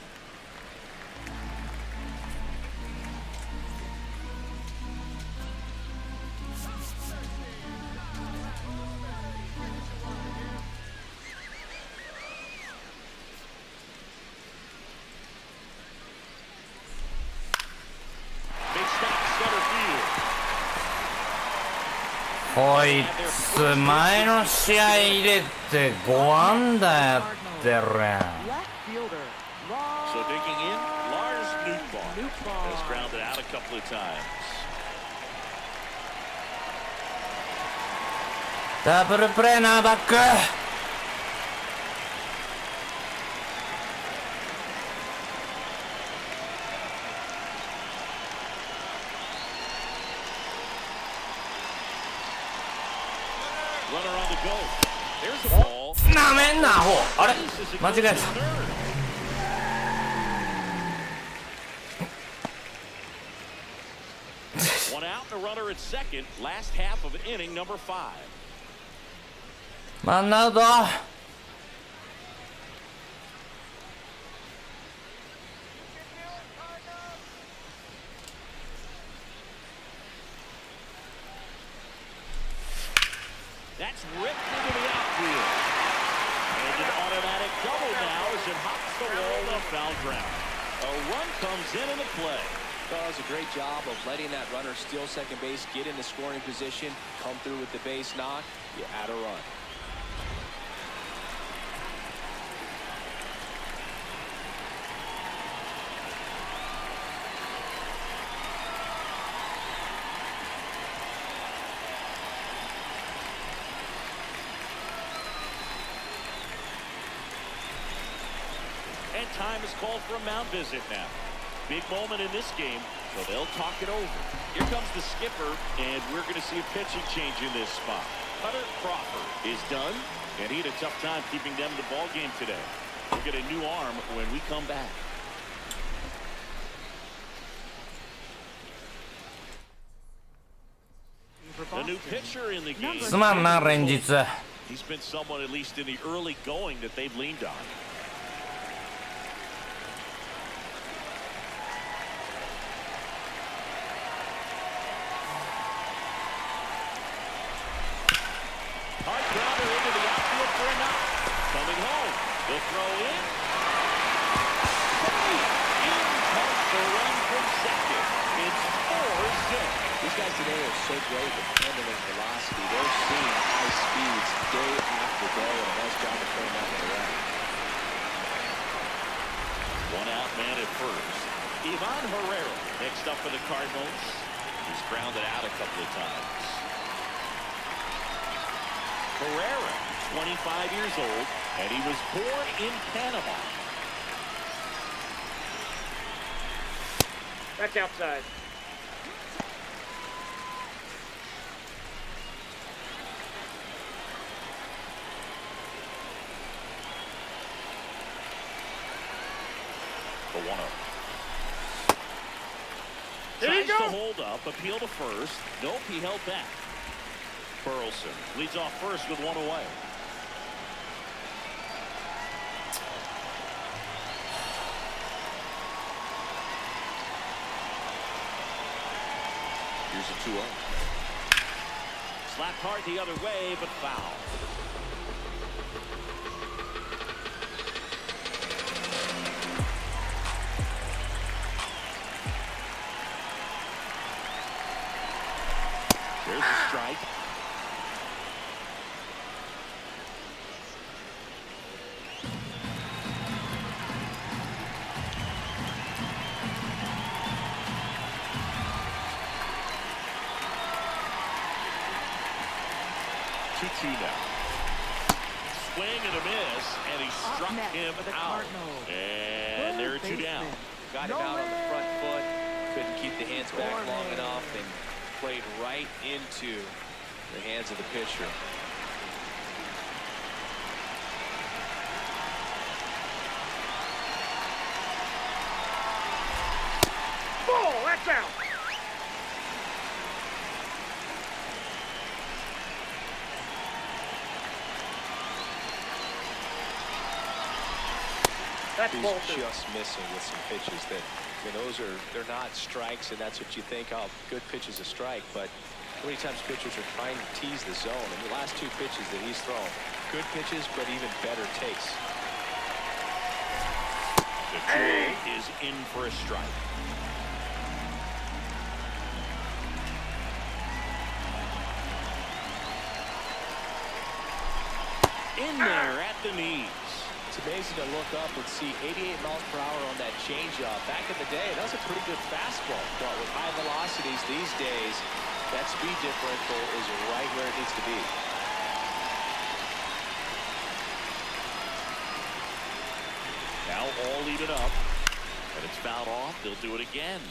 Big stop center field. こいつ前の試合入れて5安打やってるやん。 Left fielder. So digging in, Lars Nootbaar Nootbaar. has grounded out a couple of times. ダブルプレーなバック。 Runner on the go. There's the ball. なめんなアホ。あれ間違えた。 One out and a runner at second. Last half of inning number 5. ワンアウト。 That's ripped into the outfield. And an automatic double now as it hops the wall of foul ground. A run comes in the play. That was a great job of letting that runner steal second base, get in the scoring position, come through with the base knock. You add a run. And time is called for a mound visit now. Big moment in this game, so they'll talk it over. Here comes the skipper, and we're going to see a pitching change in this spot. Cutter Crawford is done, and he had a tough time keeping them in the ball game today. We'll get a new arm when we come back. The new pitcher in the game. すまんな連日。 He's been someone, at least in the early going, that they've leaned on. Hard grounder into the outfield for a knock. Coming home. The throw in. In comes the run from second. It's 4-6. These guys today are so great with handling velocity. They're seeing high speeds day after day, and a nice job of throwing that one around. One out man at first. Ivan Herrera next up for the Cardinals. He's grounded out a couple of times. Herrera, 25 years old, and he was born in Panama. That's outside. The 1-0. There you Tries to go. hold up, appeal to first. Nope, he held back. Burleson leads off first with one away. Here's a 2-0. Slapped hard the other way, but foul. There's a strike. Two now. Swing and a miss, and he struck him out. And there are two down. Got him out on the front foot. Couldn't keep the hands back long enough and played right into the hands of the pitcher. Ball, that's out. That's He's bullshit. just missing with some pitches that, they're not strikes, and that's what you think, oh, good pitch is a strike, but how many times pitchers are trying to tease the zone? And the last two pitches that he's thrown, good pitches, but even better takes. The 2 is in for a strike. In there at the knees. It's amazing to look up and see 88 miles per hour on that changeup. Back in the day, that was a pretty good fastball. But with high velocities these days, that speed differential is right where it needs to be. Now all even up. And it's fouled off. They'll do it again.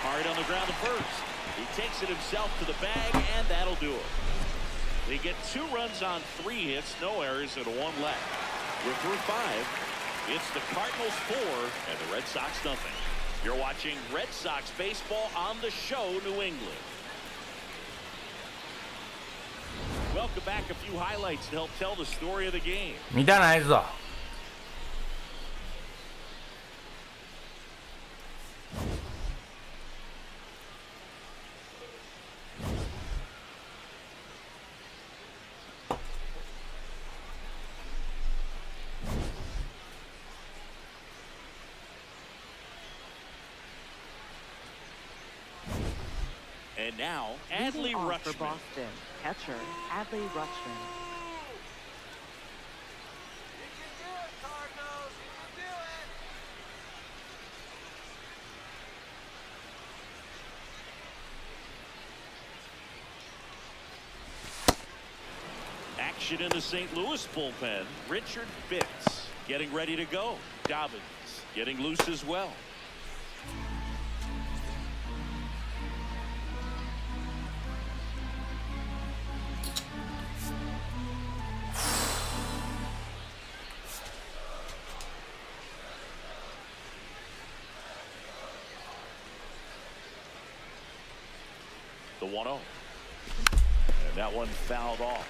Hard on the ground to first. He takes it himself to the bag, and that'll do it. They get 2 runs on 3 hits, no errors, and 1 left. We're through 5. It's the Cardinals 4 and the Red Sox nothing. You're watching Red Sox baseball on the show, New England. Welcome back. A few highlights to help tell the story of the game. 見たないぞ。And now, Leading Adley off for Rutschman. Boston, catcher Adley Rutschman. Action in the St. Louis bullpen. Richard Fitz getting ready to go. Dobbins getting loose as well. The 1-0. And that one fouled off.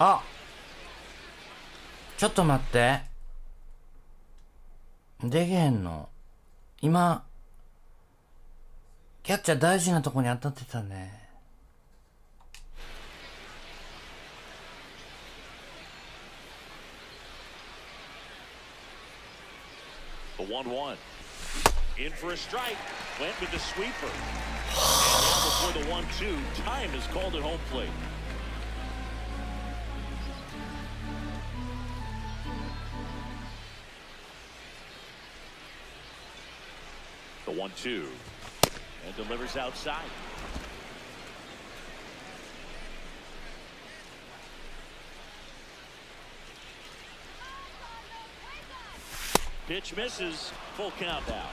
あ、ちょっと待って。でけへんの。今、キャッチャー大事なとこに当たってたね。The 1-1. In for a strike. Went with the sweeper. And now before the 1-2, time is called at home plate. The 1-2. And delivers outside. Pitch misses. Full count now.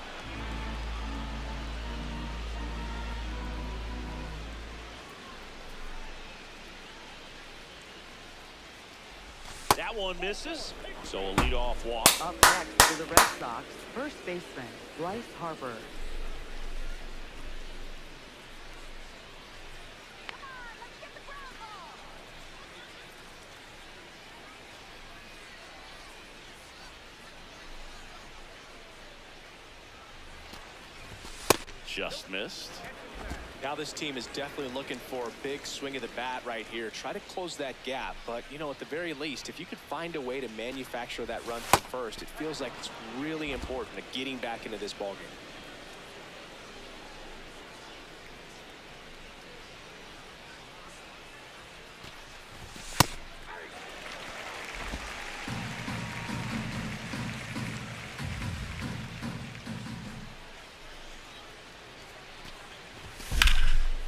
That one misses. So a leadoff walk. Up next for the Red Sox, first baseman Bryce Harper. Just missed. Now this team is definitely looking for a big swing of the bat right here. Try to close that gap, but you know, at the very least, if you could find a way to manufacture that run from first, it feels like it's really important to getting back into this ballgame.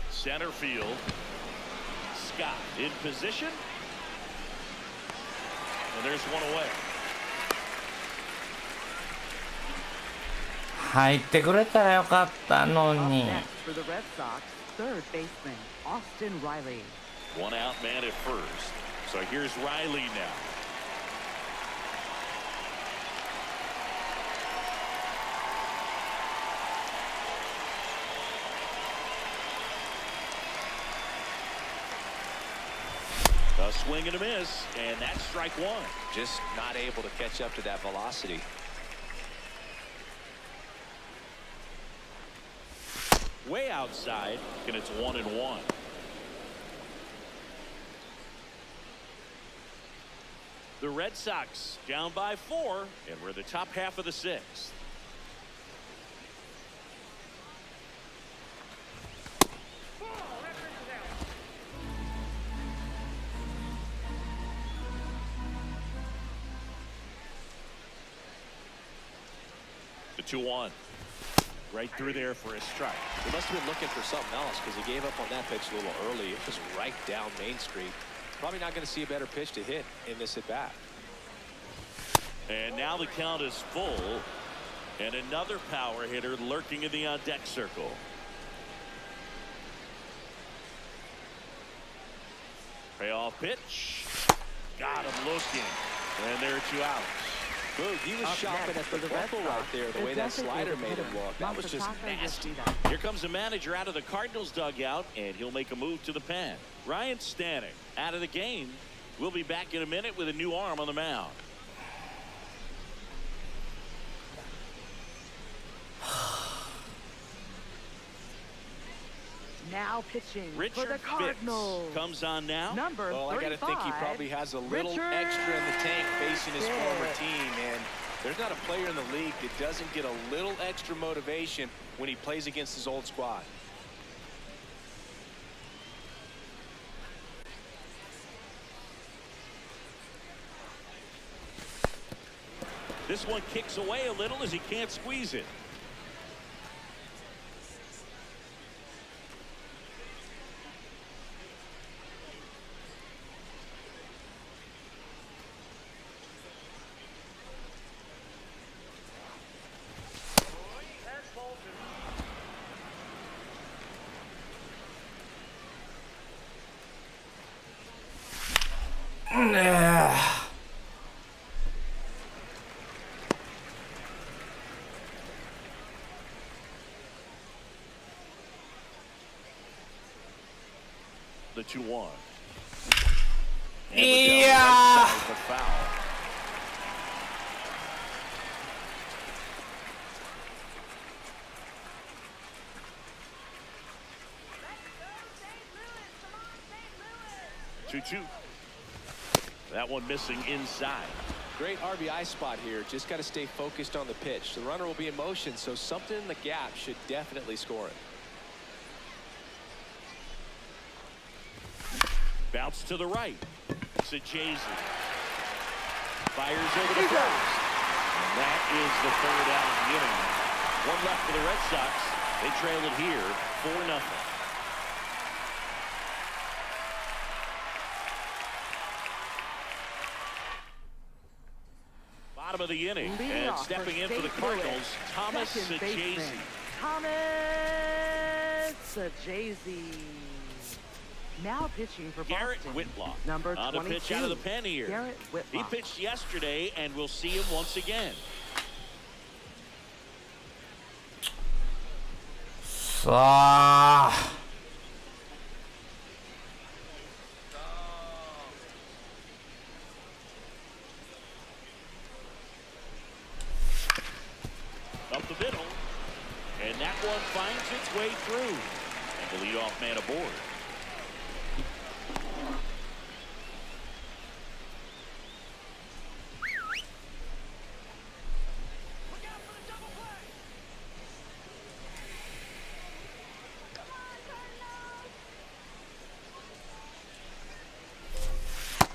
Center field. Scott in position. And there's one away. 入ってくれたらよかったの Up に。 next for the Red Sox, third baseman Austin Riley. One out man at first. So here's Riley now. A swing and a miss, and that's strike one. Just not able to catch up to that velocity. Way outside, and it's 1-1. The Red Sox down by 4, and we're the top half of the 6th. The 2-1. Right through there for a strike. He must have been looking for something else because he gave up on that pitch a little early. It was right down Main Street. Probably not going to see a better pitch to hit in this at bat. And now the count is full, and another power hitter lurking in the on-deck circle. Payoff pitch. Got him looking, and there are 2 outs. Boog, he was Up shopping next at for the the Red bubble right Sox, there, the the way that designated slider made him hitter, look. That was just Masataka nasty. Yoshida. Here comes the manager out of the Cardinals dugout, and he'll make a move to the pen. Ryan Stanek out of the game. We'll be back in a minute with a new arm on the mound. Now pitching for Richard the Cardinals. Fitz comes on now. Number Well, I got to 35. think he probably has a little Richard extra in the tank facing his former Fitz. team. And there's not a player in the league that doesn't get a little extra motivation when he plays against his old squad. This one kicks away a little as he can't squeeze it. The 2-1. Yeah. The foul. Two. That one missing inside. Great RBI spot here. Just got to stay focused on the pitch. The runner will be in motion, so something in the gap should definitely score it. Bounce to the right. Sajazi fires over the first. And that is the 3rd out of the inning. One left for the Red Sox. They trail it here 4-0. Bottom of the inning, Leading and off stepping in for for the St. Cardinals, Louis, Thomas second Sajazi. baseman, Thomas Sajazi. Now pitching for Garrett Boston. Whitlock Number on a 22. pitch out of the pen here. Garrett He Whitlock. pitched yesterday, and we'll see him once again. さあ Up the middle, and that one finds its way through. And the leadoff man aboard.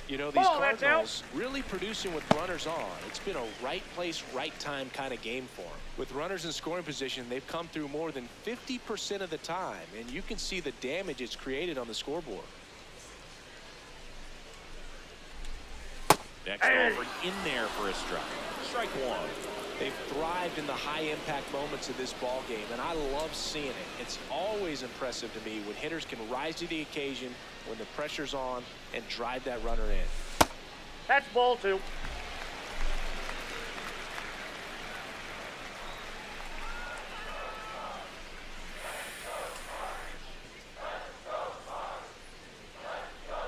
You know, these Ball, that's out. Cardinals really producing with runners on. It's been a right place, right time kind of game for them. With runners in scoring position, they've come through more than 50% of the time, and you can see the damage it's created on the scoreboard. Next over in there for a strike. Strike one. They've thrived in the high-impact moments of this ball game, and I love seeing it. It's always impressive to me when hitters can rise to the occasion when the pressure's on and drive that runner in. That's ball 2.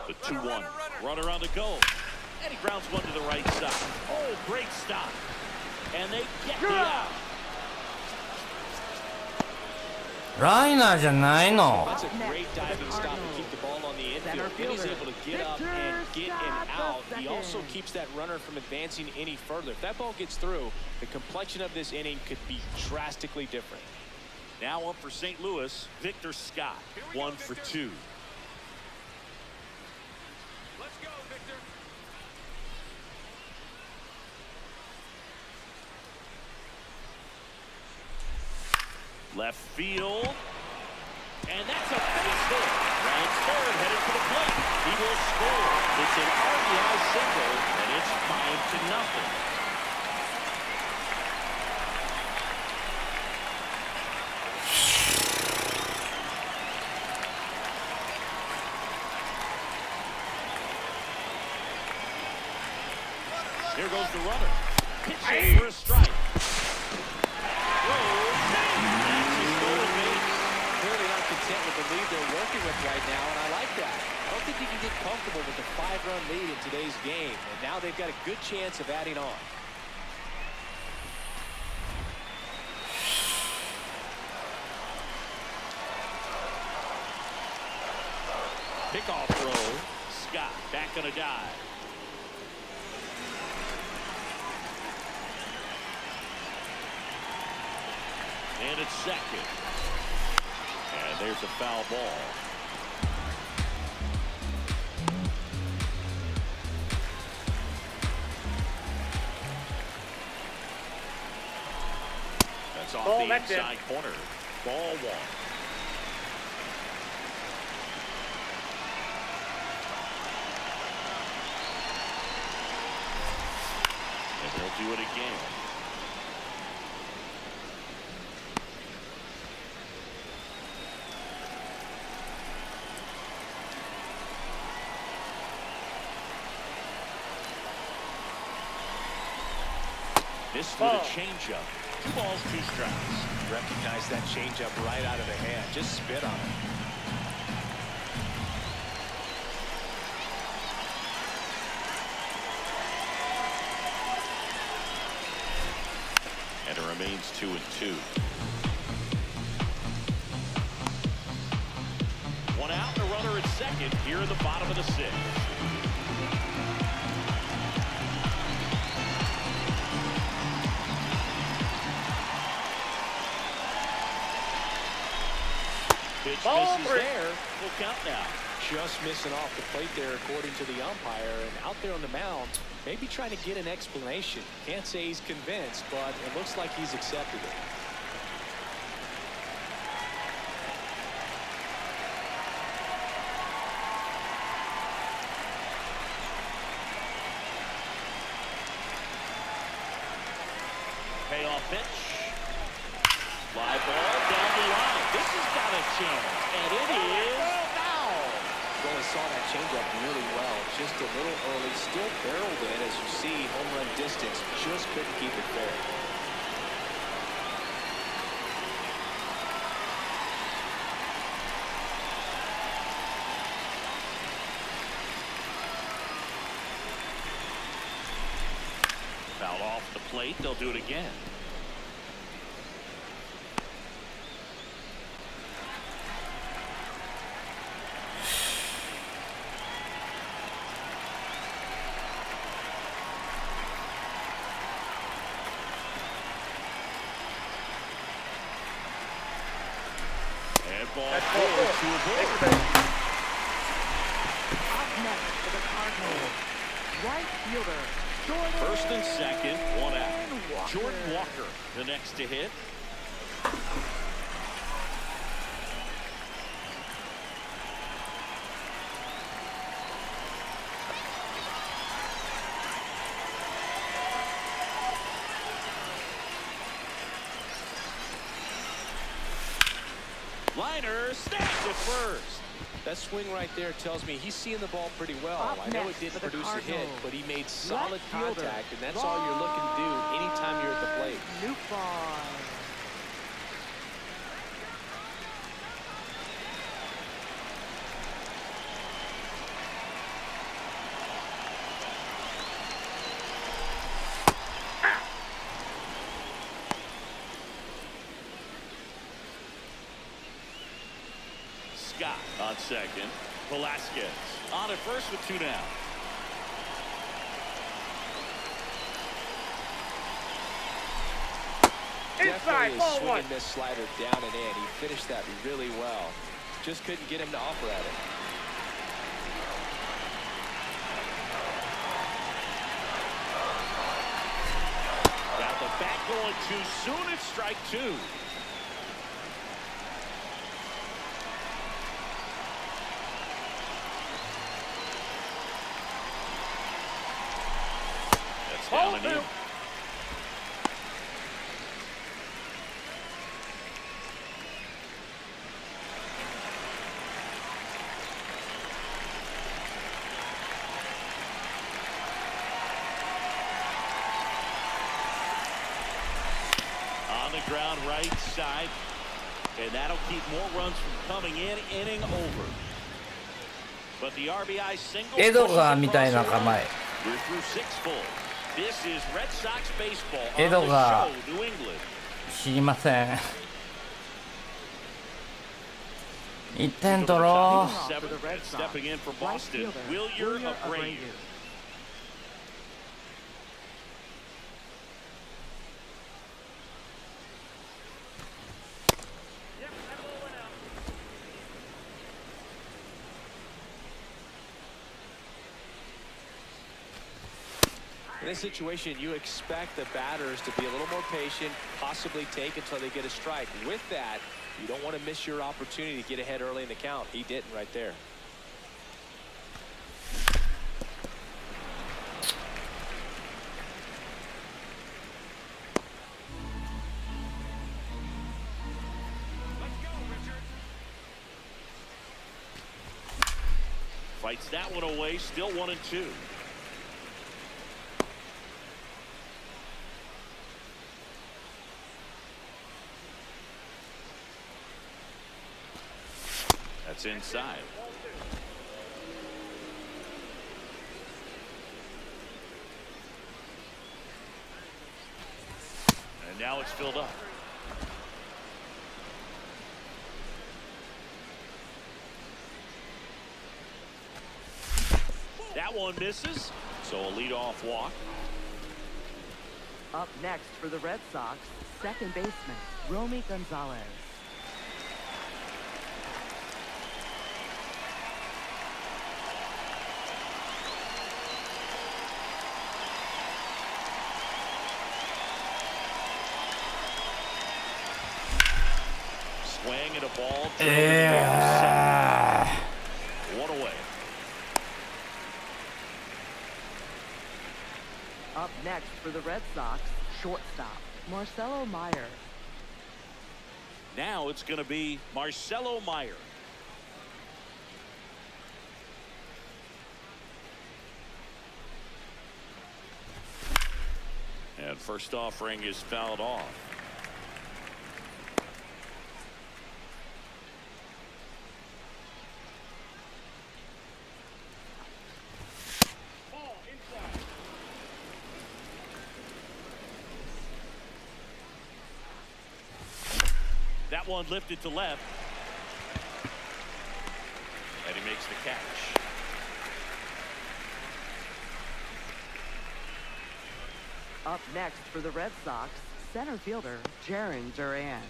The 2-1. Runner on the go. And he grounds one to the right side. Oh, great stop. And they get the out. ライナーじゃないの That's a great diving stop to keep the ball on the infield. Then he's able to get up and get him out. He also keeps that runner from advancing any further. If that ball gets through, the complexion of this inning could be drastically different. Now up for St. Louis, Victor Scott. 1 for 2. Let's go, Victor. Left field. And that's a base hit. Rounds third, headed for the plate. He will score. It's an RBI single, and it's 5-0. Here goes the runner. Pitching for a strike. Clearly not content with the lead they're working with right now, and I like that. I don't think you can get comfortable with a 5-run lead in today's game, and now they've got a good chance of adding on. Pickoff throw. Scott back on a dive. And it's second. And there's a foul ball. That's off Ball, the that's it. inside corner. Ball 1. And they'll do it again. Missed with a changeup. 2 balls, 2 strikes. Recognize that changeup right out of the hand. Just spit on it. And it remains 2-2. 1 out, and a runner at second here in the bottom of the 6th. Pitch misses there. Full count now. Just missing off the plate there, according to the umpire. And out there on the mound, maybe trying to get an explanation. Can't say he's convinced, but it looks like he's accepted it. Payoff pitch. Fly ball down the line. This has got a chance, and it is foul. Well, he saw that changeup really well. Just a little early, still barreled in. As you see, home run distance, just couldn't keep it fair. Foul off the plate. They'll do it again. Ball forward to a ball. Up next for the Cardinals, right fielder, Jordan. First and second, one out. Walker. Jordan Walker, the next to hit. Liner snags it first. That swing right there tells me he's seeing the ball pretty well. Up I know it next didn't for the produce a hit, Cardinals, but he made solid right fielder, contact, and that's all you're looking to do anytime you're at the plate. New ball. Scott on second. Velasquez on at first with two down. Definitely ball is swinging one. this slider down and in. He finished that really well. Just couldn't get him to offer at it. Got the bat going too soon. It's strike two. That's down and in. On the ground right side, and that'll keep more runs from coming in. Inning over. But the RBI single. エドガーみたいな構え。 We're through six full. This is Red Sox baseball on エ the ドガ show, New England. 知りません。1点取ろう。 Seventh, and stepping in for Boston, Wilyer Abreu. In this situation, you expect the batters to be a little more patient, possibly take until they get a strike. With that, you don't want to miss your opportunity to get ahead early in the count. He didn't right there. Fights that one away, still 1-2. That's inside. And now it's filled up. That one misses, so a leadoff walk. Up next for the Red Sox, second baseman, Romy Gonzalez. Swing and a ball. One away. Up next for the Red Sox, shortstop, Marcelo Meyer. Now it's going to be Marcelo Meyer. And first offering is fouled off. Ball inside. That one lifted to left. And he makes the catch. Up next for the Red Sox, center fielder Jaron Duran.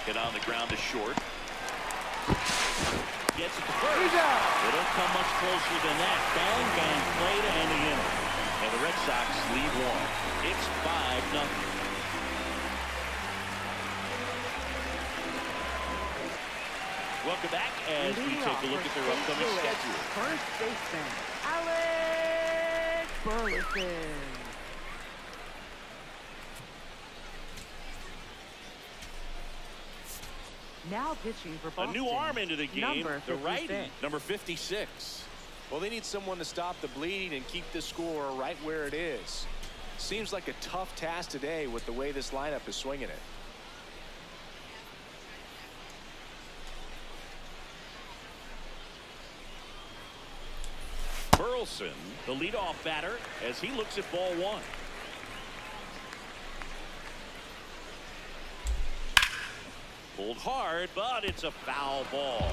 Hit on the ground to short. Gets it to first. They don't come much closer than that. Bang, bang, play to end the inning. And the Red Sox lead one. It's 5-0. Welcome back as we take a look at their upcoming schedule. First baseman Alex Burleson. Now pitching for A Boston. new arm into the game, Number the righty, 56. number 56. Well, they need someone to stop the bleeding and keep the score right where it is. Seems like a tough task today with the way this lineup is swinging it. Burleson, the leadoff batter, as he looks at ball one. Pulled hard, but it's a foul ball.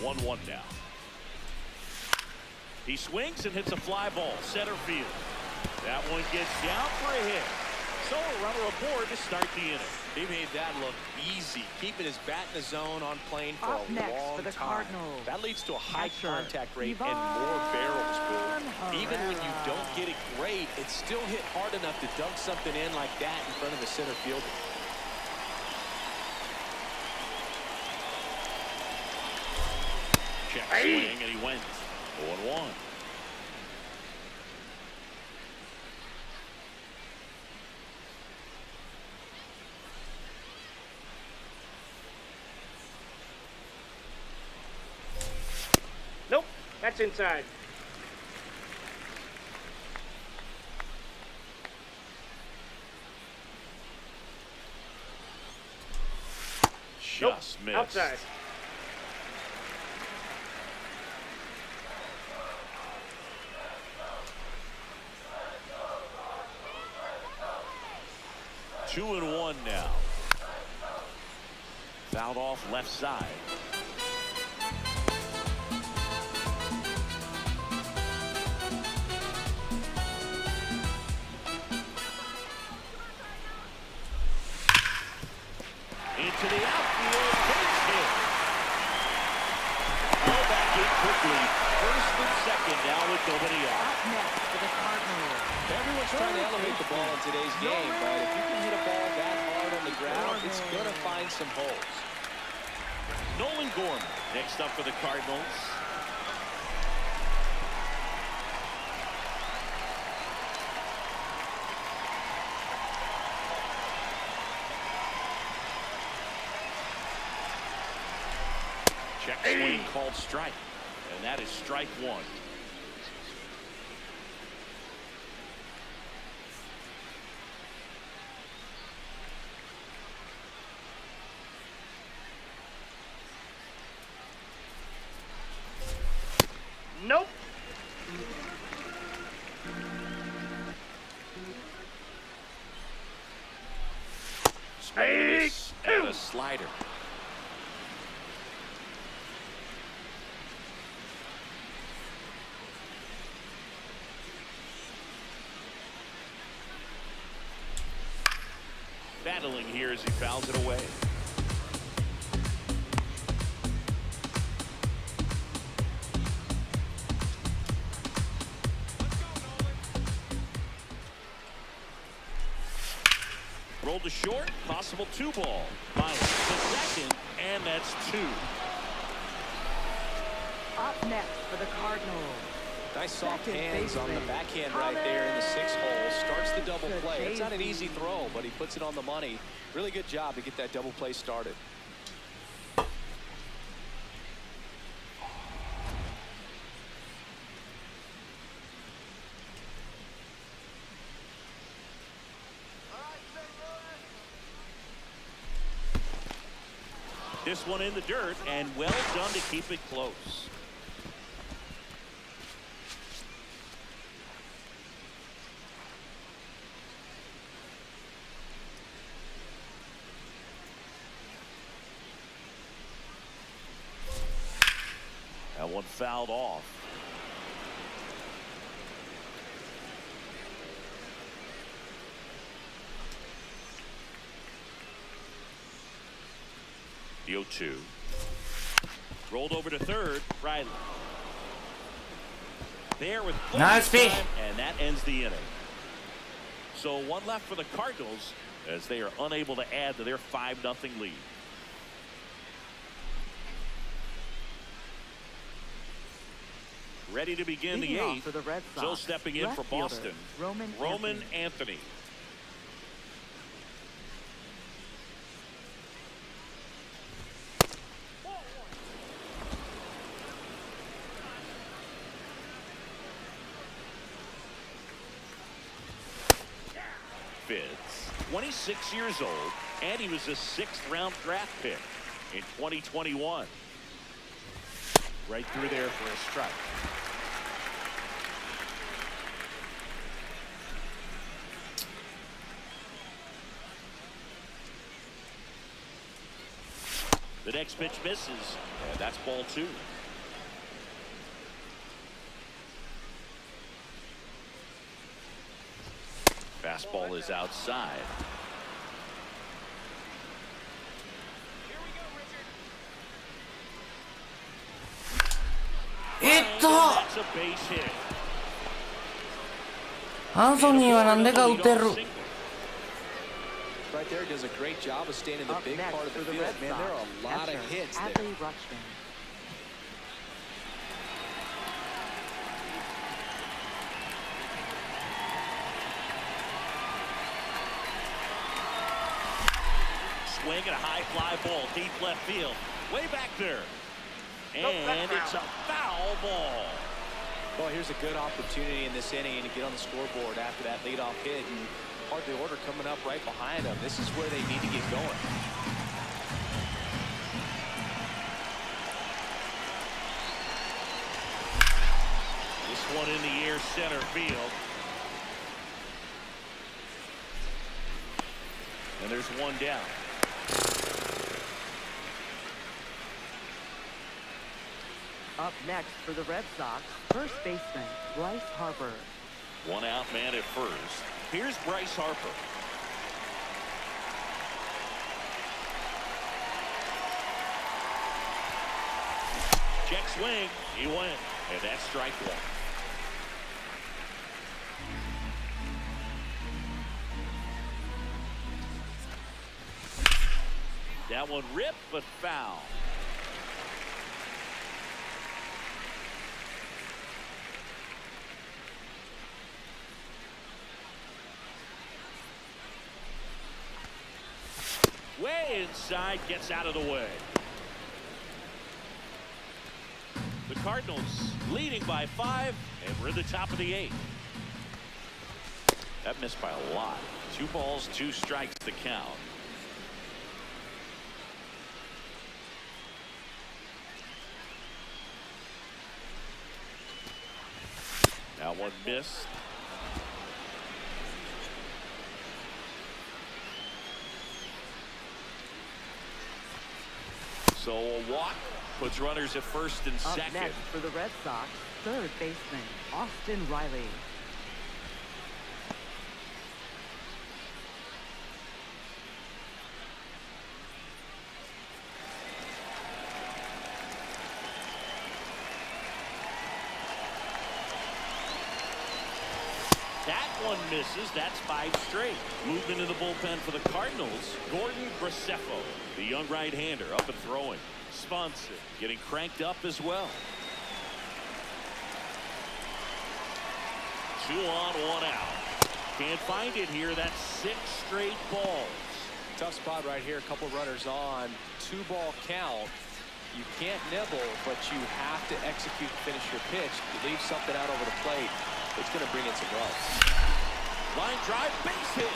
One now. He swings and hits a fly ball, center field. That one gets down for a hit. So a runner aboard to start the inning. He made that look easy, keeping his bat in the zone on plane for Up a next long for the time. Cardinals. That leads to a high Catcher, contact rate and Ivan more barrels, Boo. Even when you Herrera. don't get it great, it's still hit hard enough to dunk something in like that in front of the center fielder. Check swing, and he went 0-1. Nope, that's inside. Just missed. Outside. Two and one now. Fouled off left side. Into the outfield, base hit. Ball back in quickly. First and second now with nobody out. Up next for the Cardinals. Everyone's trying to elevate the ball in today's game, but if you can hit a ball that hard on the ground, it's going to find some holes. Nolan Gorman next up for the Cardinals. Check swing called strike, and that is strike one. Nope. Space and a slider. Battling here as he fouls it away. Rolled to short, possible 2 ball. Myers to second, and that's 2. Up next for the Cardinals. Nice soft Second hands on the baseman, backhand right there in the 6th hole. Starts the double play. It's not an easy throw, but he puts it on the money. Really good job to get that double play started. This one in the dirt, and well done to keep it close. That one fouled off. The 0-2. Rolled over to third. Riley. There with Nice pitch. time, and that ends the inning. So one left for the Cardinals as they are unable to add to their 5-0 lead. Ready to begin the 8th. For the Red Sox, So stepping in left for fielder, Boston, Roman Anthony. Fitz, 26 years old, and he was a 6th-round draft pick in 2021. Right through there for a strike. The next pitch misses, and that's ball 2. Fastball is outside. That's a base hit. アンソニーはなんでか打てる。 Right there does a great job of staying in the Up big next part of the for the field. Red Man, there are Sox, a lot of catcher, hits there. Adley Rutschman. Swing and a high fly ball, deep left field, way back there. And it's a foul ball. Well, here's a good opportunity in this inning to get on the scoreboard after that leadoff hit, and part of the order coming up right behind them. This is where they need to get going. This one in the air, center field. And there's one down. Up next for the Red Sox, first baseman, Bryce Harper. One out man at first. Here's Bryce Harper. Check swing. He went. And that's strike 1. That one ripped, but foul. Way inside, gets out of the way. The Cardinals leading by 5, and we're at the top of the 8th. That missed by a lot. 2 balls, 2 strikes to count. That one missed. So a walk puts runners at first and Up second. next for the Red Sox, third baseman, Austin Riley. That one misses. That's 5 straight. Movement in the bullpen for the Cardinals. Gordon Graceffo, the young right-hander, up and throwing. Sponson getting cranked up as well. 2 on, 1 out. Can't find it here. That's 6 straight balls. Tough spot right here. A couple runners on. 2-ball count. You can't nibble, but you have to execute and finish your pitch. You leave something out over the plate, it's going to bring in some runs. Line drive, base hit.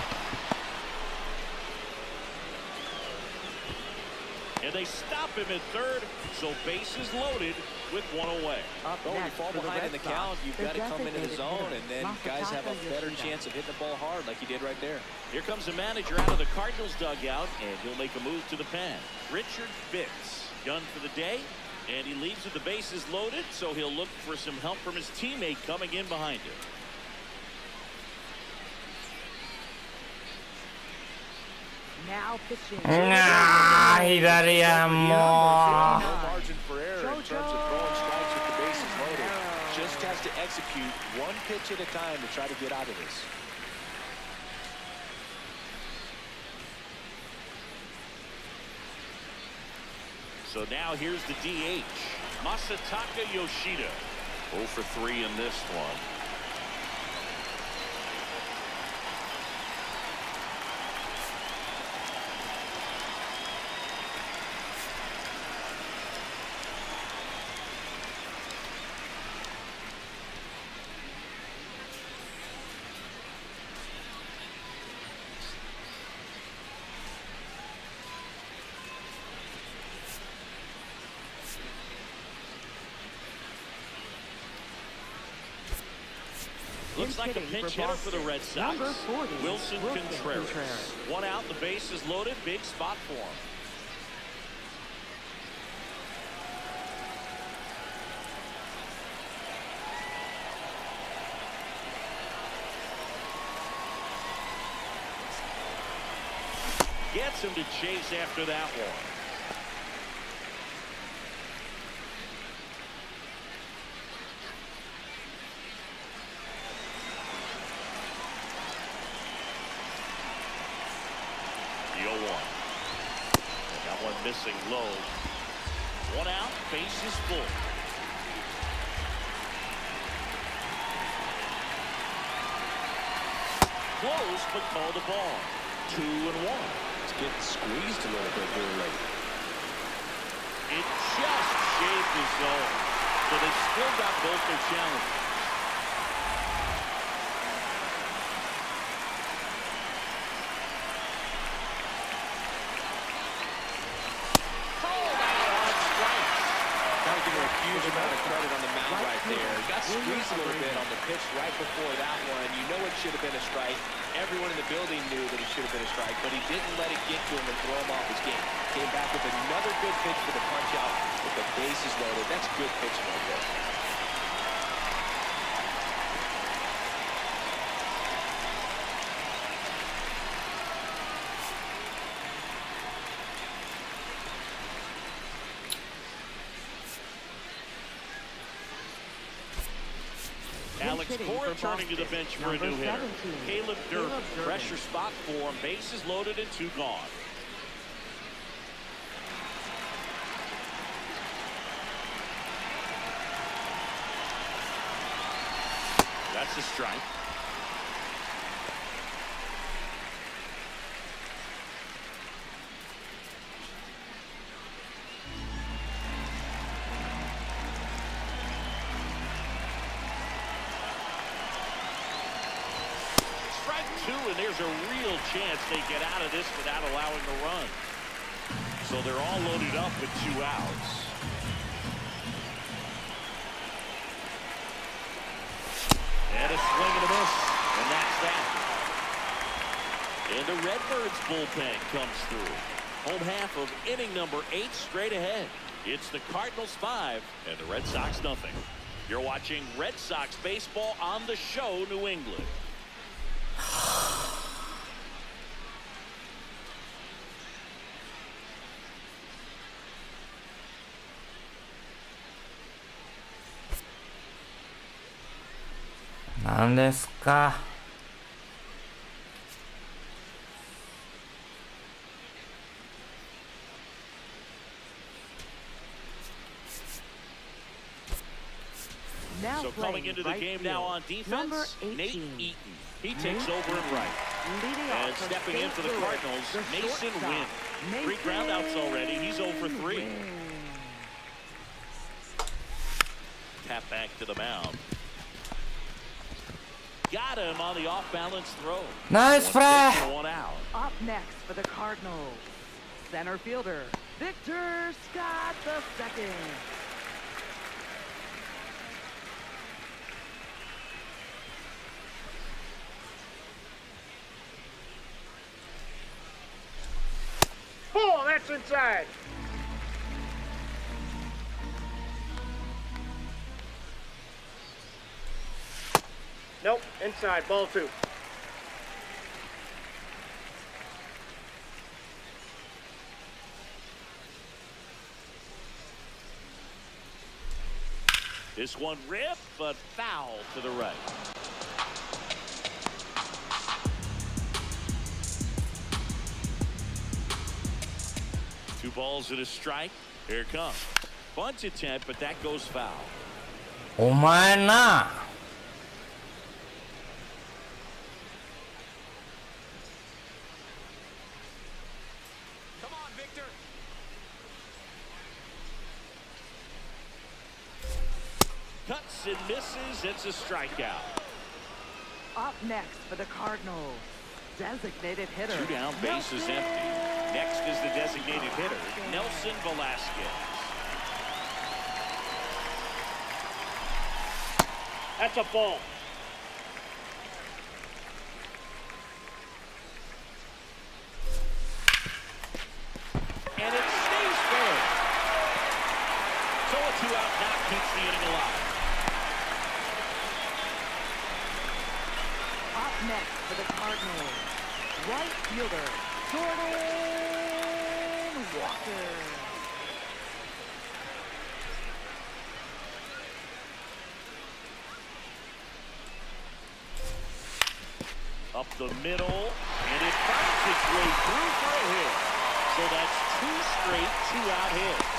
And they stop him at third, so bases loaded with 1 away. Up Well, when you next fall for the behind Red in the Sox, count, you've the got to come into the designated zone, hitter, and then guys have a better chance of hitting the ball hard like he did right there. Here comes the manager out of the Cardinals dugout, and he'll make a move to the pen. Richard Fitz, done for the day, and he leaves with the bases loaded, so he'll look for some help from his teammate coming in behind him. Now pitching. 左やも No margin for error in terms of throwing strikes with the bases loaded. Just has to execute 1 pitch at a time to try to get out of this. So now here's the DH, Masataka Yoshida. 0 for 3 in this one. Looks like a pinch hitter for the Red Sox. Number 40, Wilson Contreras. 1 out, the base is loaded. Big spot for him. Gets him to chase after that one. Missing low. 1 out, base is full. Close, but called a ball. 2 and 1. It's getting squeezed a little bit here late. It just shaved his zone, so they still got both their challenges. Huge amount of credit on the mound right there. He got squeezed a little bit on the pitch right before that one. You know it should have been a strike. Everyone in the building knew that it should have been a strike, but he didn't let it get to him and throw him off his game. Came back with another good pitch for the punch out with the bases loaded. That's good pitching right there. Alex Cora turning to the bench for a new hitter. Caleb Durbin, pressure spot for him. Bases loaded and 2 gone. That's a strike. And there's a real chance they get out of this without allowing a run. So they're all loaded up with 2 outs. And a swing and a miss. And that's that. And the Redbirds bullpen comes through. Home half of inning number 8 straight ahead. It's the Cardinals 5 and the Red Sox nothing. You're watching Red Sox baseball on the show, New England.何ですか。Now So coming into the right game field, now on number defense, 18, Nate Eaton. He takes Nate over in Eaton. right. Leading off And from stepping in St. for the Louis, Cardinals, the Mason shortstop, Wynn. 3 Mason groundouts already. He's 0 for 3. Wynn. Tap back to the mound. Got him on the off-balance throw. Nice One pitch fly. and 1 out. Up next for the Cardinals, center fielder, Victor Scott II. Oh, that's inside. Nope, inside. Ball 2. This one ripped, but foul to the right. Two balls and a strike. Here it comes. Bunt attempt, but that goes foul. お前な。 Come on, Victor. Cuts and misses. It's a strikeout. Up next for the Cardinals, designated hitter. 2 down, base is empty. Next is the designated hitter, Nelson Velasquez. That's a ball. And it stays fair. So a 2-out knock keeps the inning alive. Up next for the Cardinals, right fielder, Jordan Walker. Up the middle, and it finds its way through for a hit. So that's 2 straight 2-out hits.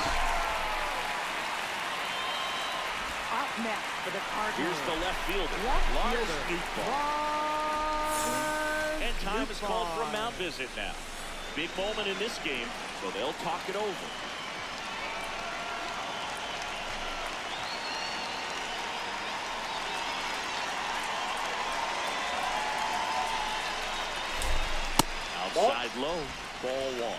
Up next for the Cardinals, Here's the left fielder, left Lars fielder, Nootbaar. Lars And time is called for a Nootbaar. mound visit now. Big moment in this game, so they'll talk it over. Outside low, ball 1.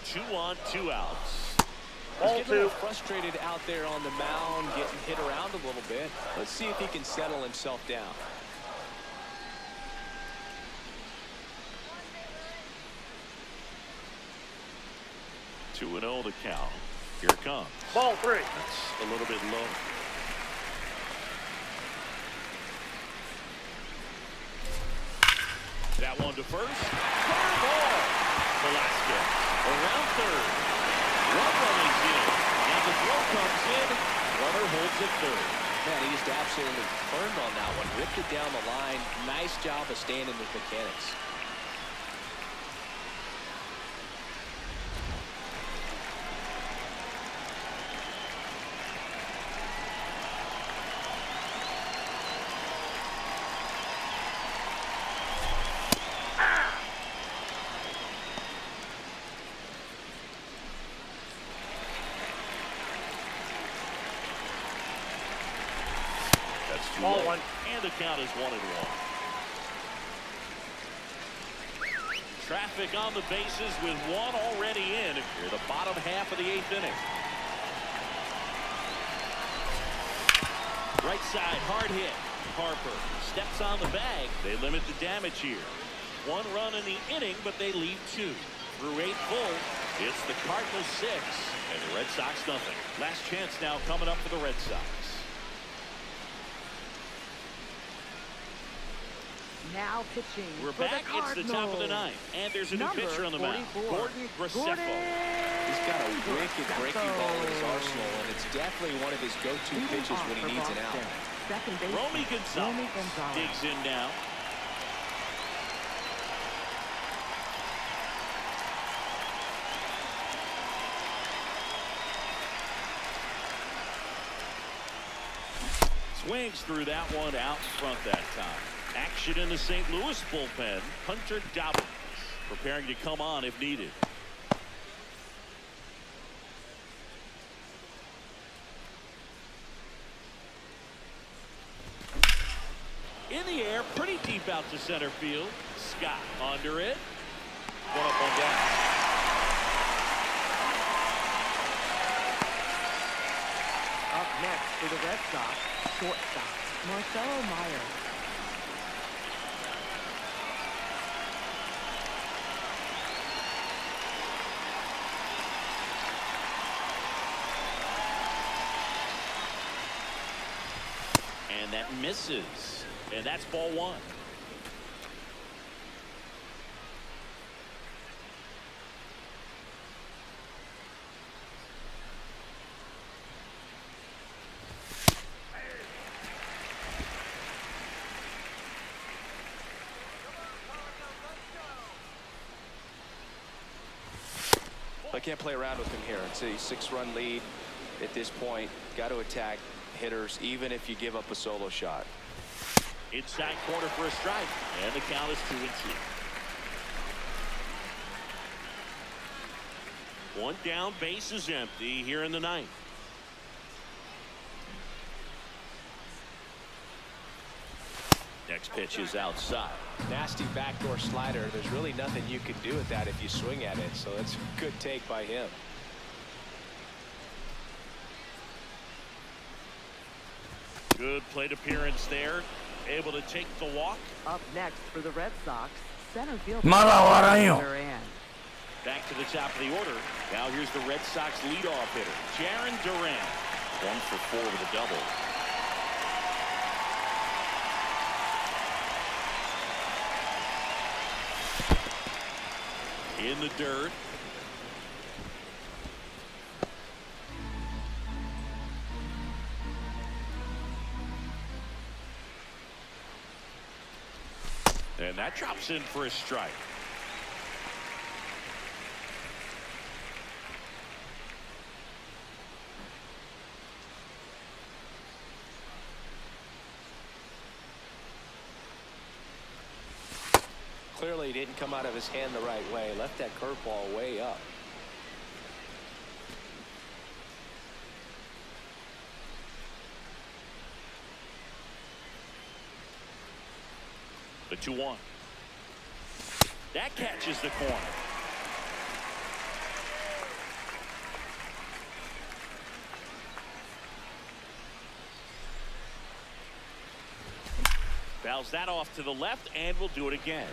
Two on, 2 outs. He's Ball getting a little 2. frustrated out there on the mound, getting hit around a little bit. Let's see if he can settle himself down. Two and 0 the count. Here it comes. Ball 3. That's a little bit low. That one to first. Fire ball. Velasquez around third. One run is in. And the throw comes in. Runner holds at third. Man, he just absolutely turned on that one, ripped it down the line. Nice job of staying in with mechanics. That's too Ball late. 1. And the count is 1-1. Traffic on the bases with one already in. Here, the bottom half of the 8th inning. Right side, hard hit. Harper steps on the bag. They limit the damage here. 1 run in the inning, but they leave 2. Through 8 full, it's the Cardinals 6 and the Red Sox nothing. Last chance now coming up for the Red Sox. Now pitching We're for back. the It's the top of the 9th. And there's a new Number pitcher on the mound. 44, Gordon Graceffo. He's got a wicked breaking ball in his arsenal, and it's definitely one of his go-to Leading pitches off when he for needs an Boston, out. second baseman, Romy Gonzalez Romy Gonzalez. digs in now. Swings through that one out in front that time. Action in the St. Louis bullpen. Hunter Dobbins preparing to come on if needed. In the air, pretty deep out to center field. Scott under it. One up, one down. Up next for the Red Sox, shortstop, Marcelo Meyer. And that misses. And that's ball one. I can't play around with him here. It's a 6-run lead at this point. Got to attack hitters, even if you give up a solo shot. Inside corner for a strike, and the count is 2-2. One down, base is empty here in the ninth. Next pitch is outside. Nasty backdoor slider. There's really nothing you can do with that if you swing at it, so it's a good take by him. Good plate appearance there. Able to take the walk. Up next for the Red Sox, center field. まだ終わらんよ。 Duran. Back to the top of the order. Now here's the Red Sox leadoff hitter, Jaron Duran. 1 for 4 with a double. In the dirt. And that drops in for a strike. Clearly didn't come out of his hand the right way. Left that curveball way up. The 2-1. That catches the corner. Fouls that off to the left, and we'll do it again.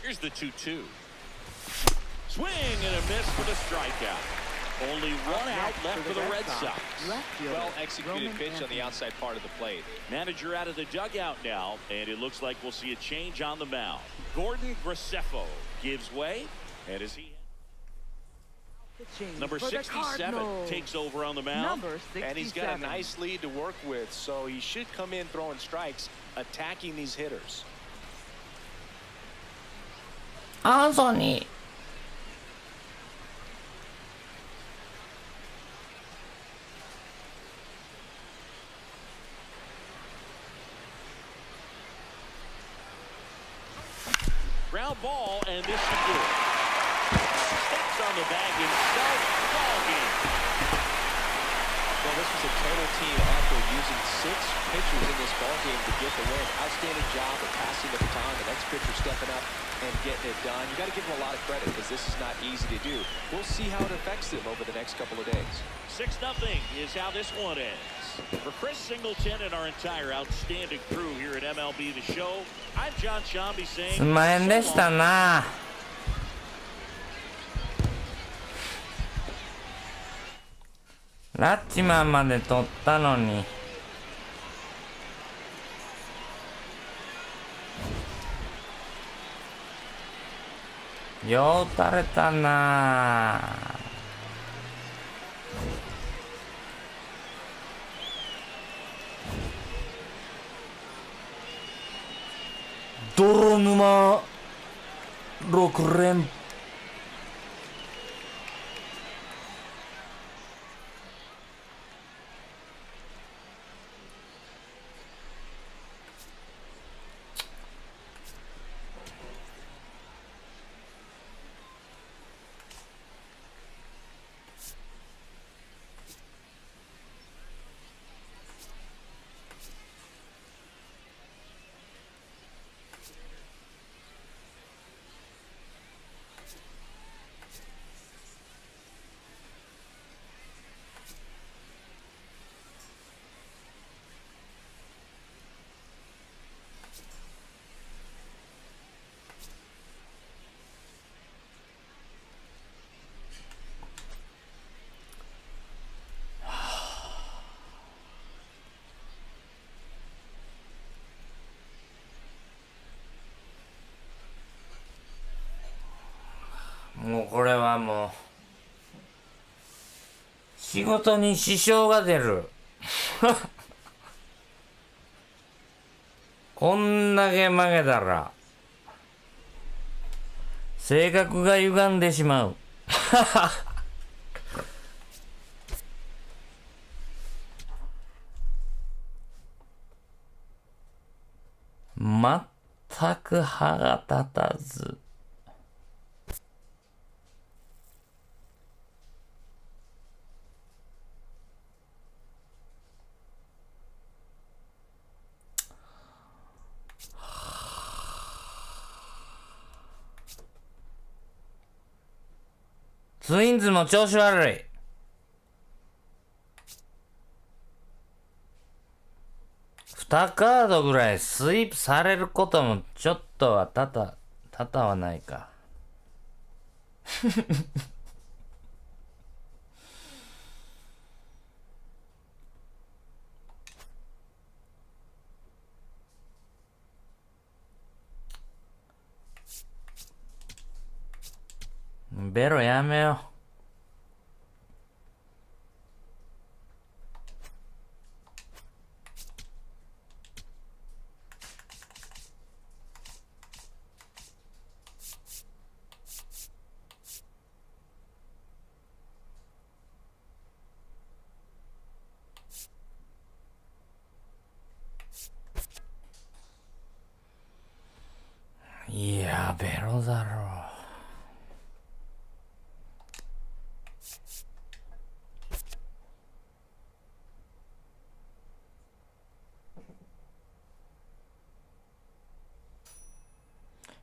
Here's the 2-2. Swing and a miss for the strikeout. Only one out left for the Red Sox. Well executed pitch on the outside part of the plate. Manager out of the dugout now, and it looks like we'll see a change on the mound. Gordon Graceffo gives way, and as he number 67 takes over on the mound. Number 67. And he's got a nice lead to work with, so he should come in throwing strikes, attacking these hitters. Anthony. Ground ball, and this should do it. Steps on the bag himself. Ball game. Well, this was a total team effort using 6 pitchers in this ball game to get the win. Outstanding job of passing the baton. The next pitcher stepping up and getting it done. You got to give them a lot of credit because this is not easy to do. We'll see how it affects them over the next couple of days. 6-0 is how this one ends. For Chris Singleton and our entire outstanding crew here at MLB The Show, I'm John Shambi saying すんまへんでしたな。ラッチマンまで取ったのに。よう打たれたな。泥沼。6連もうこれはもう仕事に支障が出るこんだけ負けたら性格が歪んでしまう全く歯が立たずツインズも調子悪い。2カードぐらいスイープされることもちょっとは多々はないか。ベロやめよう。いや、ベロだろう。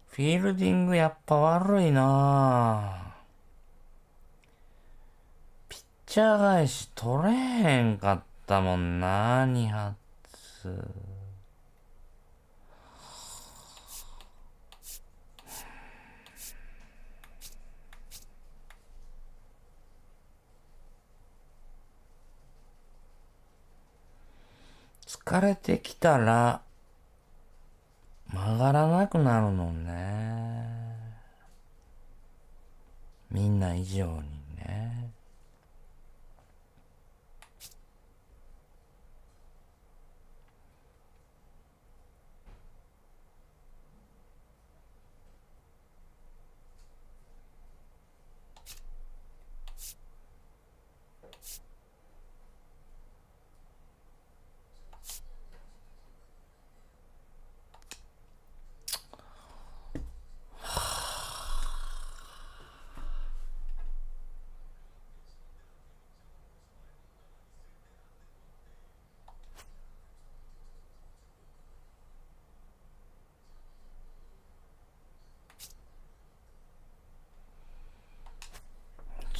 フィールディングやっぱ悪いなぁ。ピッチャー返し取れへんかったもんな、2発。疲れてきたら曲がらなくなるのね。みんな以上にね。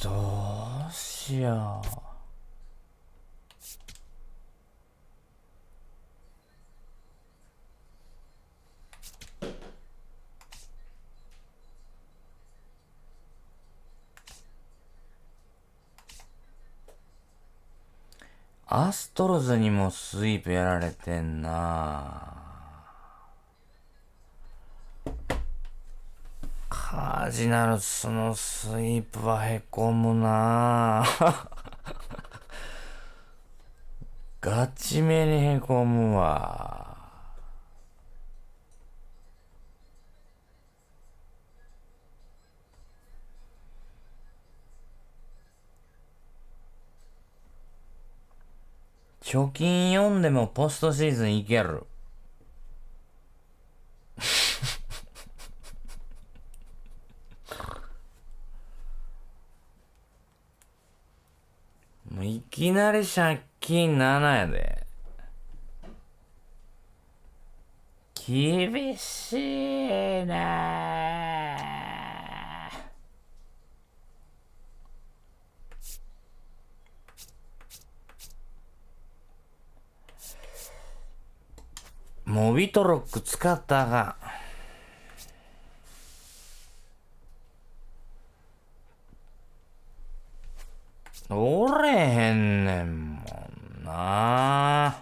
どうしよう。アストロズにもスイープやられてんな。カージナルスのスイープはへこむな。ガチめにへこむわ。貯金読んでもポストシーズンいける。もういきなり借金7やで。厳しいなぁ。もうウィトロック使ったが。おれへんねんもんな。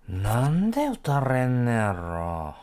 なんで打たれんねやろ。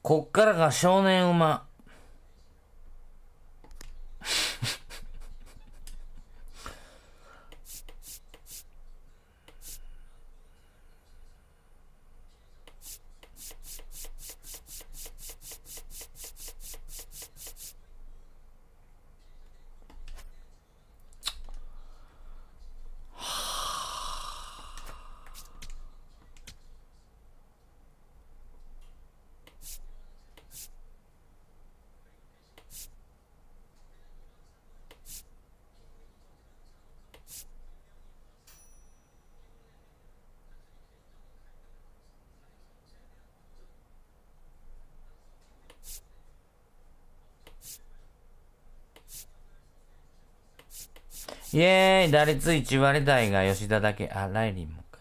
こっからが少年馬。イエーイ、打率1割台が吉田だけ。あ、ライリーもか。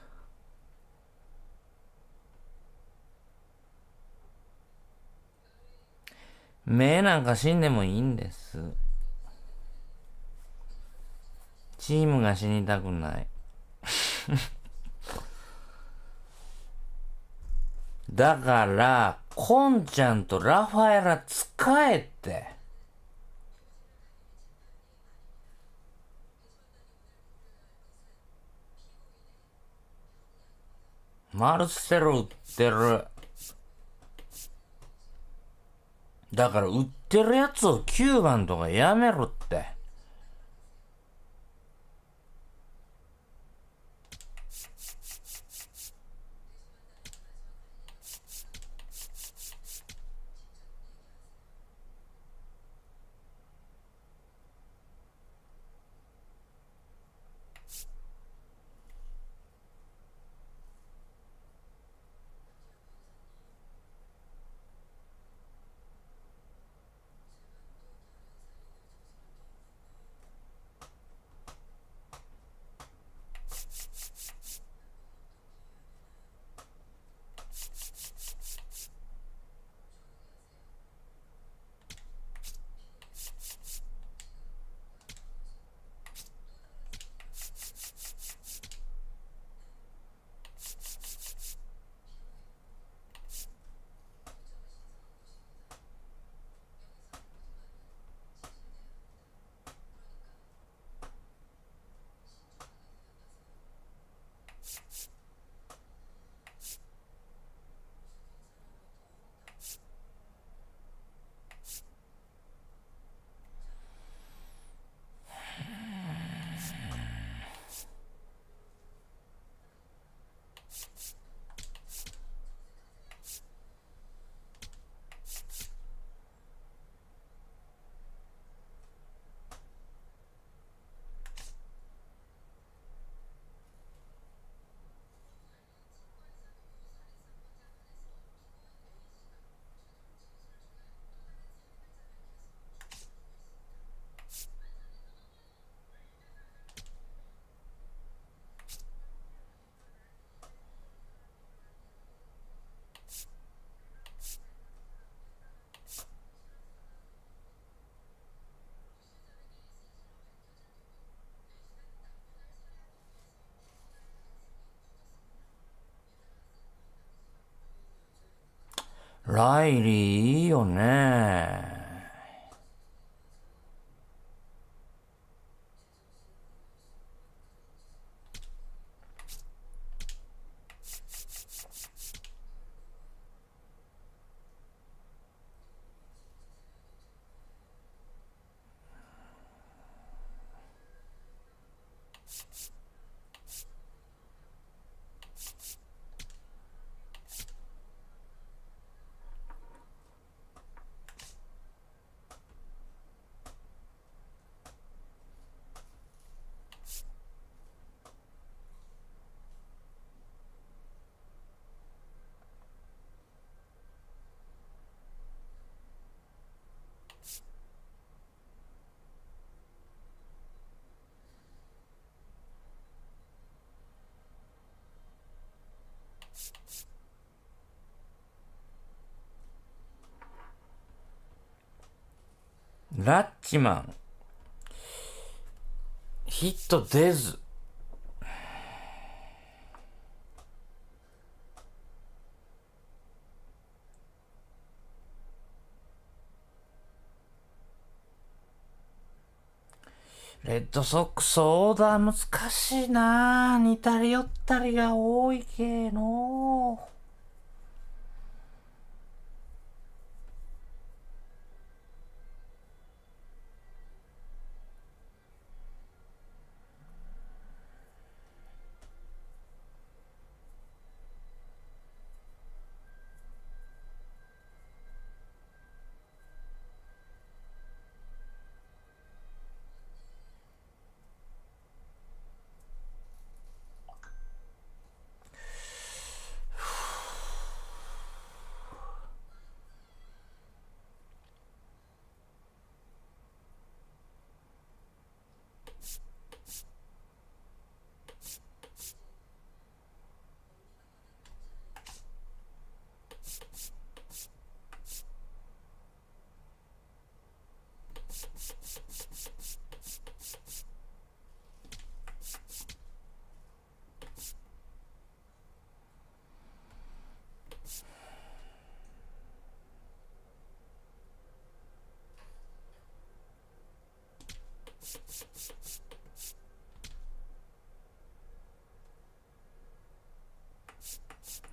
目なんか死んでもいいんです。チームが死にたくない。だから、コンちゃんとラファエラ使えって。マルセロ打ってる。だから打ってるやつを9番とかやめろって。ライリーいいよね。ラッチマンヒット出ず。レッドソックスオーダー難しいな。似たり寄ったりが多いけの。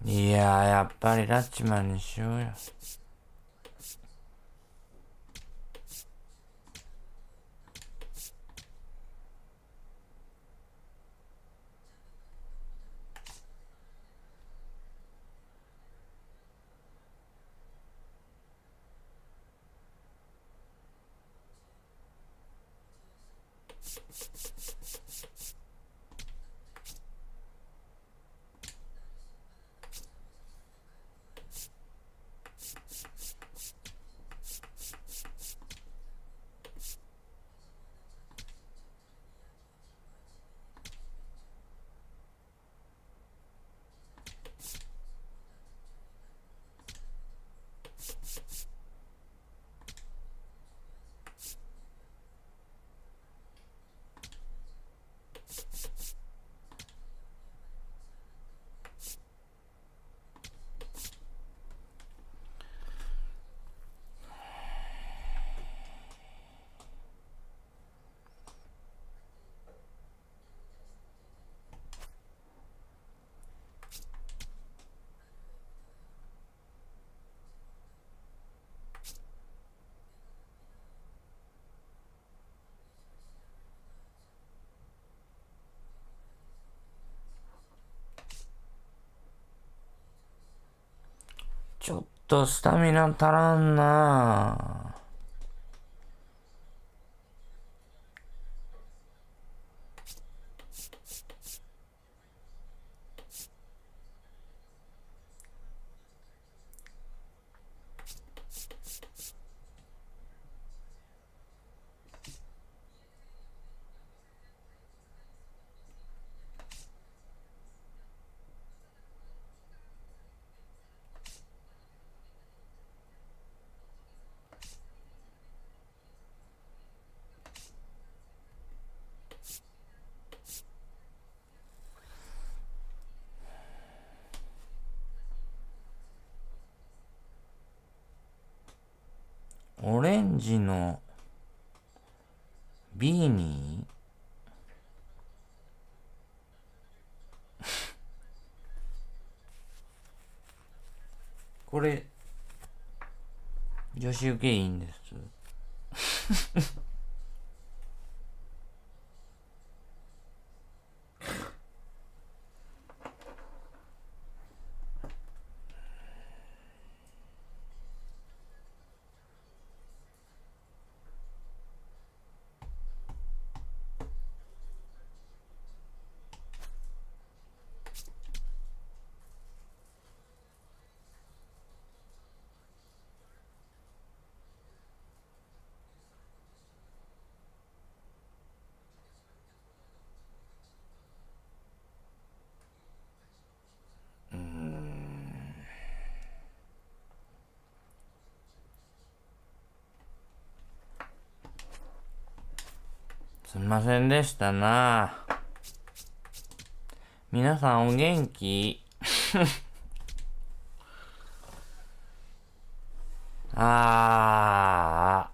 いやー、やっぱりラッチマンにしようよ。ちょっとスタミナ足らんな。オレンジのビーニーこれ女子受けいいんです。すみませんでしたな。皆さんお元気？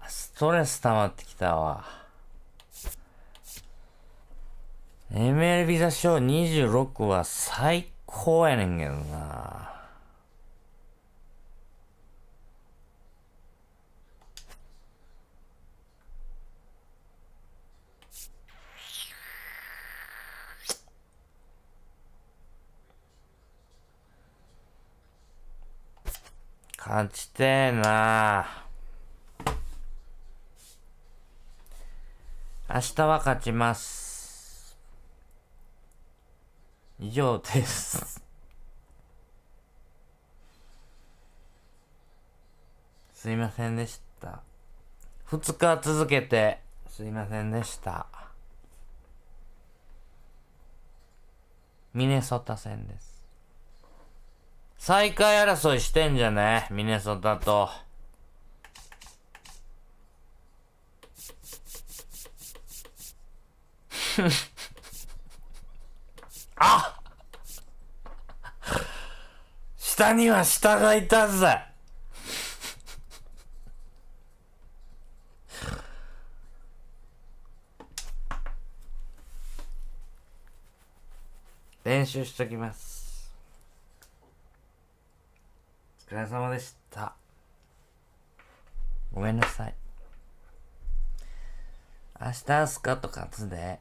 ストレス溜まってきたわ。MLBTheSHOW26 は最高やねんけどな。勝ちてえな。明日は勝ちます。以上です。すいませんでした。2日続けてすいませんでした。ミネソタ戦です。最下位争いしてんじゃね、ミネソタと。あ、下には下がいたぜ。練習しときます。お疲れ様でした。ごめんなさい。明日アスカと勝つで。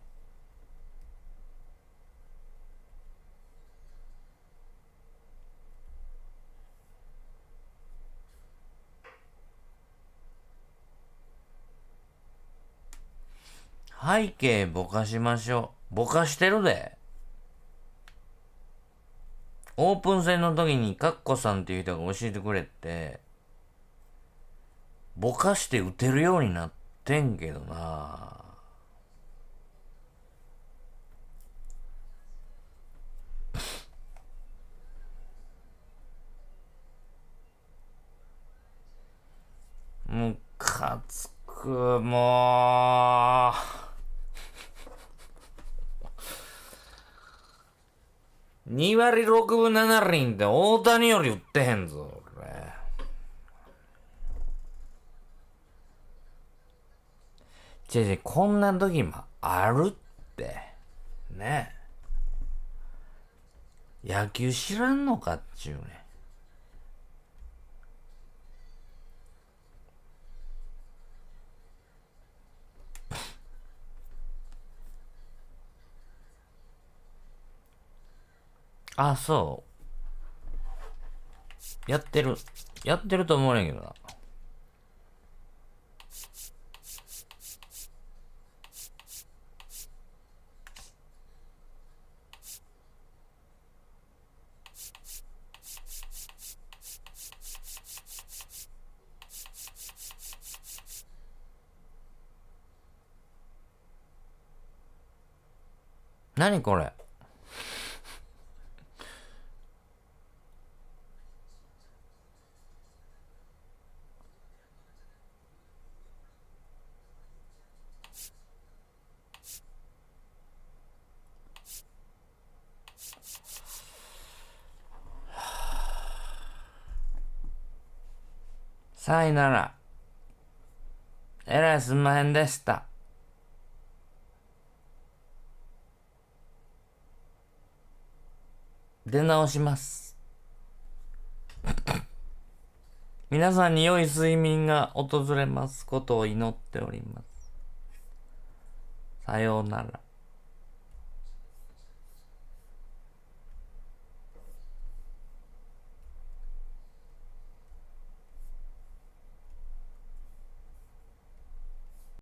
背景ぼかしましょう。ぼかしてるで。オープン戦の時にカッコさんっていう人が教えてくれて、ぼかして打てるようになってんけどな。ムカつく、もう。2割6分7厘って大谷より打ってへんぞ、俺。こんな時もあるって。ねえ。野球知らんのかっちゅうね。あ、そう。やってると思うねんけどな。何これ。さいなら。えらいすんまへんでした。出直します。皆さんに良い睡眠が訪れますことを祈っております。さようなら。